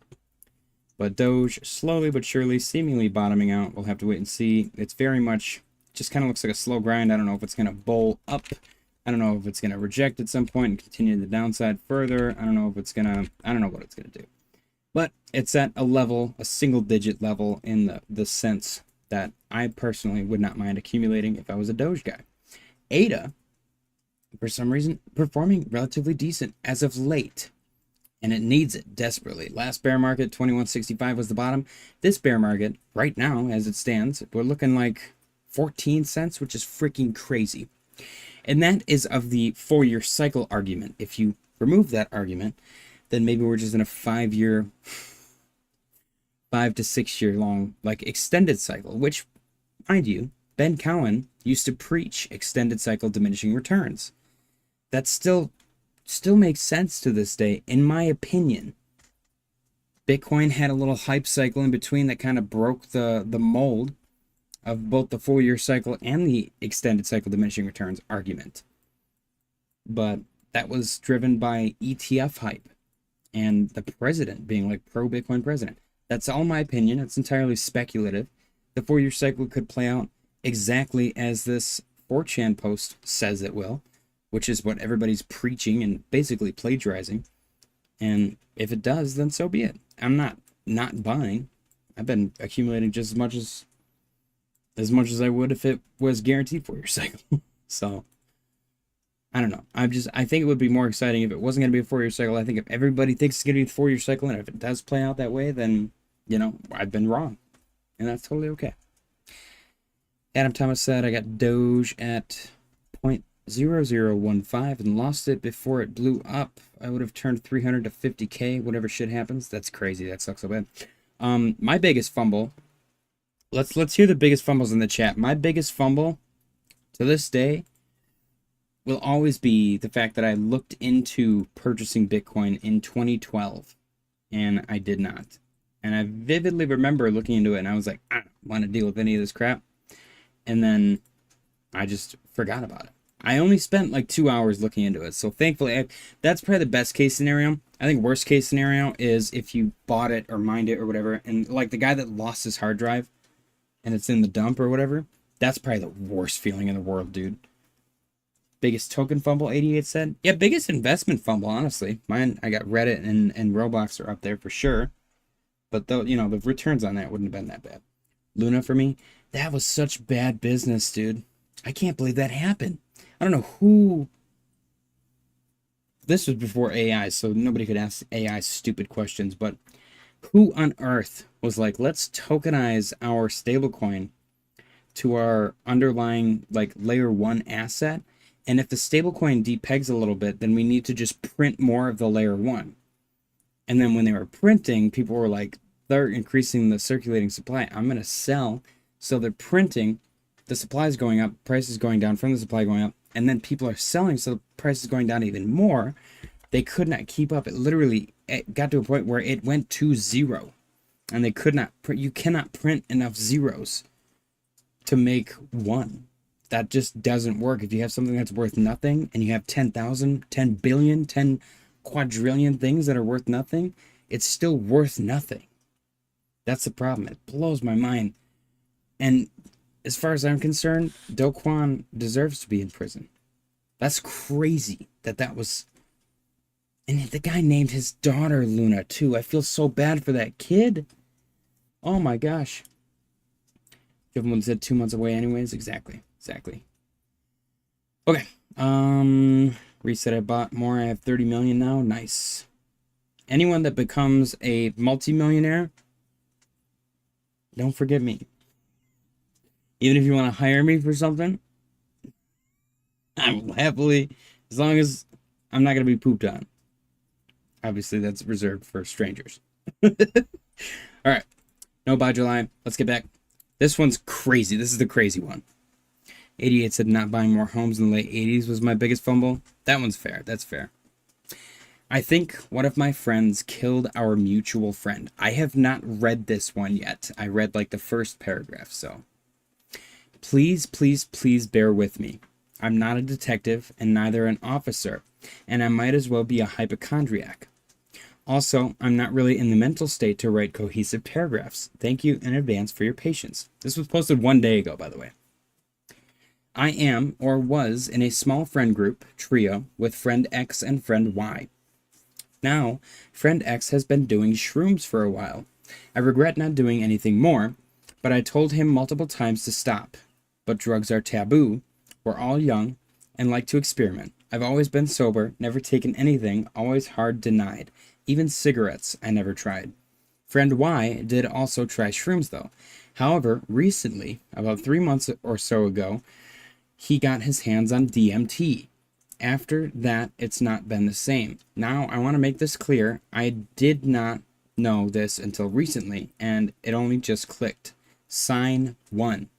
But Doge, slowly but surely, seemingly bottoming out. We'll have to wait and see. It's very much, just kind of looks like a slow grind. I don't know if it's going to bowl up. I don't know if it's going to reject at some point and continue the downside further. I don't know if it's going to, I don't know what it's going to do. But it's at a level, a single digit level in the sense that I personally would not mind accumulating if I was a Doge guy. ADA, for some reason, performing relatively decent as of late. And it needs it desperately. Last bear market, 2165 was the bottom. This bear market, right now, as it stands, we're looking like 14 cents, which is freaking crazy. And that is of the 4-year cycle argument. If you remove that argument, then maybe we're just in a 5 to 6 year long, like extended cycle, which, mind you, Ben Cowan used to preach extended cycle diminishing returns. That still makes sense to this day, in my opinion. Bitcoin had a little hype cycle in between that kind of broke the mold of both the 4-year cycle and the extended cycle diminishing returns argument. But that was driven by ETF hype and the president being like pro-Bitcoin president. That's all my opinion. It's entirely speculative. The 4-year cycle could play out. exactly as this 4chan post says it will, which is what everybody's preaching and basically plagiarizing. And if it does, then so be it. I'm not buying. I've been accumulating just as much as I would if it was guaranteed 4-year cycle. So I don't know. I think it would be more exciting if it wasn't going to be a 4-year cycle. I think if everybody thinks it's going to be a 4-year cycle, and if it does play out that way, then I've been wrong, and that's totally okay. Adam Thomas said I got Doge at 0.0015 and lost it before it blew up. I would have turned 300 to 50K, whatever shit happens. That's crazy. That sucks so bad. My biggest fumble. Let's hear the biggest fumbles in the chat. My biggest fumble to this day will always be the fact that I looked into purchasing Bitcoin in 2012 and I did not. And I vividly remember looking into it and I was like, I don't want to deal with any of this crap. And then I just forgot about it. I only spent like 2 hours looking into it. So thankfully, that's probably the best case scenario. I think worst case scenario is if you bought it or mined it or whatever. And like the guy that lost his hard drive and it's in the dump or whatever. That's probably the worst feeling in the world, dude. Biggest token fumble, 88 said. Yeah, biggest investment fumble, honestly. Mine, I got Reddit and Roblox are up there for sure. But though, the returns on that wouldn't have been that bad. Luna for me, that was such bad business, dude. I can't believe that happened. I don't know who. This was before AI, so nobody could ask AI stupid questions, but who on earth was like, let's tokenize our stablecoin to our underlying like layer 1 asset, and if the stablecoin depegs a little bit, then we need to just print more of the layer 1. And then when they were printing, people were like, they're increasing the circulating supply, I'm going to sell. So they're printing, the supply is going up, price is going down from the supply going up, and then people are selling, so the price is going down even more. They could not keep up. It got to a point where it went to zero, and they could not print. You cannot print enough zeros to make one. That just doesn't work. If you have something that's worth nothing and you have 10,000, 10 billion, 10 quadrillion things that are worth nothing, it's still worth nothing. That's the problem. It blows my mind. And as far as I'm concerned, Do Kwon deserves to be in prison. That's crazy that was. And the guy named his daughter Luna, too. I feel so bad for that kid. Oh my gosh. Everyone said 2 months away anyways. Exactly. Okay. Reset, I bought more. I have 30 million now. Nice. Anyone that becomes a multimillionaire, don't forget me. Even if you want to hire me for something, I will happily, as long as I'm not going to be pooped on. Obviously, that's reserved for strangers. All right. No buy July. Let's get back. This one's crazy. This is the crazy one. 88 said not buying more homes in the late 80s was my biggest fumble. That one's fair. That's fair. I think one of my friends killed our mutual friend. I have not read this one yet. I read like the first paragraph, so please, please, please bear with me. I'm not a detective and neither an officer, and I might as well be a hypochondriac. Also, I'm not really in the mental state to write cohesive paragraphs. Thank you in advance for your patience. This was posted 1 day ago, by the way. I am, or was, in a small friend group, trio, with friend X and friend Y. Now, friend X has been doing shrooms for a while. I regret not doing anything more, but I told him multiple times to stop. But drugs are taboo. We're all young and like to experiment. I've always been sober, never taken anything, always hard denied. Even cigarettes I never tried. Friend Y did also try shrooms though. However, recently, about 3 months or so ago, he got his hands on DMT. After that, it's not been the same. Now, I want to make this clear. I did not know this until recently, and it only just clicked. Sign 1.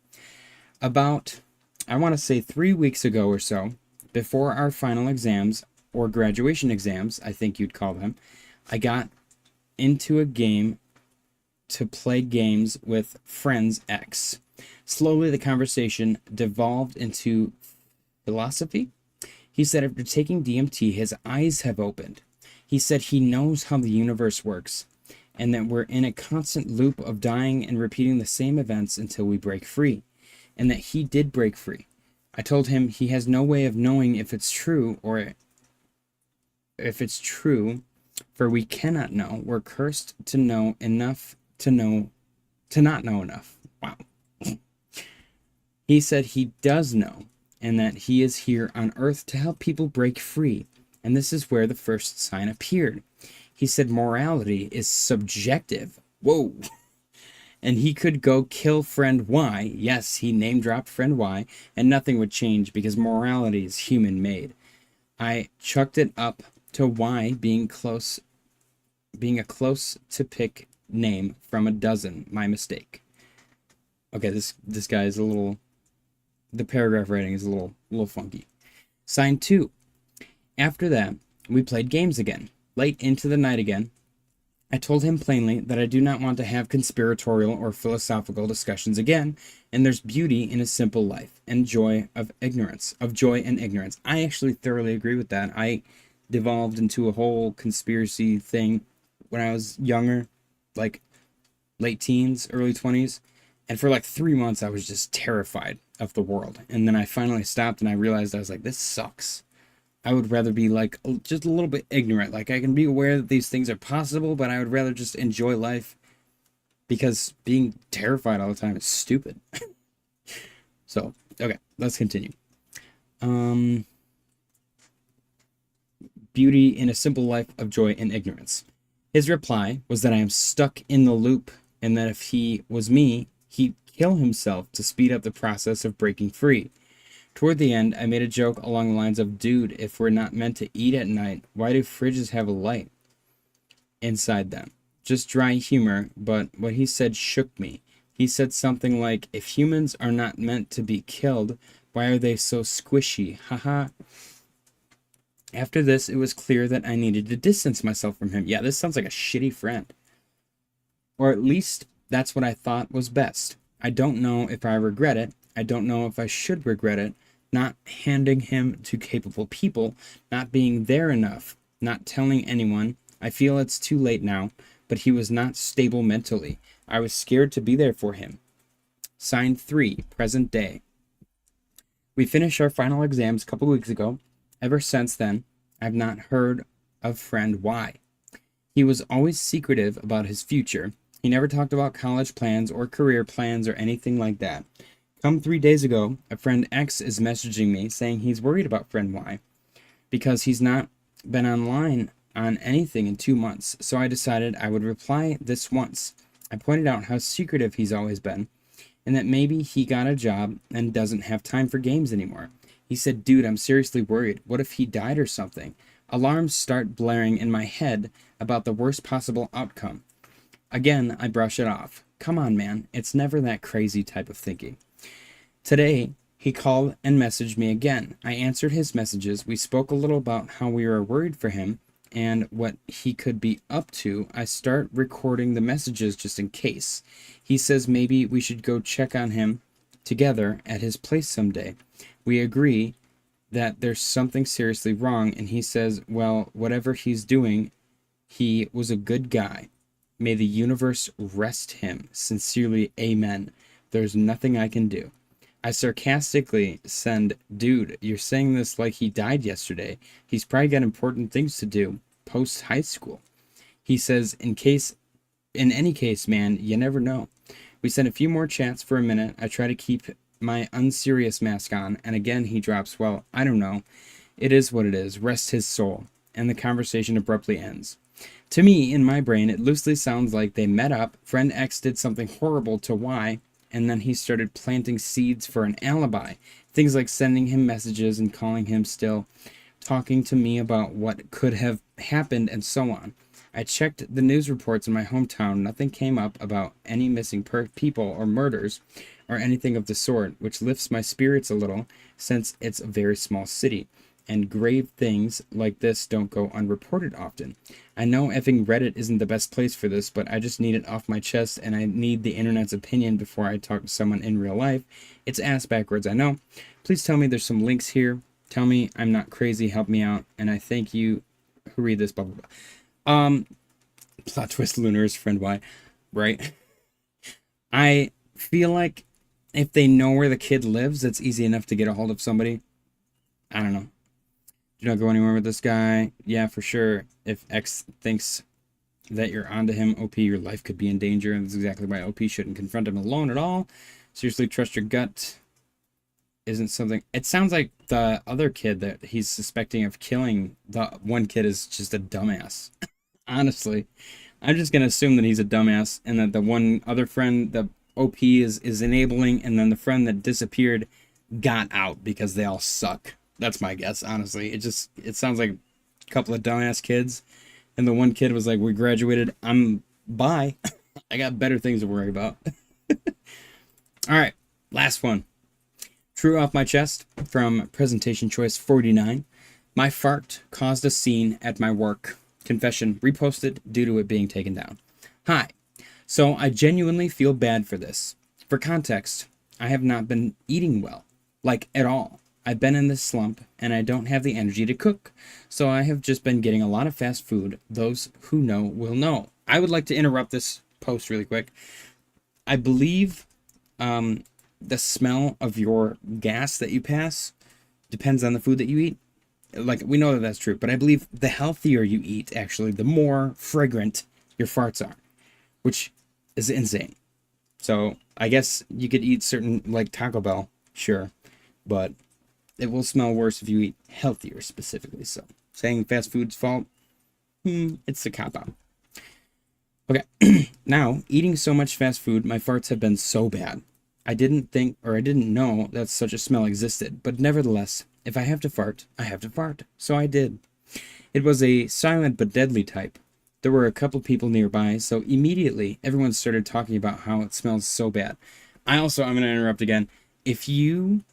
About, I want to say 3 weeks ago or so, before our final exams, or graduation exams, I think you'd call them, I got into a game to play games with friends X. Slowly, the conversation devolved into philosophy. He said after taking DMT, his eyes have opened. He said he knows how the universe works, and that we're in a constant loop of dying and repeating the same events until we break free. and that he did break free. I told him he has no way of knowing if it's true or if it's true, for we cannot know. We're cursed to know enough to not know enough. Wow. He said he does know, and that he is here on earth to help people break free. And this is where the first sign appeared. He said morality is subjective. Whoa. And he could go kill friend Y. Yes, he name dropped friend Y, and nothing would change because morality is human made. I chucked it up to Y being a close to pick name from a dozen. My mistake. Okay, this guy is a little, the paragraph writing is a little funky. Sign 2. After that, we played games again, late into the night again. I told him plainly that I do not want to have conspiratorial or philosophical discussions again, and there's beauty in a simple life and joy and ignorance. I actually thoroughly agree with that. I devolved into a whole conspiracy thing when I was younger, like late teens, early 20s, and for like 3 months I was just terrified of the world. And then I finally stopped and I realized I was like, this sucks. I would rather be like just a little bit ignorant. Like I can be aware that these things are possible, but I would rather just enjoy life because being terrified all the time is stupid. So, okay, let's continue. Beauty in a simple life of joy and ignorance. His reply was that I am stuck in the loop and that if he was me, he'd kill himself to speed up the process of breaking free. Toward the end, I made a joke along the lines of, dude, if we're not meant to eat at night, why do fridges have a light inside them? Just dry humor, but what he said shook me. He said something like, if humans are not meant to be killed, why are they so squishy? Haha. After this, it was clear that I needed to distance myself from him. Yeah, this sounds like a shitty friend. Or at least that's what I thought was best. I don't know if I regret it. I don't know if I should regret it. Not handing him to capable people, not being there enough, not telling anyone. I feel it's too late now, but he was not stable mentally. I was scared to be there for him. Sign 3, present day. We finished our final exams a couple weeks ago. Ever since then, I've not heard of friend Y. He was always secretive about his future. He never talked about college plans or career plans or anything like that. Come 3 days ago, a friend X is messaging me saying he's worried about friend Y because he's not been online on anything in 2 months, so I decided I would reply this once. I pointed out how secretive he's always been and that maybe he got a job and doesn't have time for games anymore. He said, dude, I'm seriously worried. What if he died or something? Alarms start blaring in my head about the worst possible outcome. Again, I brush it off. Come on, man. It's never that crazy type of thinking. Today, he called and messaged me again. I answered his messages. We spoke a little about how we were worried for him and what he could be up to. I start recording the messages just in case. He says maybe we should go check on him together at his place someday. We agree that there's something seriously wrong, and he says, well, whatever he's doing, he was a good guy. May the universe rest him. Sincerely, amen. There's nothing I can do. I sarcastically send, dude, you're saying this like he died yesterday. He's probably got important things to do post high school. He says, in any case, man, you never know. We send a few more chats for a minute. I try to keep my unserious mask on, and again he drops, well, I don't know. It is what it is. Rest his soul. And the conversation abruptly ends. To me, in my brain, it loosely sounds like they met up, friend X did something horrible to Y, and then he started planting seeds for an alibi. Things like sending him messages and calling him still, talking to me about what could have happened, and so on. I checked the news reports in my hometown. Nothing came up about any missing people or murders or anything of the sort, which lifts my spirits a little since it's a very small city, and grave things like this don't go unreported often. I know effing Reddit isn't the best place for this, but I just need it off my chest, and I need the internet's opinion before I talk to someone in real life. It's ass backwards, I know. Please tell me there's some links here. Tell me I'm not crazy, help me out, and I thank you who read this, blah, blah, blah. Plot twist, Lunar is friend Y, right? I feel like if they know where the kid lives, it's easy enough to get a hold of somebody. I don't know. Do not go anywhere with this guy. Yeah, for sure. If X thinks that you're onto him, OP, your life could be in danger. And that's exactly why OP shouldn't confront him alone at all. Seriously, trust your gut. Isn't something. It sounds like the other kid that he's suspecting of killing, the one kid, is just a dumbass. Honestly, I'm just gonna assume that he's a dumbass, and that the one other friend, the OP, is enabling, and then the friend that disappeared got out because they all suck. That's my guess. Honestly, it sounds like a couple of dumbass kids, and the one kid was like, "We graduated. I'm bye. I got better things to worry about." All right, last one. True off my chest from presentation choice 49. My fart caused a scene at my work. Confession reposted due to it being taken down. Hi. So I genuinely feel bad for this. For context, I have not been eating well. Like at all. I've been in this slump and I don't have the energy to cook. So I have just been getting a lot of fast food. Those who know will know. I would like to interrupt this post really quick. I believe the smell of your gas that you pass depends on the food that you eat. Like, we know that that's true, but I believe the healthier you eat, actually, the more fragrant your farts are, which is insane. So I guess you could eat certain, like Taco Bell, sure, but it will smell worse if you eat healthier specifically. So saying fast food's fault, it's a cop-out. Okay, now, eating so much fast food, my farts have been so bad. I didn't know that such a smell existed, but nevertheless, if I have to fart, I have to fart. So I did. It was a silent but deadly type. There were a couple people nearby, so immediately everyone started talking about how it smells so bad. I'm going to interrupt again. If you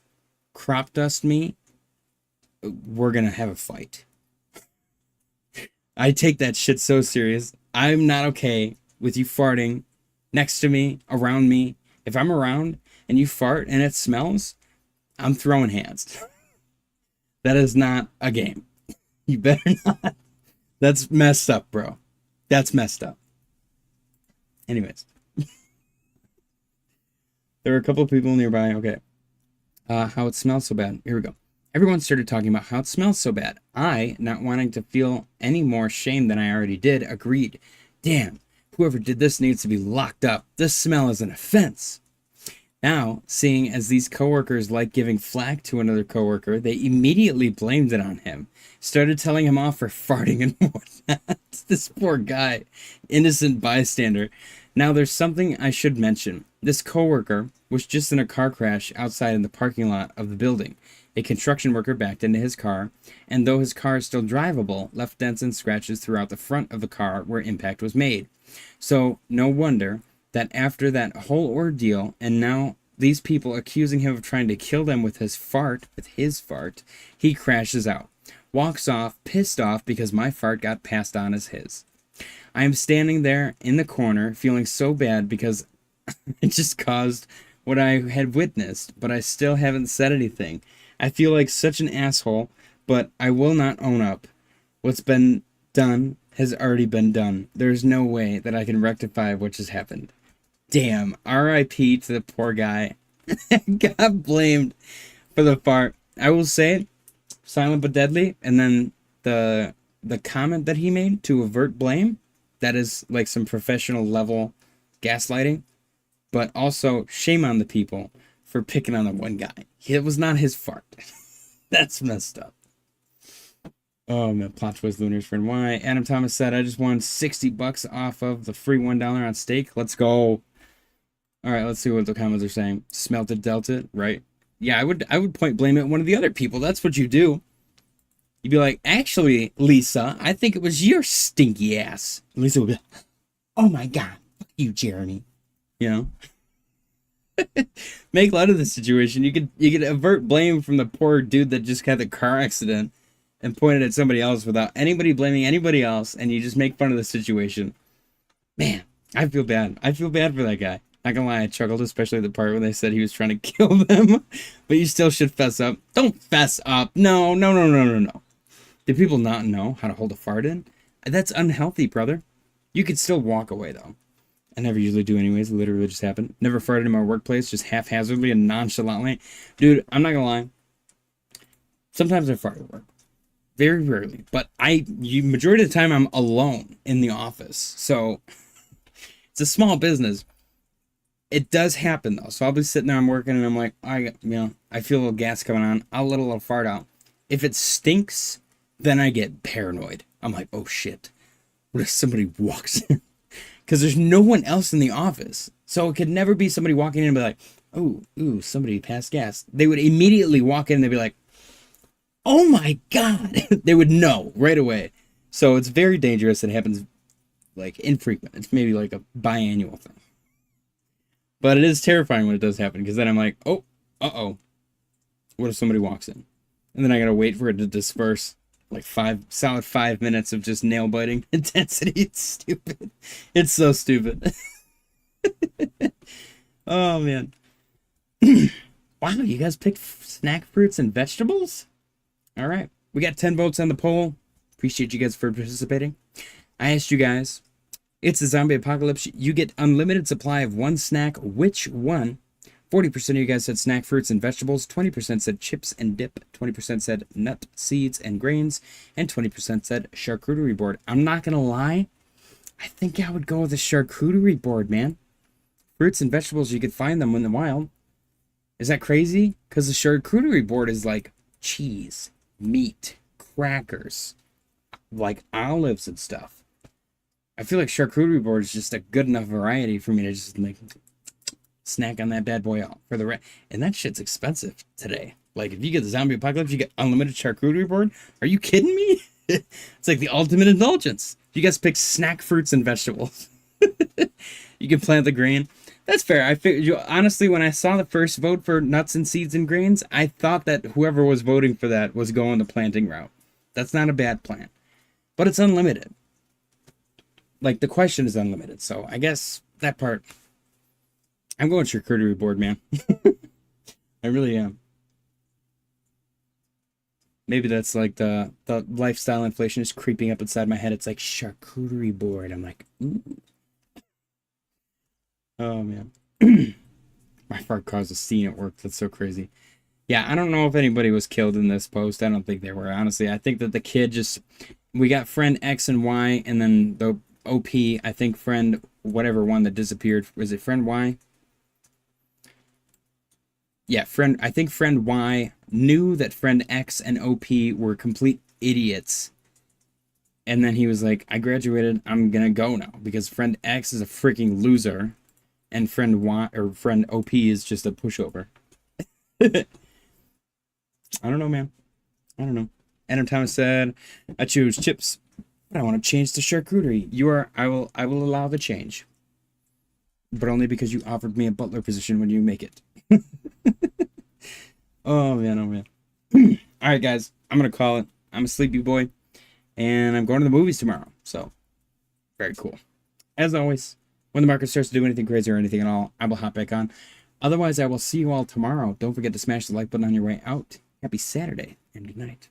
crop dust me, we're going to have a fight. I take that shit so serious. I'm not okay with you farting next to me, around me. If I'm around and you fart and it smells, I'm throwing hands. That is not a game. You better not. That's messed up, bro. That's messed up. Anyways. There were a couple of people nearby. Okay. How it smells so bad. Here we go. Everyone started talking about how it smells so bad. I, not wanting to feel any more shame than I already did, agreed. Damn. Whoever did this needs to be locked up. This smell is an offense. Now, seeing as these coworkers like giving flack to another coworker, they immediately blamed it on him. Started telling him off for farting and whatnot. This poor guy. Innocent bystander. Now, there's something I should mention. This coworker was just in a car crash outside in the parking lot of the building. A construction worker backed into his car, and though his car is still drivable, left dents and scratches throughout the front of the car where impact was made. So, no wonder that after that whole ordeal, and now these people accusing him of trying to kill them with his fart, he crashes out. Walks off, pissed off because my fart got passed on as his. I am standing there in the corner, feeling so bad because it just caused what I had witnessed, but I still haven't said anything. I feel like such an asshole, but I will not own up. What's been done has already been done. There's no way that I can rectify what just happened. Damn, R.I.P. to the poor guy. Got blamed for the fart. I will say, silent but deadly, and then the comment that he made to avert blame, that is like some professional level gaslighting. But also, shame on the people for picking on the one guy. It was not his fart. That's messed up. Oh man, plot twist Lunar's friend. Why? Adam Thomas said, I just won $60 off of the free $1 on steak. Let's go. Alright, let's see what the comments are saying. Smelted Delta, right? Yeah, I would point blame at one of the other people. That's what you do. You'd be like, actually, Lisa, I think it was your stinky ass. And Lisa would be, oh my god, fuck you, Jeremy. You know? Make light of the situation. You could avert blame from the poor dude that just had the car accident and point it at somebody else without anybody blaming anybody else, and you just make fun of the situation. Man, I feel bad. I feel bad for that guy. Not gonna lie, I chuckled, especially the part when they said he was trying to kill them. But you still should fess up. Don't fess up. No. Do people not know how to hold a fart in? That's unhealthy, brother. You could still walk away, though. I never usually do anyways. It literally just happened. Never farted in my workplace, just haphazardly and nonchalantly. Dude, I'm not gonna lie. Sometimes I fart at work. Very rarely. But majority of the time I'm alone in the office. So it's a small business. It does happen though. So I'll be sitting there, I'm working, and I'm like, I feel a little gas coming on. I'll let a little fart out. If it stinks, then I get paranoid. I'm like, oh shit. What if somebody walks in? Because there's no one else in the office. So it could never be somebody walking in and be like, oh, ooh, somebody passed gas. They would immediately walk in and they'd be like, oh my God. They would know right away. So it's very dangerous. It happens like infrequent. It's maybe like a biannual thing. But it is terrifying when it does happen, because then I'm like, oh, uh-oh. What if somebody walks in? And then I gotta wait for it to disperse. Like solid 5 minutes of just nail biting intensity. It's stupid. It's so stupid. Oh man. Wow, you guys picked snack fruits and vegetables? All right. We got 10 votes on the poll. Appreciate you guys for participating. I asked you guys, it's a zombie apocalypse. You get unlimited supply of one snack. Which one? 40% of you guys said snack fruits and vegetables. 20% said chips and dip. 20% said nut, seeds, and grains. And 20% said charcuterie board. I'm not going to lie. I think I would go with the charcuterie board, man. Fruits and vegetables, you could find them in the wild. Is that crazy? Because the charcuterie board is like cheese, meat, crackers, like olives and stuff. I feel like charcuterie board is just a good enough variety for me to just like snack on that bad boy out for the rest. And that shit's expensive today. Like if you get the zombie apocalypse, you get unlimited charcuterie board. Are you kidding me? It's like the ultimate indulgence. You guys pick snack fruits and vegetables. You can plant the grain. That's fair. I figured, honestly, when I saw the first vote for nuts and seeds and grains, I thought that whoever was voting for that was going the planting route. That's not a bad plan, but it's unlimited. Like the question is unlimited, so I guess that part. I'm going charcuterie board, man. I really am. Maybe that's like the lifestyle inflation is creeping up inside my head. It's like charcuterie board. I'm like, ooh. Oh man. My fart caused a scene at work. That's so crazy. Yeah, I don't know if anybody was killed in this post. I don't think they were, honestly. I think that the kid just, we got friend X and Y, and then the OP, I think friend whatever one that disappeared. Was it friend Y? Yeah, I think friend Y knew that friend X and OP were complete idiots. And then he was like, I graduated, I'm gonna go now. Because friend X is a freaking loser. And friend Y or friend OP is just a pushover. I don't know, man. I don't know. Adam Thomas said, I choose chips, but I want to change to charcuterie. I will allow the change. But only because you offered me a butler position when you make it. Oh man, oh man. Alright guys, I'm gonna call it. I'm a sleepy boy. And I'm going to the movies tomorrow. So very cool. As always, when the market starts to do anything crazy or anything at all, I will hop back on. Otherwise, I will see you all tomorrow. Don't forget to smash the like button on your way out. Happy Saturday and good night.